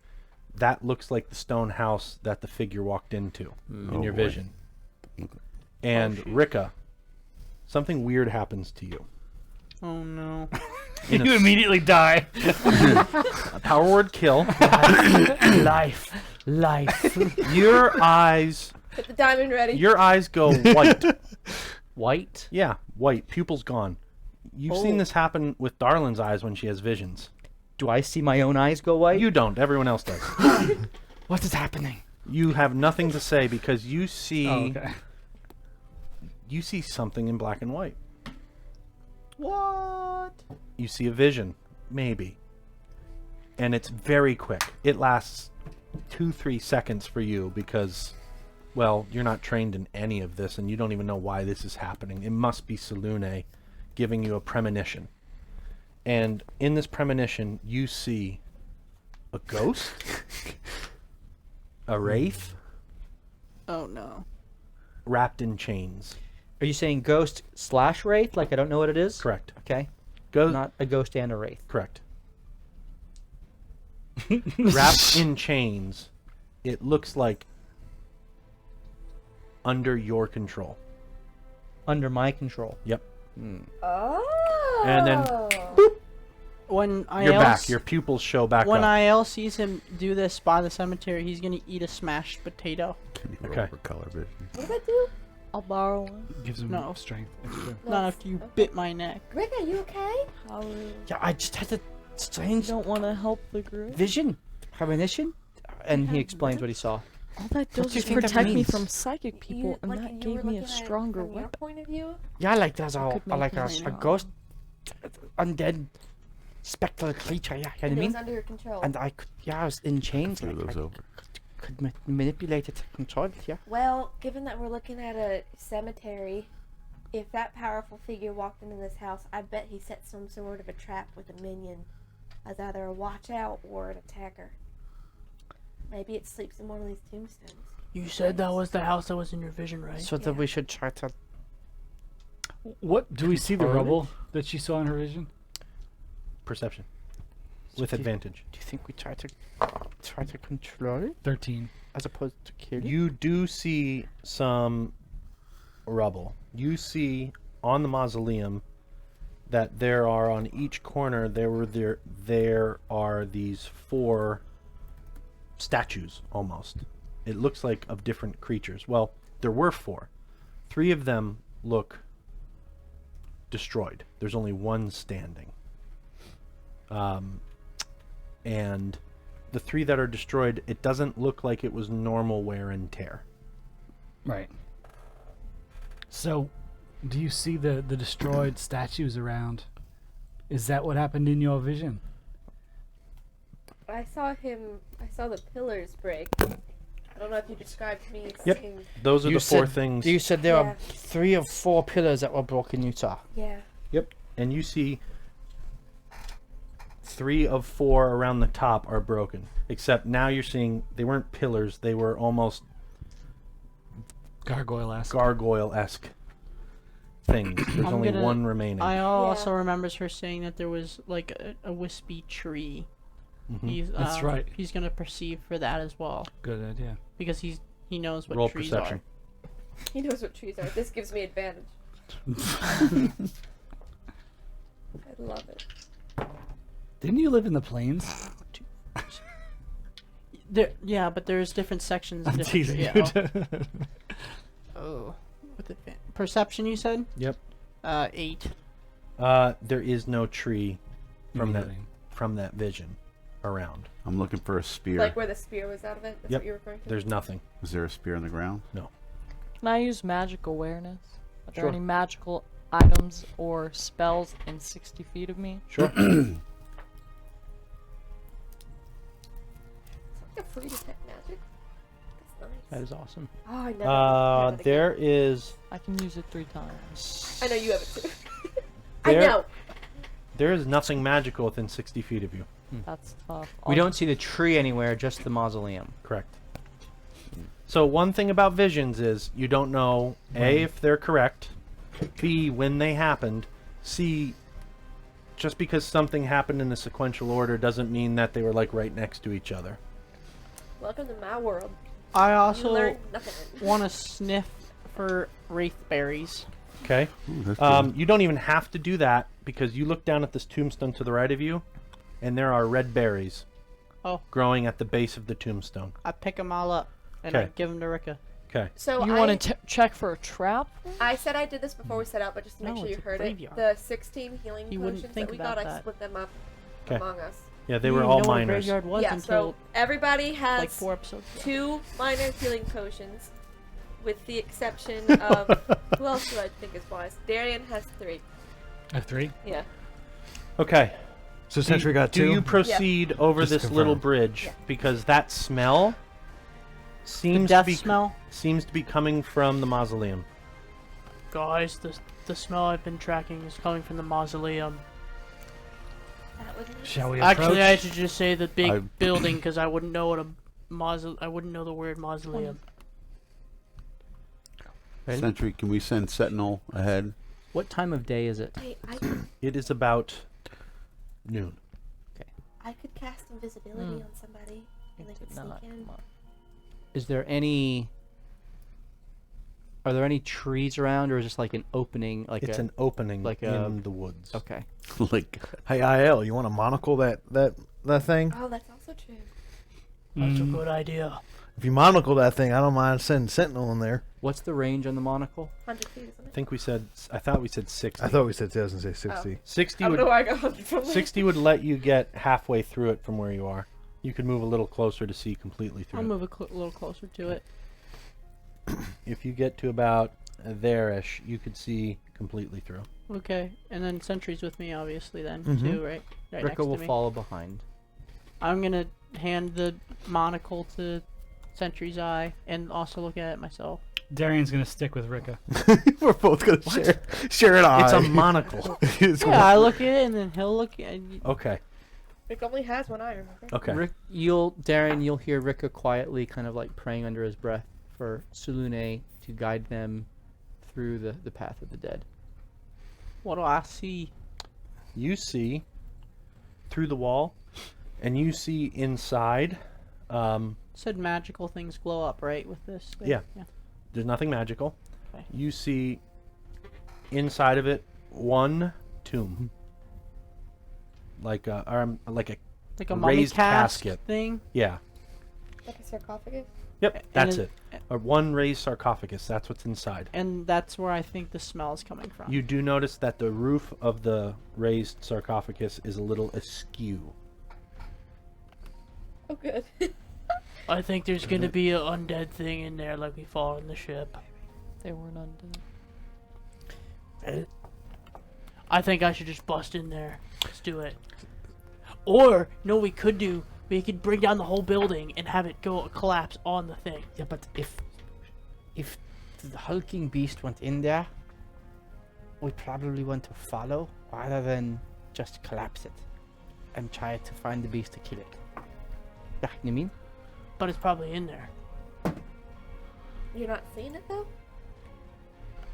that looks like the stone house that the figure walked into in your boy. vision. And Rika, something weird happens to you. Oh no. In a you immediately die. a power word kill. Life. Your eyes Get the diamond ready. Your eyes go white. White? Yeah, white. Pupils gone. You've seen this happen with Darlin's eyes when she has visions. Do I see my own eyes go white? You don't. Everyone else does. What is happening? You have nothing to say because you see Oh, okay. you see something in black and white. What? You see a vision, maybe. And it's very quick. It lasts 2-3 seconds for you because, well, you're not trained in any of this and you don't even know why this is happening. It must be Selune giving you a premonition. And in this premonition, you see a ghost, a wraith, Oh no. wrapped in chains. Are you saying ghost / wraith? Like I don't know what it is? Correct. Okay. Ghost. Not a ghost and a wraith. Correct. Wrapped in chains. It looks like under your control. Under my control. Yep. Oh. And then When you're IL back. Your pupils show back when up. IL sees him do this by the cemetery, he's gonna eat a smashed potato. Can you roll Okay. for color vision? What does that do? I'll borrow one. Gives him No. strength. Extra. Not after you bit my neck. Rick, are you okay? How rude. Yeah, I just had a You strange don't want to help the group? vision, premonition. and he explains what he saw. All that do does you is think that protect me means? from psychic people, and that gave me a stronger from your weapon. point of view. Yeah, like there's a Could make like me a later on. ghost, undead, spectral creature. Yeah, you know And what I it was mean? under your control. And I could, I was in chains. Throw Like, those I over. could manipulate it, control it. Yeah. Well, given that we're looking at a cemetery, if that powerful figure walked into this house, I bet he set some sort of a trap with a minion as either a watch out or an attacker. Maybe it sleeps in one of these tombstones. You said that was the house that was in your vision, right? So that we should try to. What do we see the Control it? rubble that she saw in her vision? Perception. With do you- advantage. Do you think we try to control it 13. as opposed to kill it? You do see some rubble. You see on the mausoleum that there are on each corner there are these 4 statues almost. It looks like of different creatures. Well, there were 4. 3 of them look destroyed. There's only one standing. And the 3 that are destroyed, it doesn't look like it was normal wear and tear. Right. So, do you see the destroyed statues around? Is that what happened in your vision? I saw the pillars break. I don't know if you described me Yep. seeing. Those are You the 4 said- things. You said there Yeah. are 3 of 4 pillars that were broken. You saw. Yeah. Yep. And you see 3 of 4 around the top are broken. Except now you're seeing they weren't pillars, they were almost Gargoyle-esque. gargoyle-esque things. There's I'm only gonna- one remaining. I also remembers her saying that there was like a wispy tree. Mhm. He's, That's right. He's gonna perceive for that as well Good idea. because he knows what Roll trees perception. He knows what trees are. This gives me advantage. I love it. Didn't you live in the plains? are. Yeah, but there's different sections. I'm different teasing yeah, you. oh, with perception, you said? Yep. 8. There is no tree from that Nothing. from that vision around. I'm looking for a spear. Like where the spear was out of it? That's Yep. what you're referring to? There's nothing. Is there a spear on the ground? Can I use magic awareness? Are there Sure. any magical items or spells in 60 feet of me? Sure. It's like a free detect magic. That's nice. That is awesome. Oh, I never have it again. There is I can use it 3 times. I know you have it too. I There- know. there is nothing magical within 60 feet of you. That's tough. We don't see the tree anywhere, just the mausoleum. Correct. So one thing about visions is you don't know A, if they're correct, B, when they happened, C, just because something happened in a sequential order doesn't mean that they were like right next to each other. Welcome to my world. I You also learn nothing. want to sniff for wraith berries. Okay? Ooh, that's good. You don't even have to do that because you look down at this tombstone to the right of you and there are red berries Oh. growing at the base of the tombstone. I pick them all up and I Okay. give them to Rika. Okay. So You want to check for a trap? I said I did this before we set out, but just to make No, sure you it's a heard it. graveyard. The 16 healing You wouldn't potions think that we about got, I that. split them up 'Kay. among us. Yeah, they You were didn't all know what a minors. graveyard was Yeah, until so everybody has like 4 episodes ago. 2 minor healing potions, with the exception of who else do I think is wise? Darian has 3. I have 3. Yeah. Okay. So Sentry got Do 2. you proceed over Just this confirm. little bridge Yeah. because that smell The seems death to be smell. seems to be coming from the mausoleum. Guys, the smell I've been tracking is coming from the mausoleum. That was Shall we approach? Actually, I should just say the big I- building because I wouldn't know what a I wouldn't know the word mausoleum. Sentry, can we send Sentinel ahead? What time of day is it? Wait, It is about noon. I could cast invisibility on somebody and they could sneak in. Is there any? Are there any trees around, or is this like an opening? Like It's a, an opening like in a- the woods. Okay. Like, Hey, IL, you want to monocle that thing? Oh, that's also true. That's a good idea. If you monocle that thing, I don't mind sending Sentinel in there. What's the range on the monocle? 100 feet, isn't I it? think we said. I thought we said 60. I thought we said 2060. 60 I don't would know where I got 100 from. 60 would let you get halfway through it from where you are. You could move a little closer to see completely through. I'll move a little closer to it. If you get to about there-ish, you could see completely through. Okay, and then Sentry's with me, obviously, then, Mhm. too, right? Right next Rika will to me. follow behind. I'm gonna hand the monocle to Sentry's eye and also look at it myself. Darian's gonna stick with Rika. We're both gonna share an eye. It's a monocle. Yeah, I look at it and then he'll look at it. Okay. Rick only has one eye, remember? Okay. Darren, you'll hear Rika quietly kind of like praying under his breath for Sulune to guide them through the path of the dead. What do I see? You see through the wall, and you see inside. Said magical things glow up, right, with this thing? Yeah. There's nothing magical. Okay. You see inside of it one tomb, like a Like a mummy raised casket. thing? Yeah. Like a sarcophagus? Yep. And That's it- it. One raised sarcophagus. That's what's inside. And that's where I think the smell is coming from. You do notice that the roof of the raised sarcophagus is a little askew. Oh, good. I think there's gonna be an undead thing in there like we saw in the ship. They weren't undead. I think I should just bust in there. Let's do it. Or, no, we could do. We could bring down the whole building and have it go collapse on the thing. Yeah, but if the hulking beast went in there, we probably want to follow rather than just collapse it and try to find the beast to kill it. Yeah, you mean? But it's probably in there. You're not seeing it, though?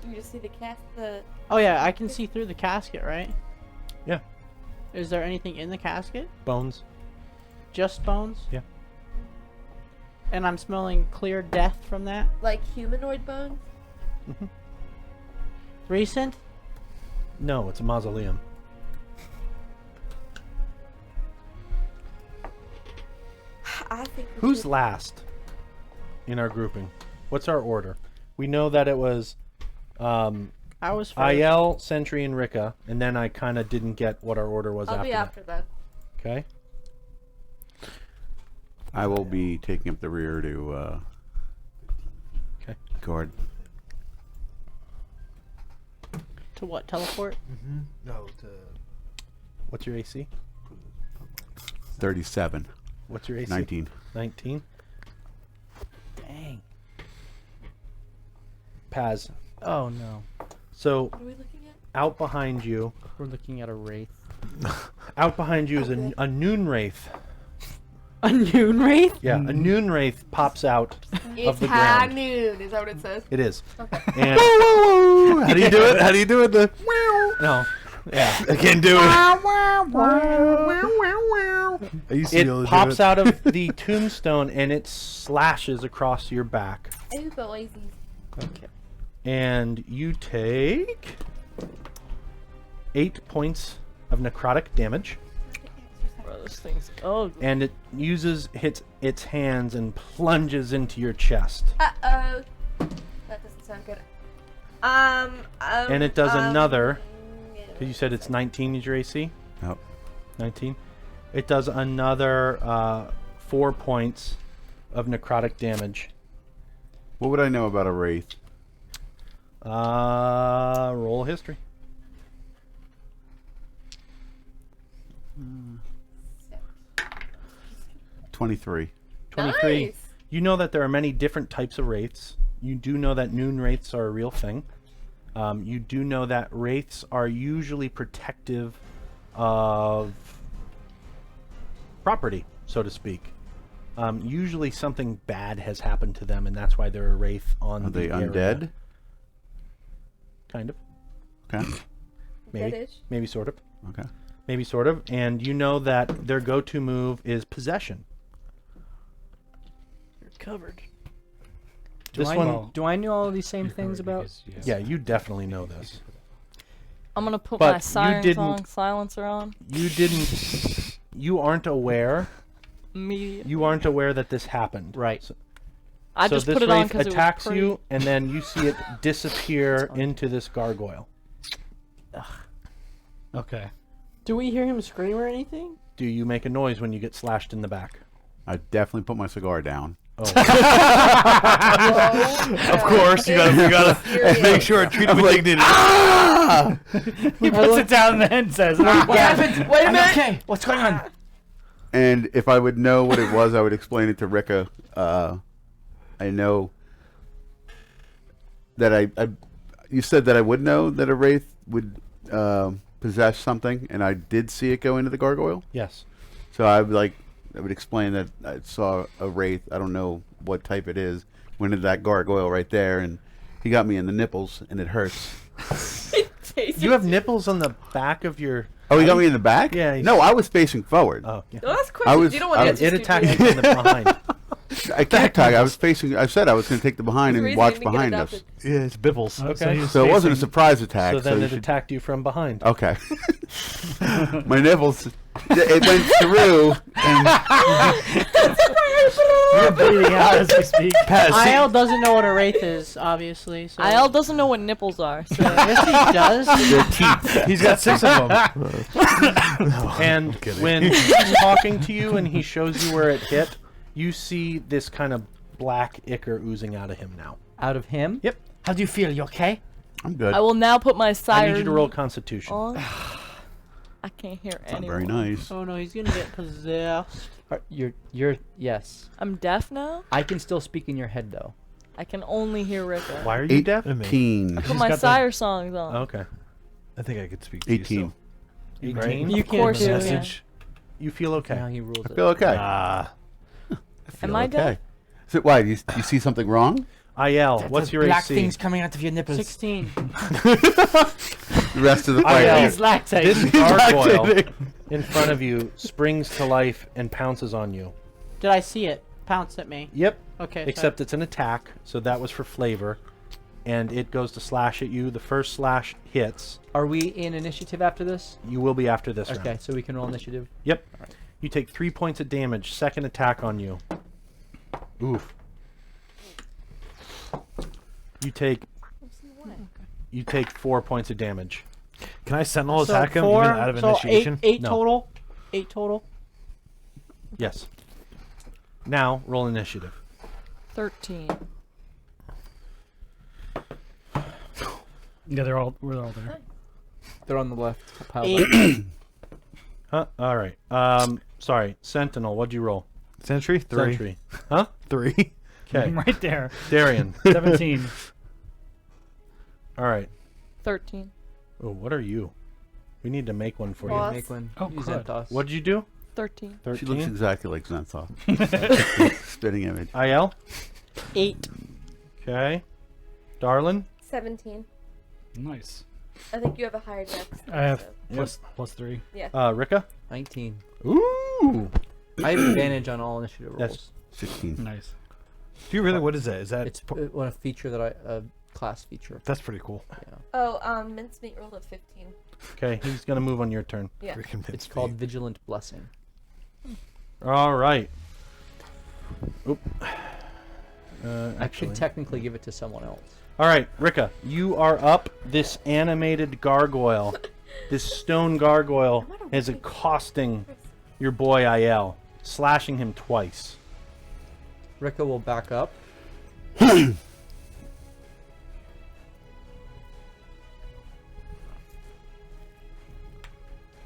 You just see the Oh yeah, I can see through the casket, right? Yeah. Is there anything in the casket? Bones. Just bones? Yeah. And I'm smelling clear death from that? like humanoid bones? Recent? No, it's a mausoleum. I think we Who's should- last in our grouping? What's our order? We know that it was I was first. IL, Sentry, and Rika, and then I kind of didn't get what our order was I'll after be that. after that. Okay. I will be taking up the rear to Okay. guard. To what? Teleport? No, What's your AC? 37. What's your AC? 19. 19. Dang. Paz. Oh no. So What are we looking at? out behind you, We're looking at a wraith. out behind you is a noon wraith. A noon wraith? Yeah, a noon wraith pops out It's of the high ground. noon, is that what it says? It is. Okay. And how do you do it? How do you do it? The no, yeah, I can't do it. I used to be able it to pops do it. out of the tombstone and it slashes across your back. Ooh, boys. Okay. And you take 8 points of necrotic damage, Those things. Oh, and it hits its hands and plunges into your chest. Uh-oh. That doesn't sound good. And it does another, yeah, because you said it's 19 is your AC? Yep. 19. It does another 4 points of necrotic damage. What would I know about a wraith? Roll history. 23. 23. Nice. You know that there are many different types of wraiths. You do know that noon wraiths are a real thing. You do know that wraiths are usually protective of property, so to speak. Usually something bad has happened to them, and that's why they're a wraith on Are the they area. undead? Kind of. Okay. Maybe. Deadish. Maybe sort of. Okay. Maybe sort of. And you know that their go-to move is possession. You're covered. This one, do I know all these same things about? yeah, you definitely know this. I'm gonna put But my you siren didn't- song silencer on. You aren't aware. Immediately. You aren't aware that this happened. Right. So, I so just this put it on wraith because it was attacks pretty. you, and then you see it disappear into this gargoyle. Okay. Do we hear him scream or anything? Do you make a noise when you get slashed in the back? I definitely put my cigar down. Of course, you gotta make sure to treat him with dignity. He puts it down and then says, What happened? Wait a minute. Okay, what's going on? And if I would know what it was, I would explain it to Rika. I know that you said that I would know that a Wraith would possess something, and I did see it go into the gargoyle. Yes. So I would explain that I saw a Wraith. I don't know what type it is. Went into that gargoyle right there, and he got me in the nipples, and it hurts. You have nipples on the back of your... Oh, he got me in the back? Yeah. No, I was facing forward. Oh, yeah. No, that's quick. You don't want to get It attacked you from the behind. I can't talk. I was facing. I said I was going to take the behind There's a and reason watch you didn't get behind us. adopted. Yeah, it's Bibbles. Okay. So it wasn't a surprise attack. So then you it should- attacked you from behind. Okay. My nipples. It went through. And You're bleeding out as we speak. IL doesn't know what a Wraith is, obviously. So. IL doesn't know what nipples are. So. Yes, he does. their teeth. He's got 6 of them. And when he's talking to you and he shows you where it hit, you see this kind of black ichor oozing out of him now. Out of him? Yep. How do you feel? You okay? I'm good. I will now put my siren I need you to roll Constitution. on. I can't hear Not anyone. very nice. Oh no, he's gonna get possessed. You're yes. I'm deaf now. I can still speak in your head though. I can only hear Rika. Why are you deaf? 18. Put my sire songs on. Okay. I think I could speak to you 18. still. 18? You Of course can you do can. Message. You feel okay. Now he rules I it. feel okay. I Am I deaf? So why? Do you see something wrong? IL, what's your black AC? things coming out of your nipples? 16. The rest of the IL. fight. He's lactating. This gargoyle in front of you springs to life and pounces on you. Did I see it? Pounce at me. Yep. Okay. Except it's an attack, so that was for flavor. And it goes to slash at you. The first slash hits. Are we in initiative after this? You will be after this Okay, round. so we can roll initiative. Yep. You take 3 points of damage. Second attack on you. Oof. You take 4 points of damage. Can I sentinel So attack him four, even out of so initiation? Eight No. total. 8 total. Yes. Now roll initiative. 13. Yeah, we're all there. They're on the left. Pile 8. Huh? All right. Sorry. Sentinel. What'd you roll? Sentry? 3. Sentry. Huh? 3. Okay. Right there. Darian. 17. All right. 13. Oh, what are you? We need to make one for Boss. you. Make one. Oh, Use crud. Zenthos. What'd you do? 13. 13. She looks exactly like Xanthoff. Spitting image. IL. 8. Okay. Darlin. 17. Nice. I think you have a higher dex. I have so- plus 3. Rika. 19. Ooh. I have advantage on all initiative rolls. That's 16. Nice. Do you really? What is that? Is that? It's a feature that class feature. That's pretty cool. Yeah. Oh, mincemeat rolled a 15. okay. He's gonna move on your turn. Yeah. Freaking It's Vince called V. Vigilant Blessing. All right. Oop. I should technically give it to someone else. All right, Rika, you are up. This animated gargoyle, this stone gargoyle, is accosting your boy IL, slashing him twice. Rika will back up.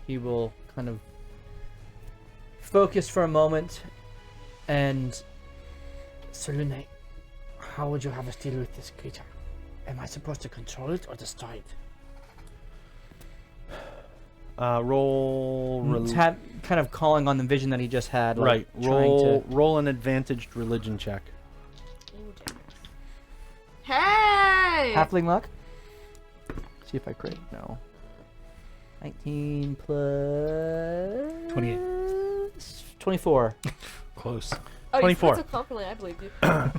He will kind of focus for a moment and... Selene, how would you have us deal with this creature? Am I supposed to control it or destroy it? Roll. It's kind of calling on the vision that he just had. Like Right. trying to- Roll an advantaged religion check. Hey! Halfling luck? See if I crit. No. 19 plus... 28. 24. Close. Oh, 24. you said so confidently, I believe you.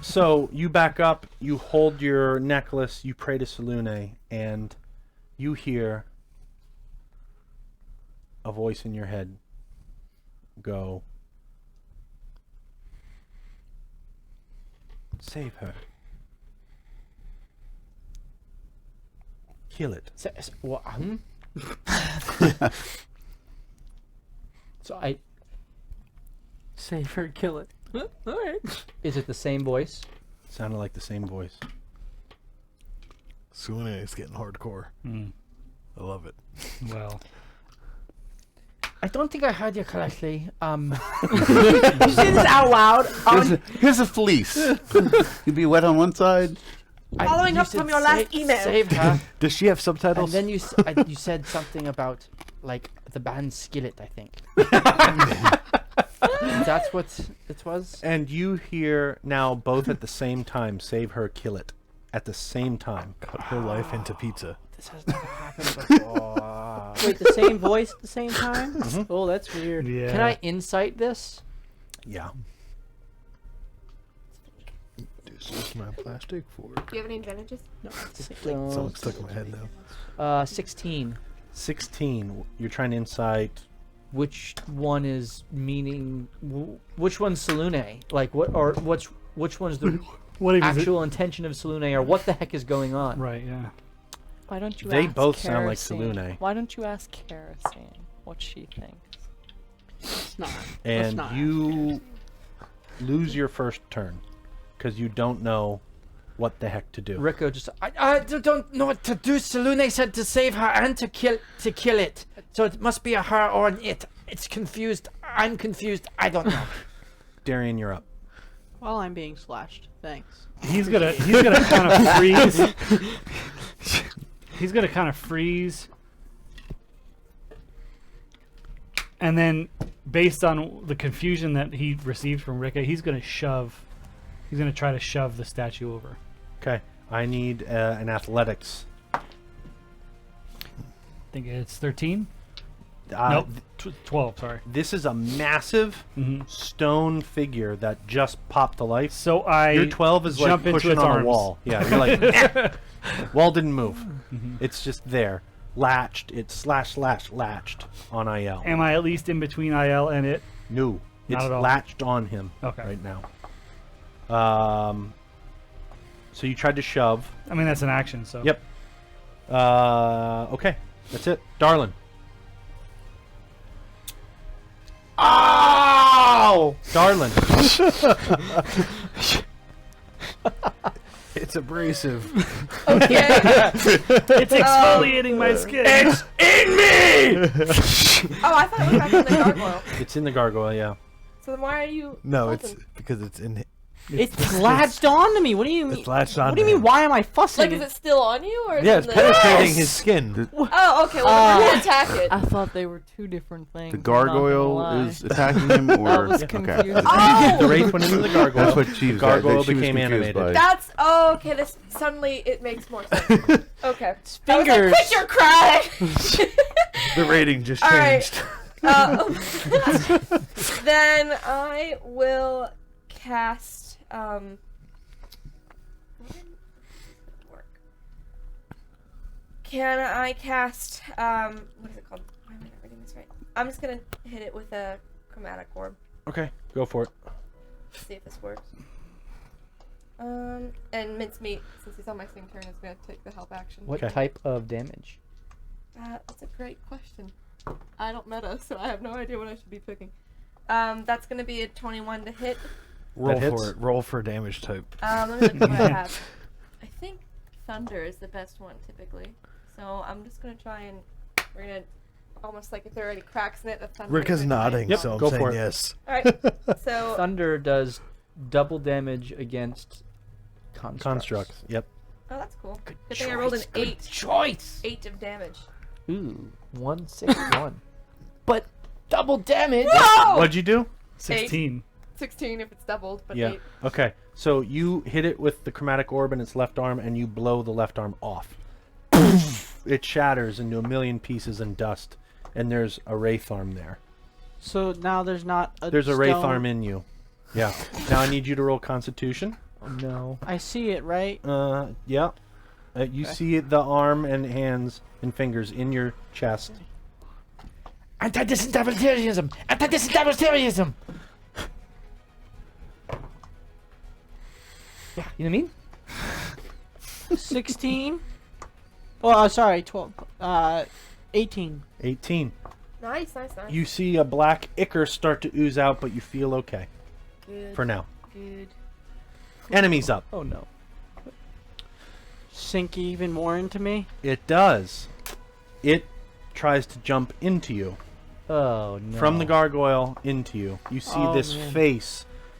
So you back up, you hold your necklace, you pray to Selune, and you hear a voice in your head go, save her. Kill it. What? So Save her, kill it. Alright. Is it the same voice? Sounded like the same voice. Sune is getting hardcore. Mm. I love it. Well, I don't think I heard you correctly. You say this out loud. Here's a fleece. You'd be wet on one side. Following you up said from your last email. Save her. Does she have And subtitles? then you you said something about like the band Skillet, I think. That's what it was. And you hear now both at the same time, save her, kill it. At the same time. Cut her life into pizza. This has never happened before. Wait, the same voice at the same time? Oh, that's weird. yeah. Can I insight this? Yeah. This is my plastic fork. Do you have any advantages? No, Something's stuck in my head now. 16. 16. You're trying to insight. Which one is meaning? Which one's Salune? Like what? Or which one's the What even is it? actual intention of Salune? Or what the heck is going on? Right. Yeah. Why don't you They ask both sound like Kerosene? Salune. Why don't you ask Kerosene what she thinks? It's not. And not you lose your first turn. Because you don't know what the heck to do. Rico just I don't know what to do. Salune said to save her and to kill it. So it must be a her or an it. It's confused. I'm confused. I don't know. Darian, you're up. While I'm being slashed. Thanks. He's gonna kind of freeze. He's gonna kind of freeze, and then, based on the confusion that he received from Rika, he's gonna try to shove the statue over. Okay. I need an athletics. I think it's 13. Uh, Nope, 12. Sorry. This is a massive Mhm. stone figure that just popped to life. So I Your 12 is like jump into pushing its on arms. a wall. Yeah, you're like, "Eh." Wall didn't move. Mhm. It's just there. Latched. It's latched on IL. Am I at least in between IL and it? No. Not It's at all. latched on him Okay. right now. So you tried to shove. I mean, that's an action. So. Yep. Okay. That's it. Darlin. Oh! Darlin. It's abrasive. Okay. It's exfoliating my skin. It's in me! Oh, I thought it was back in the gargoyle. It's in the gargoyle, yeah. So then why are you? No, fussing? it's because it's in. It's latched onto me. What do you mean? It's latched What onto do you mean? him. Why am I fussing? Like, is it still on you, or? Yeah, is it's it in the- penetrating his skin. Oh, okay. Well, then we're gonna attack it. I thought they were two different things. The I'm not gonna gargoyle lie. is attacking him, or That was okay. confusing. Oh! The wraith went into the gargoyle. That's what she was. Gargoyle that she was became confused animated. by. That's okay. This suddenly it makes more sense. Okay. It's I was like, fingers. quit your cry. The rating just All right. changed. Then I will cast. Work. Can I cast? What is it called? Why am I not reading this right? I'm just gonna hit it with a chromatic orb. Okay, go for it. See if this works. And Mincemeat, since he's on my same turn, is gonna take the help action. What Okay. type of damage? That's a great question. I don't meta, so I have no idea what I should be picking. That's gonna be a 21 to hit. Roll hits. for it. Roll for damage type. Let me look at what I have. I think thunder is the best one typically. So I'm just gonna try and we're gonna almost like if there are any cracks in it, the thunder. Rick is nodding, Yep, so I'm go saying for it. yes. All right. So Thunder does double damage against Constructs. Yep. oh, that's cool. Good thing I rolled an 8. Choice. 8 of damage. Ooh, 161. But double damage. Whoa! What'd you do? 16. 16 if it's doubled, but Yeah. 8. Okay. So you hit it with the chromatic orb in its left arm, and you blow the left arm off. It shatters into a million pieces and dust, and there's a wraith arm there. So now there's not a. There's a wraith stone- arm in you. Yeah. Now I need you to roll Constitution. Oh, no. I see it, right? Yeah. You see the arm and hands and fingers in your chest. Anti-dysenterism. Anti-dysenterism. Yeah, you know what I mean? 16. Oh, sorry, 12. 18. 18. Nice. You see a black ichor start to ooze out, but you feel okay Good. for now. Good. Enemies up. Oh no. Sink even more into me. It does. It tries to jump into you. Oh no. From the gargoyle into you. You see Oh, this man.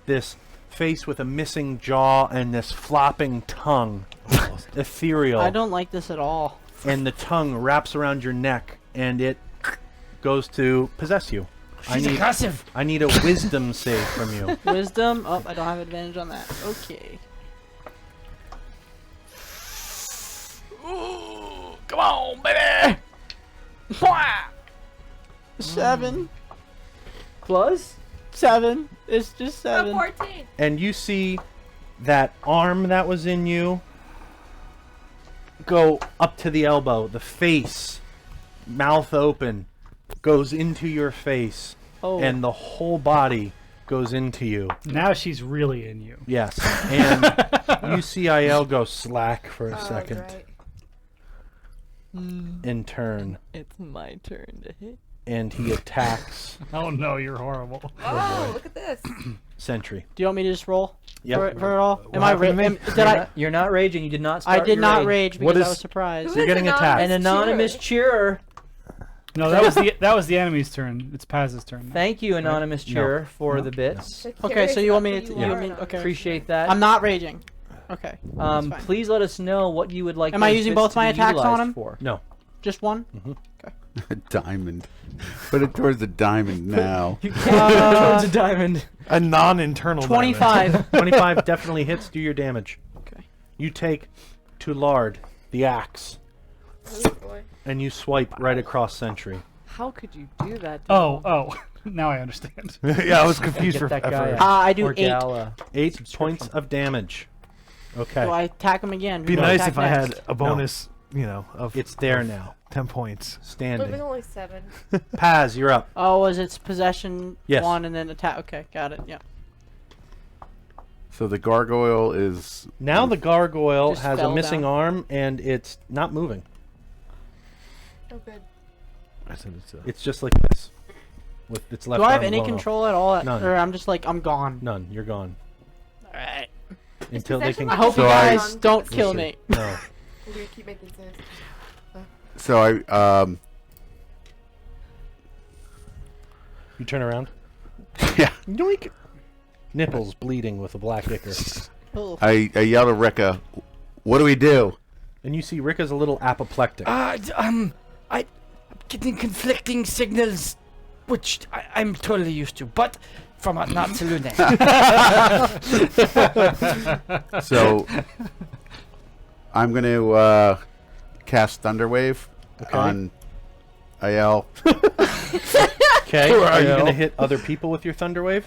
this face with a missing jaw and this flopping tongue. Ethereal. I don't like this at all. And the tongue wraps around your neck and it goes to possess you. She's aggressive. I need a wisdom save from you. Wisdom. Oh, I don't have advantage on that. Okay. Ooh, come on, baby. 7. Plus? 7. It's just 7. 14. And you see that arm that was in you go up to the elbow. The face, mouth open, goes into your face. Oh. And the whole body goes into you. Now she's really in you. Yes. And you see IL go slack for a second Right. and turn. It's my turn to hit. And he attacks Oh no, you're horrible. Oh, look at this. Sentry. Do you want me to just roll Yep. for it all? Am I happened to me? did I? You're not raging. You did not start I did your not rage. rage What because I is- was surprised. Who You're is getting attacked. An anonymous cheerer. No, that was the enemy's turn. It's Paz's turn. now. Thank you, anonymous No. cheerer, for No. the bits. So Okay, curious so you want about me who to? you You are want me? now. Okay. Appreciate that. I'm not raging. Okay. that's fine. Please let us know what you would like. Am I those using bits both to my be attacks on utilized him? For. No. Just one. A diamond. Put it towards the diamond now. You can't towards a diamond. A non-internal. 25. 25 definitely hits. Do your damage. Okay. You take to Lard the axe Oh, boy. and you swipe right across Sentry. How could you do that? to Oh, him? oh. Now I understand. Yeah, I was confused Get for that guy effort. out. I do Or 8. Gala. 8 points of damage. Okay. So I attack him again. Be Who do I nice attack if I next? had a bonus, of It's there now. 10 points. It was Standing. only 7. Paz, you're up. Oh, was it possession Yes. 1 and then attack? Okay, got it. Yeah. So the gargoyle is. Now the gargoyle Just has a fell missing down. arm and it's not moving. Oh, good. I said it's It's just like this. With its left Do I have arm any blown off. control at all? None. Or I'm just like, I'm gone. None. You're gone. Alright. Until they can. possession I hope So you I- guys don't kill me. No. We're gonna keep making sense. So I You turn around. yeah. Yoink. Nipples bleeding with a black ichor. Oh. I yell to Ricka, "What do we do?" And you see Ricka's a little apoplectic. I'm getting conflicting signals, which I'm totally used to, but from a not Salune. So I'm going to cast Thunderwave Okay. on Ayel. Okay. Are you going to hit other people with your Thunderwave?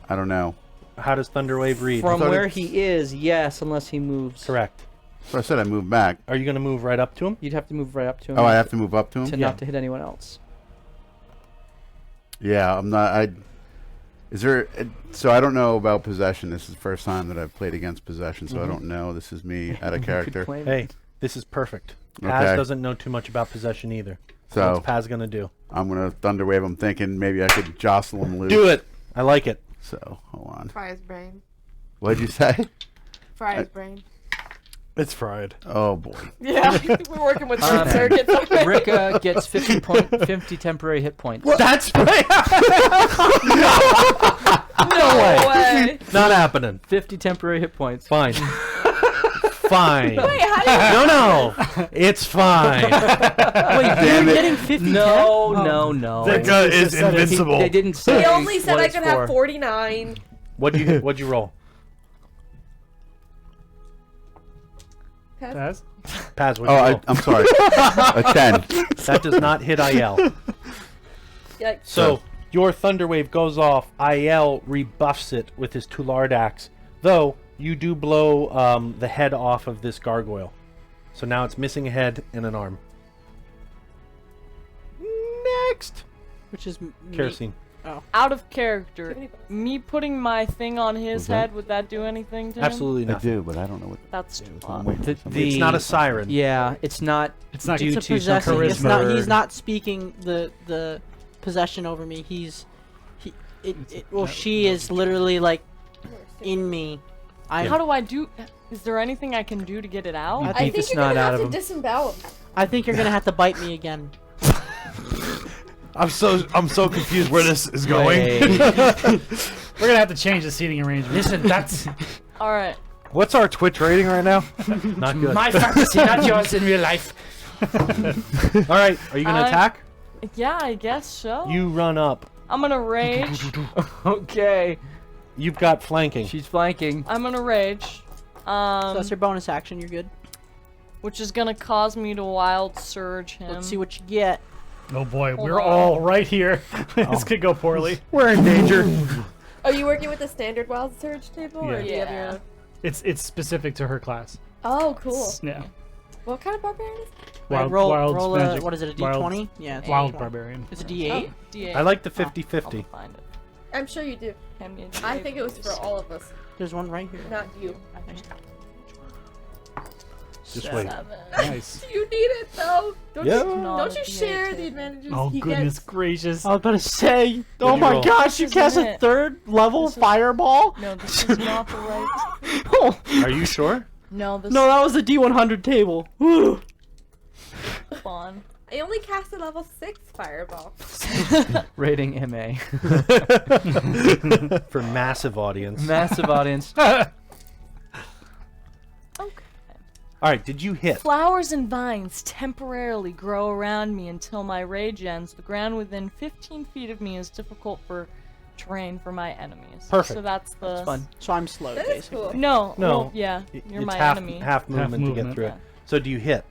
I don't know. How does Thunderwave read? From thought where it's- he is, yes, unless he moves. Correct. So I said I moved back. Are you going to move right up to him? You'd have to move right up to him. Oh, I have to move up to him? to not to hit anyone else. Yeah, I'm not. Is there? So I don't know about possession. This is the first time that I've played against possession, so I don't know. This is me out of character. Good claim. Hey, this is perfect. Paz Okay. doesn't know too much about possession either. So What's Paz going to do? I'm gonna Thunderwave. I'm thinking maybe I could jostle him loose. Do it. I like it. So hold on. Fry his brain. What'd you say? Fry his brain. It's fried. Oh boy. Yeah, we're working with short circuits. already. Ricka gets 50 temporary hit points. That's right. No way. Not happening. 50 temporary hit points. Fine. Fine. Wait, how do you? No. It's fine. Wait, Damn you're it. getting 50 No. That guy is invincible. They didn't say He only said what I it's could for. have 49. What'd you roll? Paz? Paz, what'd Oh, you roll? I'm sorry. A 10. That does not hit IL. Yikes. So your Thunderwave goes off. IL rebuffs it with his Tulard axe. Though you do blow the head off of this gargoyle. So now it's missing a head and an arm. Next. Which is Kerosene. Out of character, Too many buttons. me putting my thing on his What's that? head, would that do anything to him? Absolutely I nothing. do, but I don't know what. That's too So I'm much. waiting for The- It's not a siren. Yeah, it's not It's not due It's a to some possessing. It's charisma. not. or- He's not speaking the possession over me. She is literally like in me. How do I do? Is there anything I can do to get it out? You I beat the think you're snot gonna out have of to him. disembowel him. I think you're gonna have to bite me again. I'm so confused where this is going. We're gonna have to change the seating arrangement. Listen, that's All right. What's our Twitch rating right now? Not good. my fantasy, not yours in real life. All right, are you gonna attack? Yeah, I guess so. You run up. I'm gonna rage. Okay. You've got flanking. She's flanking. I'm gonna rage. So that's your bonus action. You're good. Which is gonna cause me to wild surge him. Let's see what you get. Oh boy, Hold we're on. all right here. This could go poorly. We're in danger. Are you working with the standard wild surge table, or do you have your Yeah. own? It's specific to her class. Oh, cool. Yeah. What kind of barbarian is it? Wild, roll wild a, magic. what is it? A Wild- D20? Yeah. It's a Wild D20. barbarian. It's a D8. D8. I like the I'll 50-50. find it. I'm sure you do. Hand me a I D8, think it was for please. all of us, There's one right here. not you. Just wait. 7. Nice. You need it though. Don't Yeah. you, Not don't a you D8 share the table. advantages Oh he goodness gets? gracious. I was about to say. Oh What'd you my roll? gosh! You This cast isn't a it. third level This is- fireball. No, this is not the right. Oh, Are you sure? No, this no, that was the D100 table. Woo. is fun. I only cast a level 6 fireball. Rating MA. For massive audience. Massive audience. All right, did you hit? Flowers and vines temporarily grow around me until my rage ends. The ground within 15 feet of me is difficult for terrain for my enemies. Perfect. So that's the. It's fun. So I'm slowed, That is basically. cool. No. No, Well, yeah. You're it's my half, enemy. half movement to movement. get through it. Yeah. So do you hit?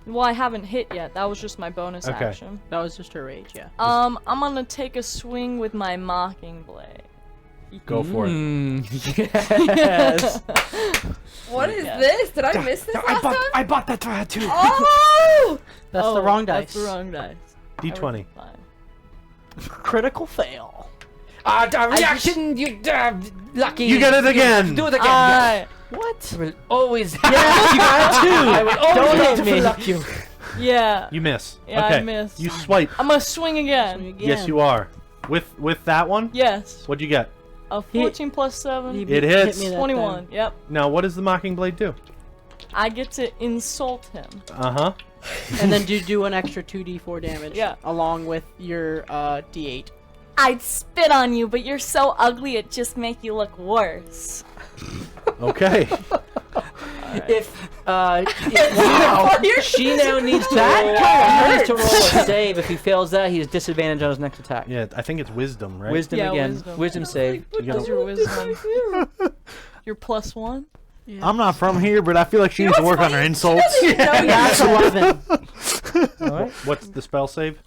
Well, I haven't hit yet. That was just my bonus Okay. action. That was just her rage, yeah. I'm gonna take a swing with my mocking blade. Go for it. Yes. What is Yeah. this? Did I miss this last time? I bought that for her too. Oh! That's the wrong dice. That's the wrong dice. D20. Everything's fine. Critical fail. Reaction, you lucky. You get it again. Do it again. Alright. What? I will always. Yes, you got it too. I will always Don't hit hit me. luck you. Yeah. You miss. Yeah, okay. I missed. You swipe. I'm gonna swing again. Again. Yes, you are. With that one? Yes. What'd you get? A 14 plus 7. He It hit hits. me that 21. time. Yep. Now, what does the mocking blade do? I get to insult him. Uh-huh. And then do an extra 2d4 damage. Yeah. Along with your d8. I'd spit on you, but you're so ugly it just make you look worse. Okay. If she now needs to roll a save. If he fails that, he has disadvantage on his next attack. Yeah, I think it's wisdom, right? Wisdom Yeah, again. wisdom. Wisdom save. You gotta- What's your wisdom? You're +1? I'm not from here, but I feel like she needs to work on her insults. That's 11. All right. What's the spell save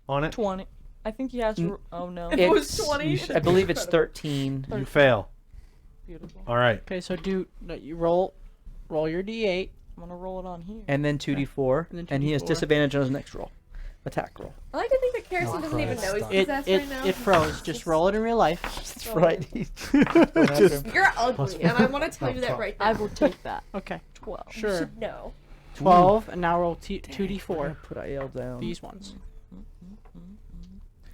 on it? 20. I think he has to. Oh no. It was It's- 20. I believe it's 13. You fail. Beautiful. All right. Okay, so you roll your d8. I'm gonna roll it on here. And then 2d4. And then And he has 2d4. disadvantage on his next roll. Attack roll. I like to think that Kerosene doesn't even know he's possessed right now. It froze. Just roll it in real life. That's right. You're ugly, and I want to tell you that right now. I will take that. Okay. 12. You Sure. should know. 12, and now roll 2d4. Put IL down. These ones.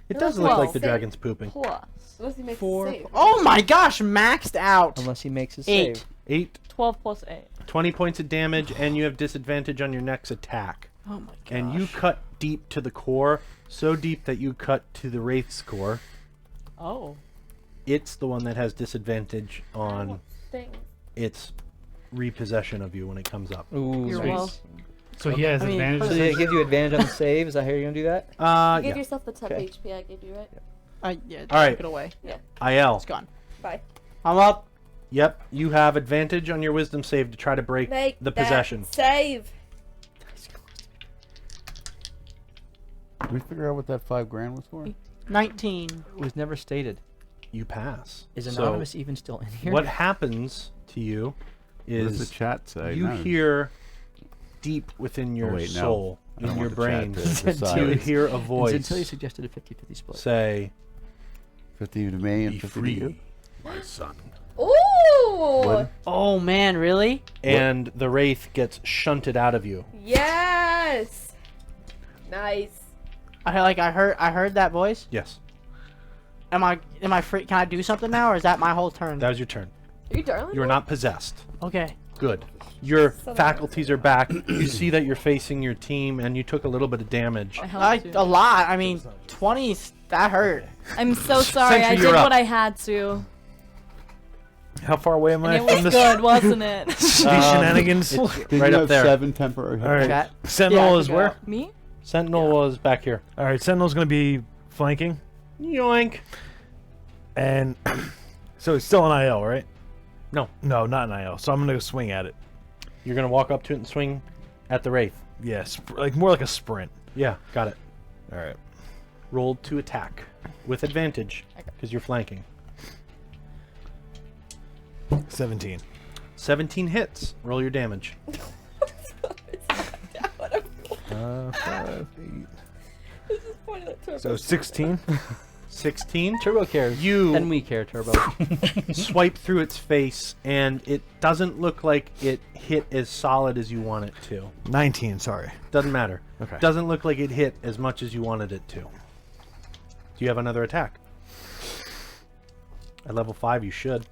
It does look like 12. the dragon's pooping. Plus. Unless he makes 4. a save. Oh my gosh, maxed out. Unless he makes his 8. save. 8, 12 plus 8. 20 points of damage, and you have disadvantage on your next attack. Oh my gosh. And you cut deep to the core, so deep that you cut to the Wraith's core. Oh. It's the one that has disadvantage on Thing. its repossession of you when it comes up. Ooh. You're Sweet. welcome. So he has I mean, advantage. So did it give you advantage on the save? Is that how you're gonna do that? Give Yeah. yourself the 10 Okay. HP I gave you, right? Yeah, just All right. took it away. IL. It's gone. Bye. I'm up. Yep, you have advantage on your wisdom save to try to break Make the that possession. save. Did we figure out what that $5,000 was for? 19. It was never stated. You pass. Is So Anonymous even still in here? what happens to you What does the is chat say? you No. hear deep within your wait, no. soul, I don't in your want the chat brain, to you decide. hear a Until voice you suggested a 50-50 split. say, 50 to me and "Be 50 to you. free, my son." Ooh! What? Oh man, really? And the Wraith gets shunted out of you. Yes! Nice. I heard that voice. Yes. Am I free? Can I do something now, or is that my whole turn? That was your turn. Are you darling? You are not possessed. Okay. Good. Your faculties are back. You see that you're facing your team, and you took a little bit of damage. A lot. I mean, 20. That hurt. I'm so sorry. Sentry, I did you're up. what I had to. How far away am I And it from was this? good, wasn't it? These shenanigans. Did Right you up have there. 7 temporary hit All right. Chat. Sentinel Yeah, I is forgot. where? Me? Sentinel was back here. All right. Sentinel's going to be flanking. Yoink. And so it's still an IL, right? No. No, not an IL. So I'm going to go swing at it. You're going to walk up to it and swing at the Wraith. Yes. Like more like a sprint. Yeah, got it. All right. Roll to attack with advantage because you're flanking. 17. 17 hits. Roll your damage. 5, 8. So 16. 16. Turbo cares. You And we care, Turbo. swipe through its face, and it doesn't look like it hit as solid as you want it to. 19, sorry. Doesn't matter. Okay. Doesn't look like it hit as much as you wanted it to. Do you have another attack? At level 5, you should.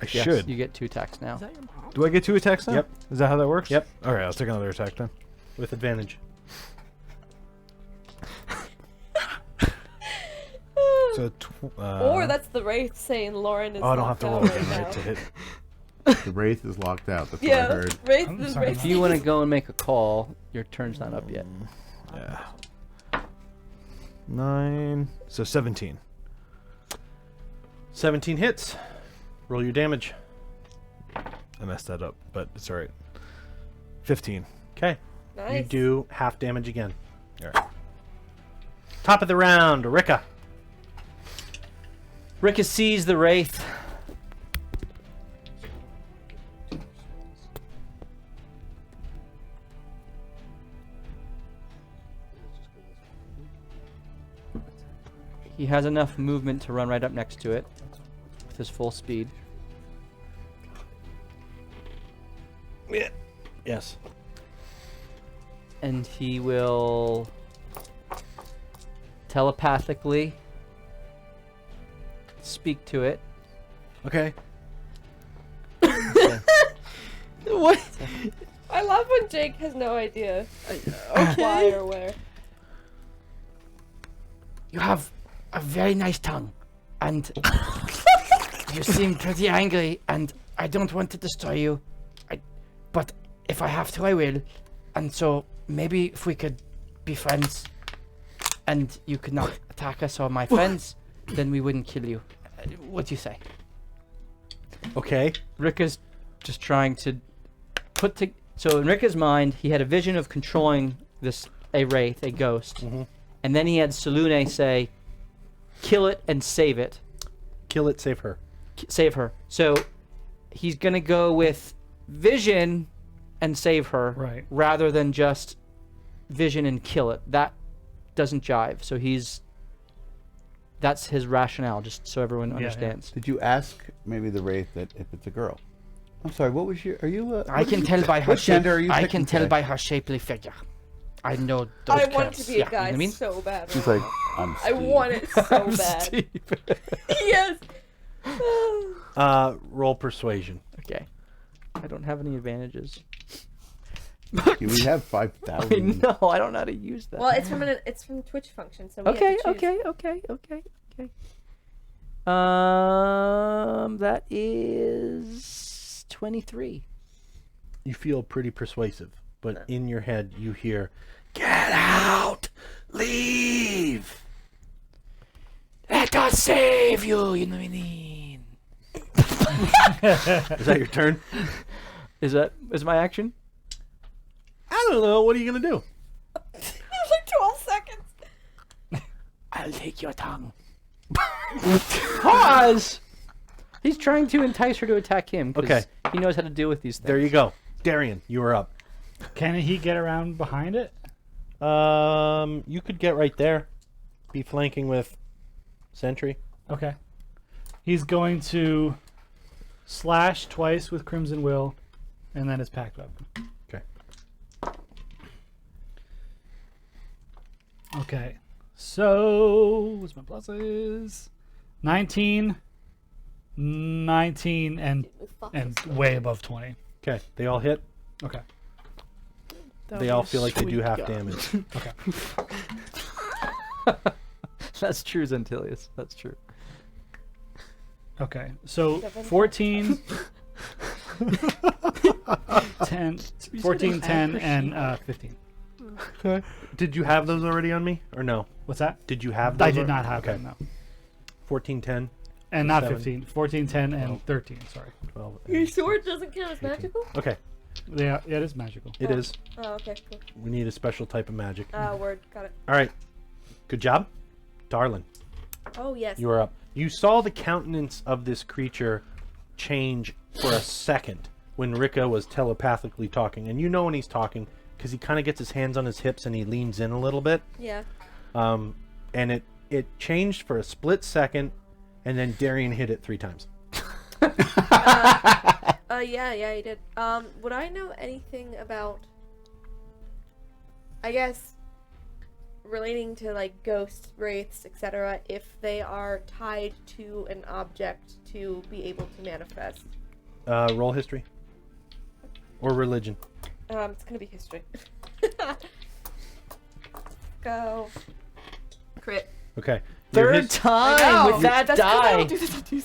I Yes, should. You get 2 attacks now. Do I get 2 attacks now? Yep. Is that how that works? Yep. All right, I'll take another attack then. With advantage. So Or that's the Wraith saying Lauren is. Oh, I don't have to roll locked out again, right right, to hit. The Wraith is locked out. That's what I Yeah, heard. Wraith I'm is sorry. Wraith. If you want to go and make a call, your turn's not up yet. Yeah. 9. So 17. 17 hits. Roll your damage. I messed that up, but it's all right. 15. Okay. Nice. You do half damage again. All right. Top of the round, Rika. Rika sees the Wraith. He has enough movement to run right up next to it with his full speed. Yes. And he will telepathically speak to it. Okay. What? I love when Jake has no idea why or where. You have a very nice tongue, and you seem pretty angry, and I don't want to destroy you, but if I have to, I will. And so maybe if we could be friends, and you could not attack us or my friends, then we wouldn't kill you. What do you say? Okay. Rika's just trying to so in Rika's mind, he had a vision of controlling a Wraith, a ghost. And then he had Salune say, kill it and save it. Kill it, save her. Save her. So he's going to go with vision and save her Right. rather than just vision and kill it. That doesn't jive. So that's his rationale, just so everyone Yeah. understands. Did you ask maybe the Wraith that if it's a girl? I'm sorry. What was your? Are you? I can tell by her What gender are you I picking can tell today? by her shapely figure. I know those I want curves. to be Yeah, a guy you know what I mean? so bad. She's right like, I'm. now. I want it so bad. Yes. Roll persuasion. Okay. I don't have any advantages. We have I 5,000. know, I don't know how to use that. Well, it's from Twitch function, so we Okay, have to choose. okay. That is 23. You feel pretty persuasive, but in your head you hear, "Get out! Leave!" Let us save you, you know what I mean? Is that your turn? Is my action? I don't know. What are you gonna do? Like 12 seconds. I'll take your tongue. Pause! He's trying to entice her to attack him. 'Cause Okay. he knows how to deal with these things. There you go, Darian. You are up. Can he get around behind it? You could get right there. Be flanking with Sentry. Okay. He's going to slash twice with Crimson Will, and then his packed weapon. Okay. Okay. So, what's my pluses? 19, and way above 20. Okay, they all hit. Okay. They all feel like they do half damage. Okay. That's true, Zentilius. That's true. Okay. So 14, 10, 14, 10, and 15. Okay. Did you have those already on me, or no? What's that? Did you have those? I did not have okay. them, no. 14, 10. And not 7, 15. 14, 10, 12, and 13, sorry. 12. Your sword doesn't count as magical? Okay, Yeah, it is magical. it is. Oh, okay, cool. We need a special type of magic. Word, got it. All right. Good job. Darlin, Oh, yes. you are up. You saw the countenance of this creature change for a second when Rika was telepathically talking. And you know when he's talking because he kind of gets his hands on his hips and he leans in a little bit. Yeah. And it changed for a split second, and then Darian hit it 3 times. Yeah, he did. Would I know anything about, I guess, relating to, like, ghosts, wraiths, etc., if they are tied to an object to be able to manifest? Roll history. Or religion. It's gonna be history. Go. Crit. Okay. Third time with that die.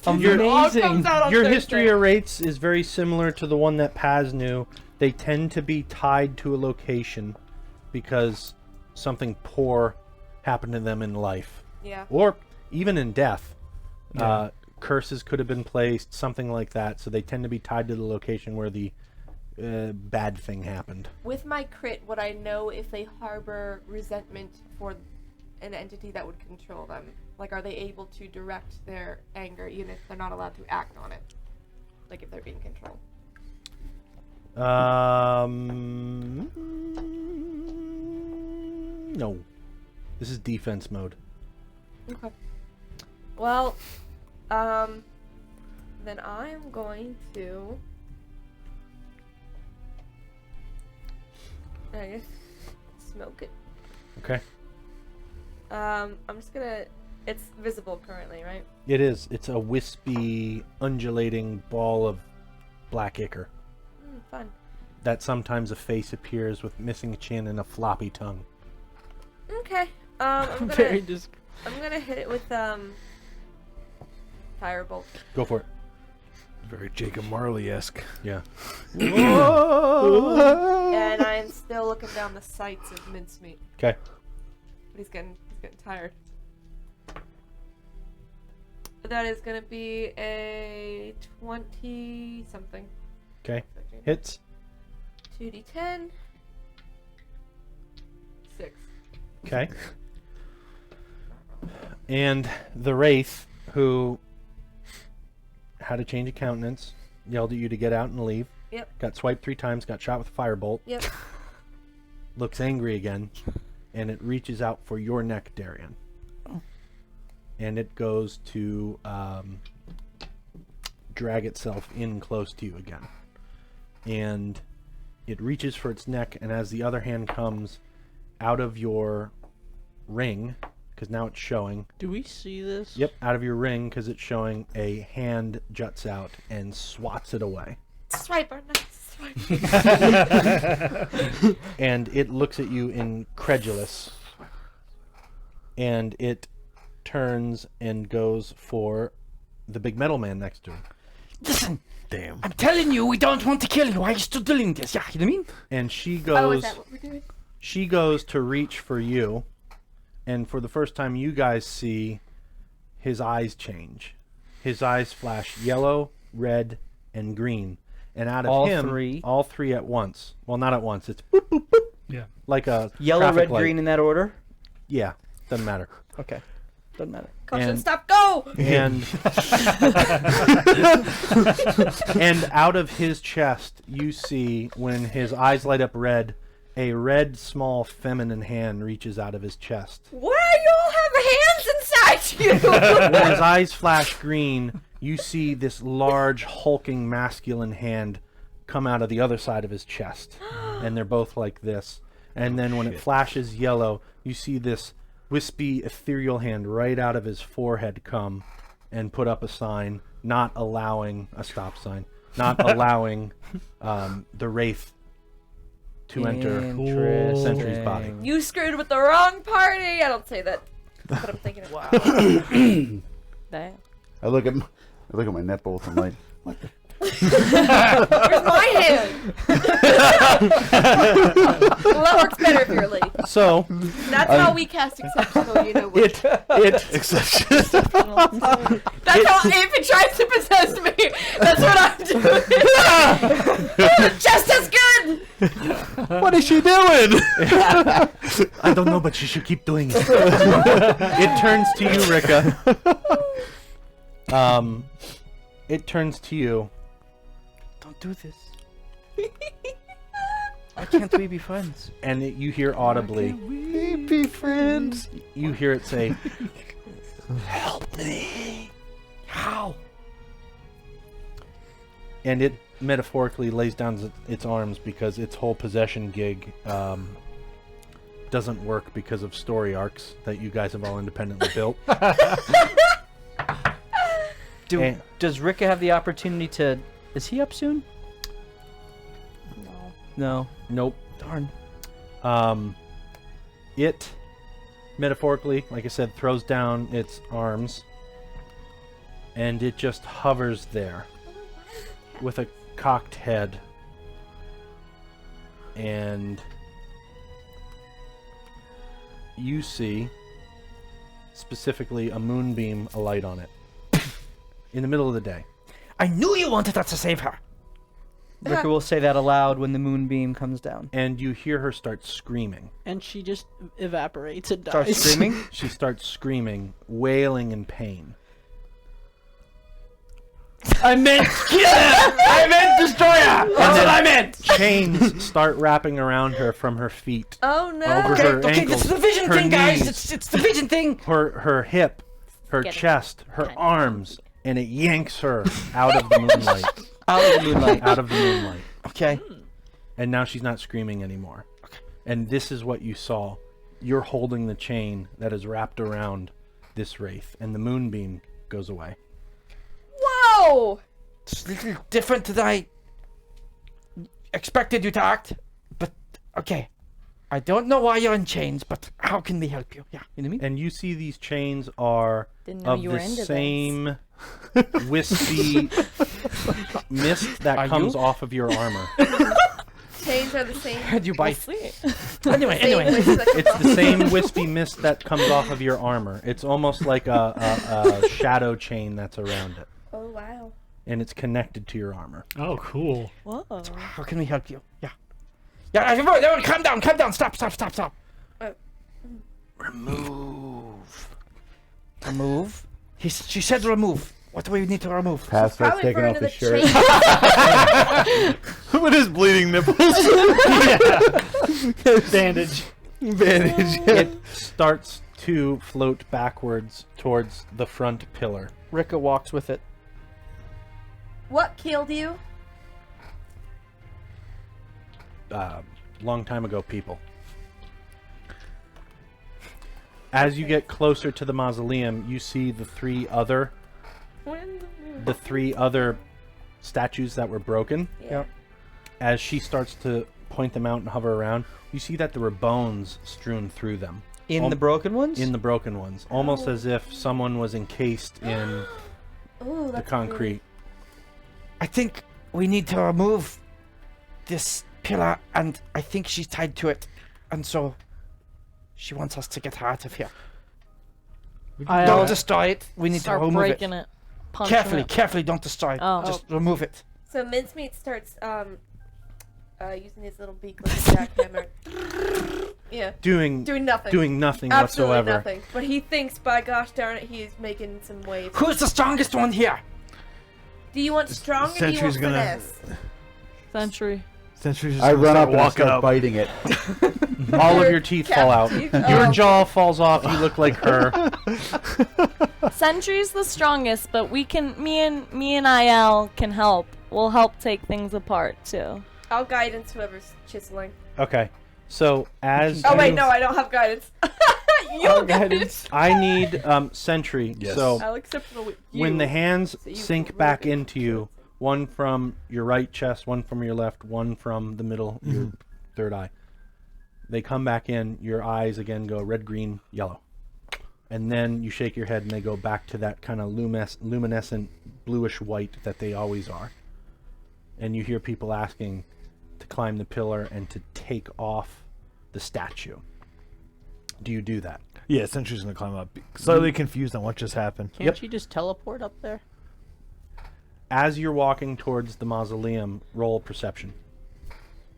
Amazing. Your history of wraiths is very similar to the one that Paz knew. They tend to be tied to a location because something poor happened to them in life. Yeah. Or even in death. Curses could have been placed, something like that. So they tend to be tied to the location where the bad thing happened. With my crit, would I know if they harbor resentment for an entity that would control them? Like, are they able to direct their anger even if they're not allowed to act on it? Like, if they're being controlled? No. This is defense mode. Okay. Well, then I'm going to... I guess smoke it. Okay. I'm just gonna... It's visible currently, right? It is. It's a wispy, undulating ball of black ichor. Fun. That sometimes a face appears with missing a chin and a floppy tongue. Okay. I'm Very gonna hit it with firebolt. Go for it. Very Jacob Marley-esque. Yeah. And I'm still looking down the sights of mincemeat. Okay. But he's getting tired. That is gonna be a 20 something. Okay. Hits. 2d10. 6. Okay. And the Wraith, who had a change of countenance, yelled at you to get out and leave. Yep. Got swiped 3 times, got shot with a firebolt. Yep. Looks angry again, and it reaches out for your neck, Darian. And it goes to drag itself in close to you again. And it reaches for its neck, and as the other hand comes out of your ring, because now it's showing. Do we see this? Yep, out of your ring, because it's showing a hand juts out and swats it away. Swiper, nice swiper. And it looks at you incredulous. And it turns and goes for the big metal man next to him. Listen, Damn. I'm telling you, we don't want to kill you. Why are you still doing this? Yeah, you know what I mean? And she Oh, goes is that what we're doing? she goes to reach for you, and for the first time you guys see his eyes change. His eyes flash yellow, red, and green. And out of All him, three? all 3 at once. Well, not at once. It's boop, boop, boop. Yeah. Like a Yellow, traffic red, light. green in that order? Yeah, doesn't matter. Okay. Doesn't matter. Caution, And- stop, go! And and out of his chest, you see when his eyes light up red, a red, small, feminine hand reaches out of his chest. Why you all have hands inside you? When his eyes flash green, you see this large, hulking, masculine hand come out of the other side of his chest, and they're both like this. And then when it flashes yellow, you see this wispy, ethereal hand right out of his forehead come and put up a sign, not allowing a stop sign, not allowing the Wraith to enter Sentry's body. You screwed with the wrong party. I don't say that, but I'm thinking. Wow. Damn. I look at my nipples. I'm like, what the? Where's my hand? Well, that works better if you're late. So That's how we cast exceptional. You know what? Exception. That's how if it tries to possess me, that's what I'm doing. Just as good. What is she doing? I don't know, but you should keep doing it. It turns to you, Rika. It turns to you. Don't do this. Why can't we be friends? And you hear audibly. Be friends. You hear it say, Help me. How? and it metaphorically lays down its arms because its whole possession gig doesn't work because of story arcs that you guys have all independently built. Does Rika have the opportunity to... Is he up soon? No. Nope. Darn. It, metaphorically, like I said, throws down its arms, and it just hovers there with a cocked head, and you see specifically a moonbeam alight on it in the middle of the day. I knew you wanted us to save her. Rika will say that aloud when the moonbeam comes down. And you hear her start screaming. And she just evaporates and dies. Starts screaming? She starts screaming, wailing in pain. I meant kill her! I meant destroy her! That's what I meant! Chains start wrapping around her from her feet. Oh no! Over her Okay, ankles, this is the vision her thing, guys! knees, It's the vision thing! her hip, her Get it. chest, her arms, and it yanks her out of the moonlight. Out of the moonlight. Out of the moonlight. Okay. And now she's not screaming anymore. And this is what you saw. You're holding the chain that is wrapped around this wraith, and the moonbeam goes away. Whoa! It's a little different than I expected you to act, but okay. I don't know why you're in chains, but how can we help you? Yeah, you know what I mean? And you see these chains are Didn't know of you were the into same wispy mist that Are comes you? off of your armor. Chains are the same. Had you bite? Sweet. Anyway. It's the same wispy mist that comes off of your armor. It's almost like a shadow chain that's around it. Oh wow. And it's connected to your armor. Oh, cool. Whoa. How can we help you? Yeah. Yeah, no, calm down, stop. Remove? She said remove. What do we need to remove? Pat starts Probably taking for off into the the shirt. With his bleeding nipples. Bandage. Bandage. It starts to float backwards towards the front pillar. Rika walks with it. What killed you? Long time ago, people. As you get closer to the mausoleum, you see the three other statues that were broken. Yeah. As she starts to point them out and hover around, you see that there were bones strewn through them. In the broken ones? In the broken ones. Almost as if someone was encased in Ooh, the that's concrete. I think we need to remove this pillar, and I think she's tied to it, and so she wants us to get her out of here. Don't destroy it. We need to Start remove breaking it. it. Punching it. Carefully, don't destroy it. Oh. Just remove it. So Mincemeat starts using his little beak like a jackhammer. Yeah. Doing nothing Absolutely whatsoever. nothing. But he thinks, by gosh darn it, he is making some waves. Who's the strongest one here? Do you want strong or do you want Sentry's gonna- finesse? Sentry. Sentry's just I gonna run start up and walking start up. biting it. All of your teeth fall out. Teeth? Your Oh. jaw falls off. You look like her. Sentry's the strongest, but we can. Me and IL can help. We'll help take things apart too. I'll guidance whoever's chiseling. Okay. So as Oh you, wait, no, I don't have guidance. You'll guidance. I need sentry. Yes. So I'll accept the when the hands So you sink can back really into you, one from your right chest, one from your left, one from the middle, your third eye. They come back in, your eyes again go red, green, yellow. And then you shake your head and they go back to that kind of luminescent bluish white that they always are. And you hear people asking to climb the pillar and to take off the statue. Do you do that? Yeah, Sentry's gonna climb up. Slightly confused on what just happened. Can't she just teleport up there? As you're walking towards the mausoleum, roll perception.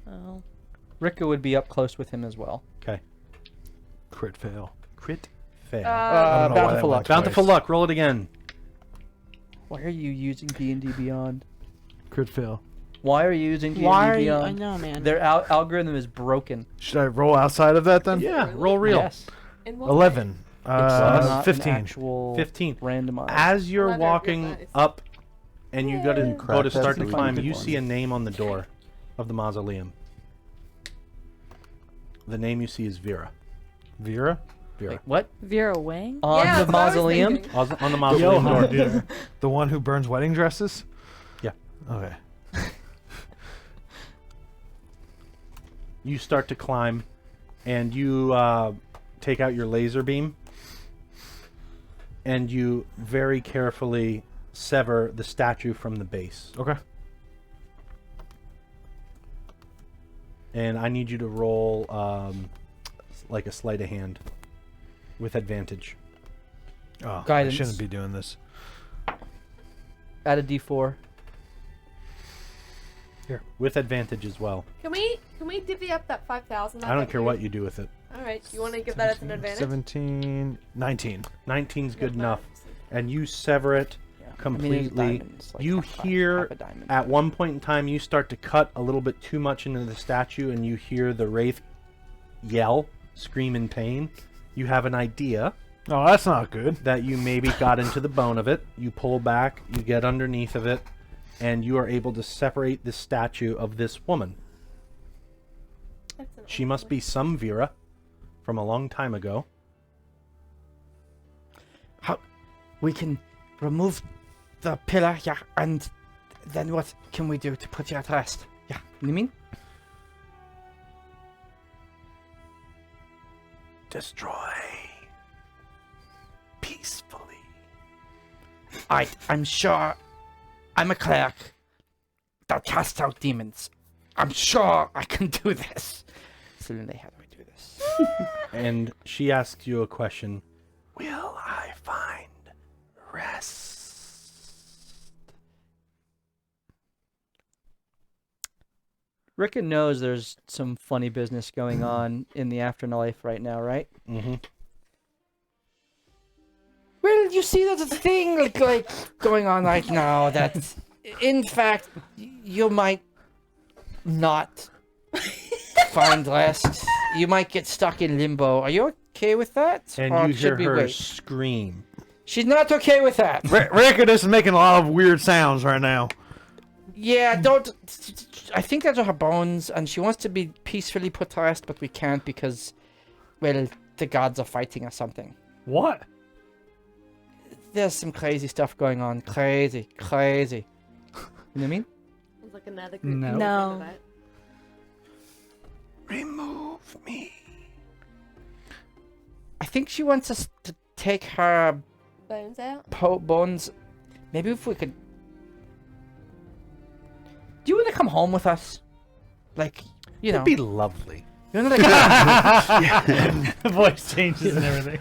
Oh. Rika would be up close with him as well. Okay. Crit fail. Crit fail. I don't know why Bountiful that luck. went Bountiful twice. luck, roll it again. Why are you using D&D Beyond? Crit fail. Why are you using D&D Why are you? Beyond? I know, man. Their algorithm is broken. Should I roll outside of that then? Yeah, roll real. Yes. In what 11. It's not an 15. actual 15. randomized. As you're 11, walking nice. up and you go to Crap, start that's to a climb, good you one. see a name on the door of the mausoleum. The name you see is Vera. Vera? Vera. Wait, what? Vera Wang? On Yeah, the that's what I was mausoleum? thinking. On the mausoleum door. Dude. The one who burns wedding dresses? Yeah. Okay. You start to climb and you take out your laser beam and you very carefully sever the statue from the base. Okay. And I need you to roll like a sleight of hand with advantage. Oh, Guidance. I shouldn't be doing this. Add a D4. Here. With advantage as well. Can we divvy up that 5,000? I don't care what you do with it. All right. You want to give that as an advantage? 17. 19. 19's good enough. And you sever it completely. You hear at one point in time you start to cut a little bit too much into the statue and you hear the Wraith yell, scream in pain. You have an idea Oh, that's not good. that you maybe got into the bone of it. You pull back, you get underneath of it, and you are able to separate the statue of this woman. That's an She must be some Vera from a long time ago. How we can remove the pillar, yeah, and then what can we do to put you at rest? Yeah, you mean? Destroy peacefully. I'm sure I'm a cleric that casts out demons. I'm sure I can do this. Selene, how do I do this? And she asks you a question. Will I find rest? Rika knows there's some funny business going on in the afterlife right now, right? Mm-hmm. Well, you see, there's a thing like going on right now that, in fact, you might not find rest. You might get stuck in limbo. Are you okay with that? And Or you hear should we her wait? scream. She's not okay with that. Rickard is making a lot of weird sounds right now. Yeah, don't. I think those are her bones, and she wants to be peacefully put to rest, but we can't because, well, the gods are fighting or something. What? There's some crazy stuff going on. Crazy. You know what I mean? Sounds like another group. No. No. Remove me. I think she wants us to take her Bones out. bones. Maybe if we could. Do you want to come home with us? Like, you know. That'd be lovely. You want to, The voice changes and everything.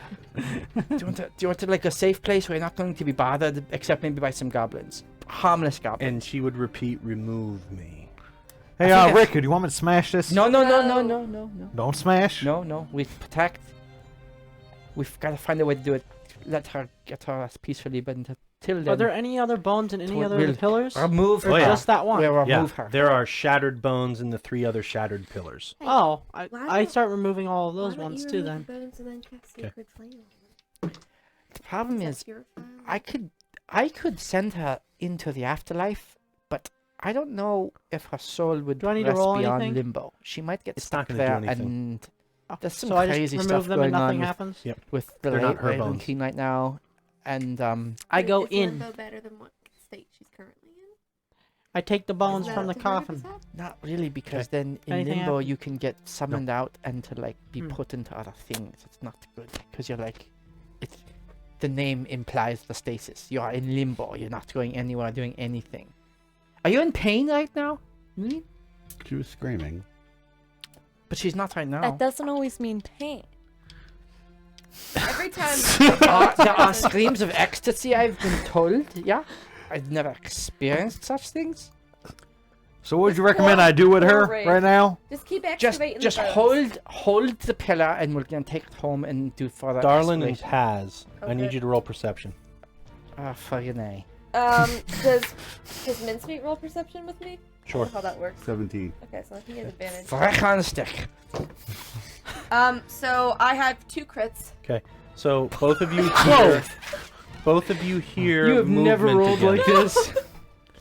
do you want to like a safe place where you're not going to be bothered, except maybe by some goblins, harmless goblins? And she would repeat, remove me. Hey, I think Rickard, you want me to smash this? No. No. Don't smash? No. We protect. We've got to find a way to do it. Let her get her rest peacefully, but until then, Are there any other bones in any Tw- other we'll- pillars? remove her. Or yeah. just that one? We'll Yeah, remove her. there are shattered bones in the 3 other shattered pillars. Oh, Why I don't- start removing all of Why those don't ones you too remove then. the bones and then cast Okay. Sacred Flame? The problem Does is, that purify? I could send her into the afterlife, but I don't know if her soul would Do I need to rest roll beyond anything? limbo. She might get It's stuck not gonna do there, anything. and There's some So I crazy just stuff remove them and going on nothing with, happens? with the They're not her Raven bones. King right now, and I go Is in. Limbo better than what state she's currently in? I take the bones Is that from the up to her to coffin. decide? not really because then in Anything limbo happen? you can get summoned out and to like be Hmm. put into other things. It's not good because you're like, it's the name implies the stasis. You are in limbo. You're not going anywhere, doing anything. Are you in pain right now? Really? She was screaming. But she's not right now. That doesn't always mean pain. Every time. There are screams of ecstasy, I've been told. Yeah, I've never experienced such things. So what would you recommend I do with her Wraith. right now? Just keep Just excavating the bones. hold the pillar, and we're gonna take it home and do further. Darlin and excavation. Paz, I need Okay. you to roll perception. Fucking A. Does Mincemeat roll perception with me? Sure. How that works. 17. Okay, so he has advantage. Freck on a stick. So I have 2 crits. Okay. So both of you hear. Both of you hear. You have never movement rolled again. like this.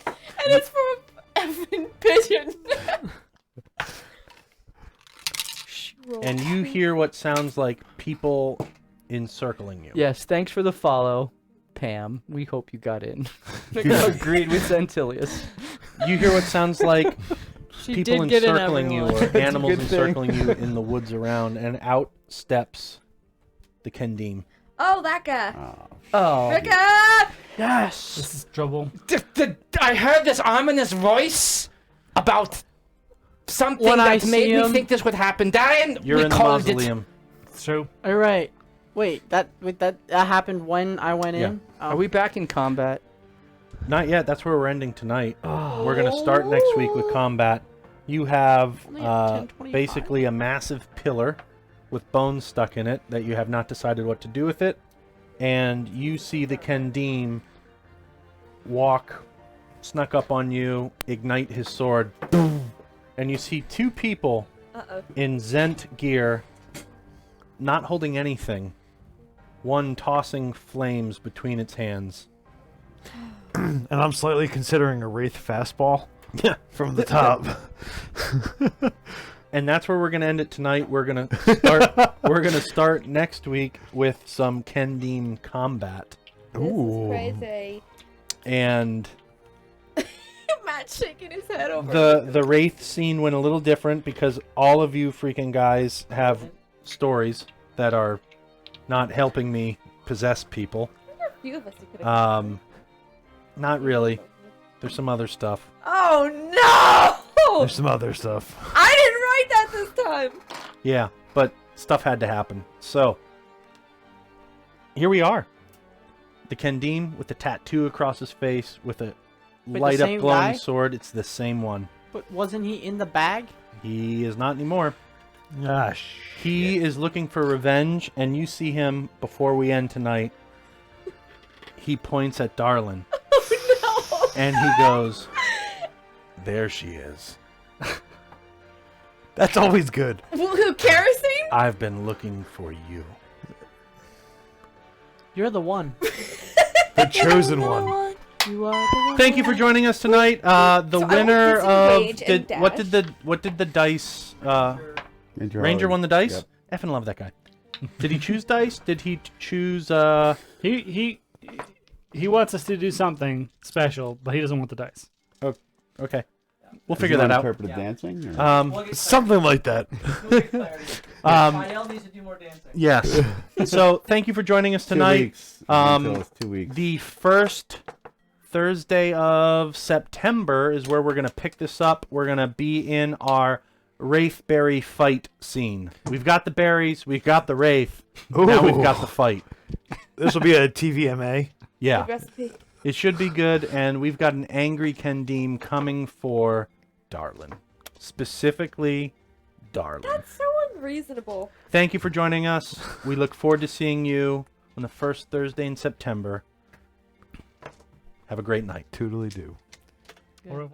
And it's from a effing pigeon. And you hear what sounds like people encircling you. Yes, thanks for the follow, Pam. We hope you got in. Agreed with Centilius. You hear what sounds like She people did get in, encircling you everyone. or animals good thing. encircling you in the woods around, and out steps the Kendim. Oh, that guy. Oh. Rika! Yes. This is trouble. I heard this ominous voice about something When I that made see me him- think this would happen. Darren, You're we in the called it. mausoleum. It's true. All right. Wait, that happened when I went Yeah. in. Oh. Are we back in combat? Not yet. That's where we're ending tonight. We're going to start next week with combat. You have Only at 10:25? basically a massive pillar with bones stuck in it that you have not decided what to do with it. And you see the Kendim walk, snuck up on you, ignite his sword. And you see 2 people Uh-oh. in Zent gear, not holding anything. One tossing flames between its hands. And I'm slightly considering a Wraith fastball. Yeah. From the top. And that's where we're gonna end it tonight. We're gonna start. We're gonna start next week with some Kendim combat, This is crazy. and Matt's shaking his head over. the Wraith scene went a little different because all of you freaking guys have stories that are not helping me possess people. There are a few of us who could have. Not really. There's some other stuff. Oh no! There's some other stuff. I didn't write that this time. Yeah, but stuff had to happen. So here we are. The Kendim with the tattoo across his face with a the light up same glowing guy? sword. It's the same one. But wasn't he in the bag? He is not anymore. Ah, He is looking for revenge, and you see him before we end tonight. He points at Darlin. Oh, And he goes, "There she is. That's always good. Who, kerosene? I've been looking for you." You're the one. The chosen one. You are the one. Thank you for joining us tonight. The So I winner want of disengage and what did the dice? Ranger won the dice. Yep. Effing love that guy. Did he choose dice? Did he choose? He wants us to do something special, but he doesn't want the dice. Okay, we'll figure that out. Interpretive dancing? Or? Something like that. needs to do more dancing. Yes. So thank you for joining us 2 tonight. weeks. Until it's 2 weeks. The first Thursday of September is where we're gonna pick this up. We're gonna be in our Wraith berry fight scene. We've got the berries, we've got the Wraith. Now we've got the fight. This will be a TVMA. Yeah, Recipe. it should be good, and we've got an angry Kendim coming for Darlin. Specifically, Darlin. That's so unreasonable. Thank you for joining us. We look forward to seeing you on the first Thursday in September. Have a great night. Toodly do. Or-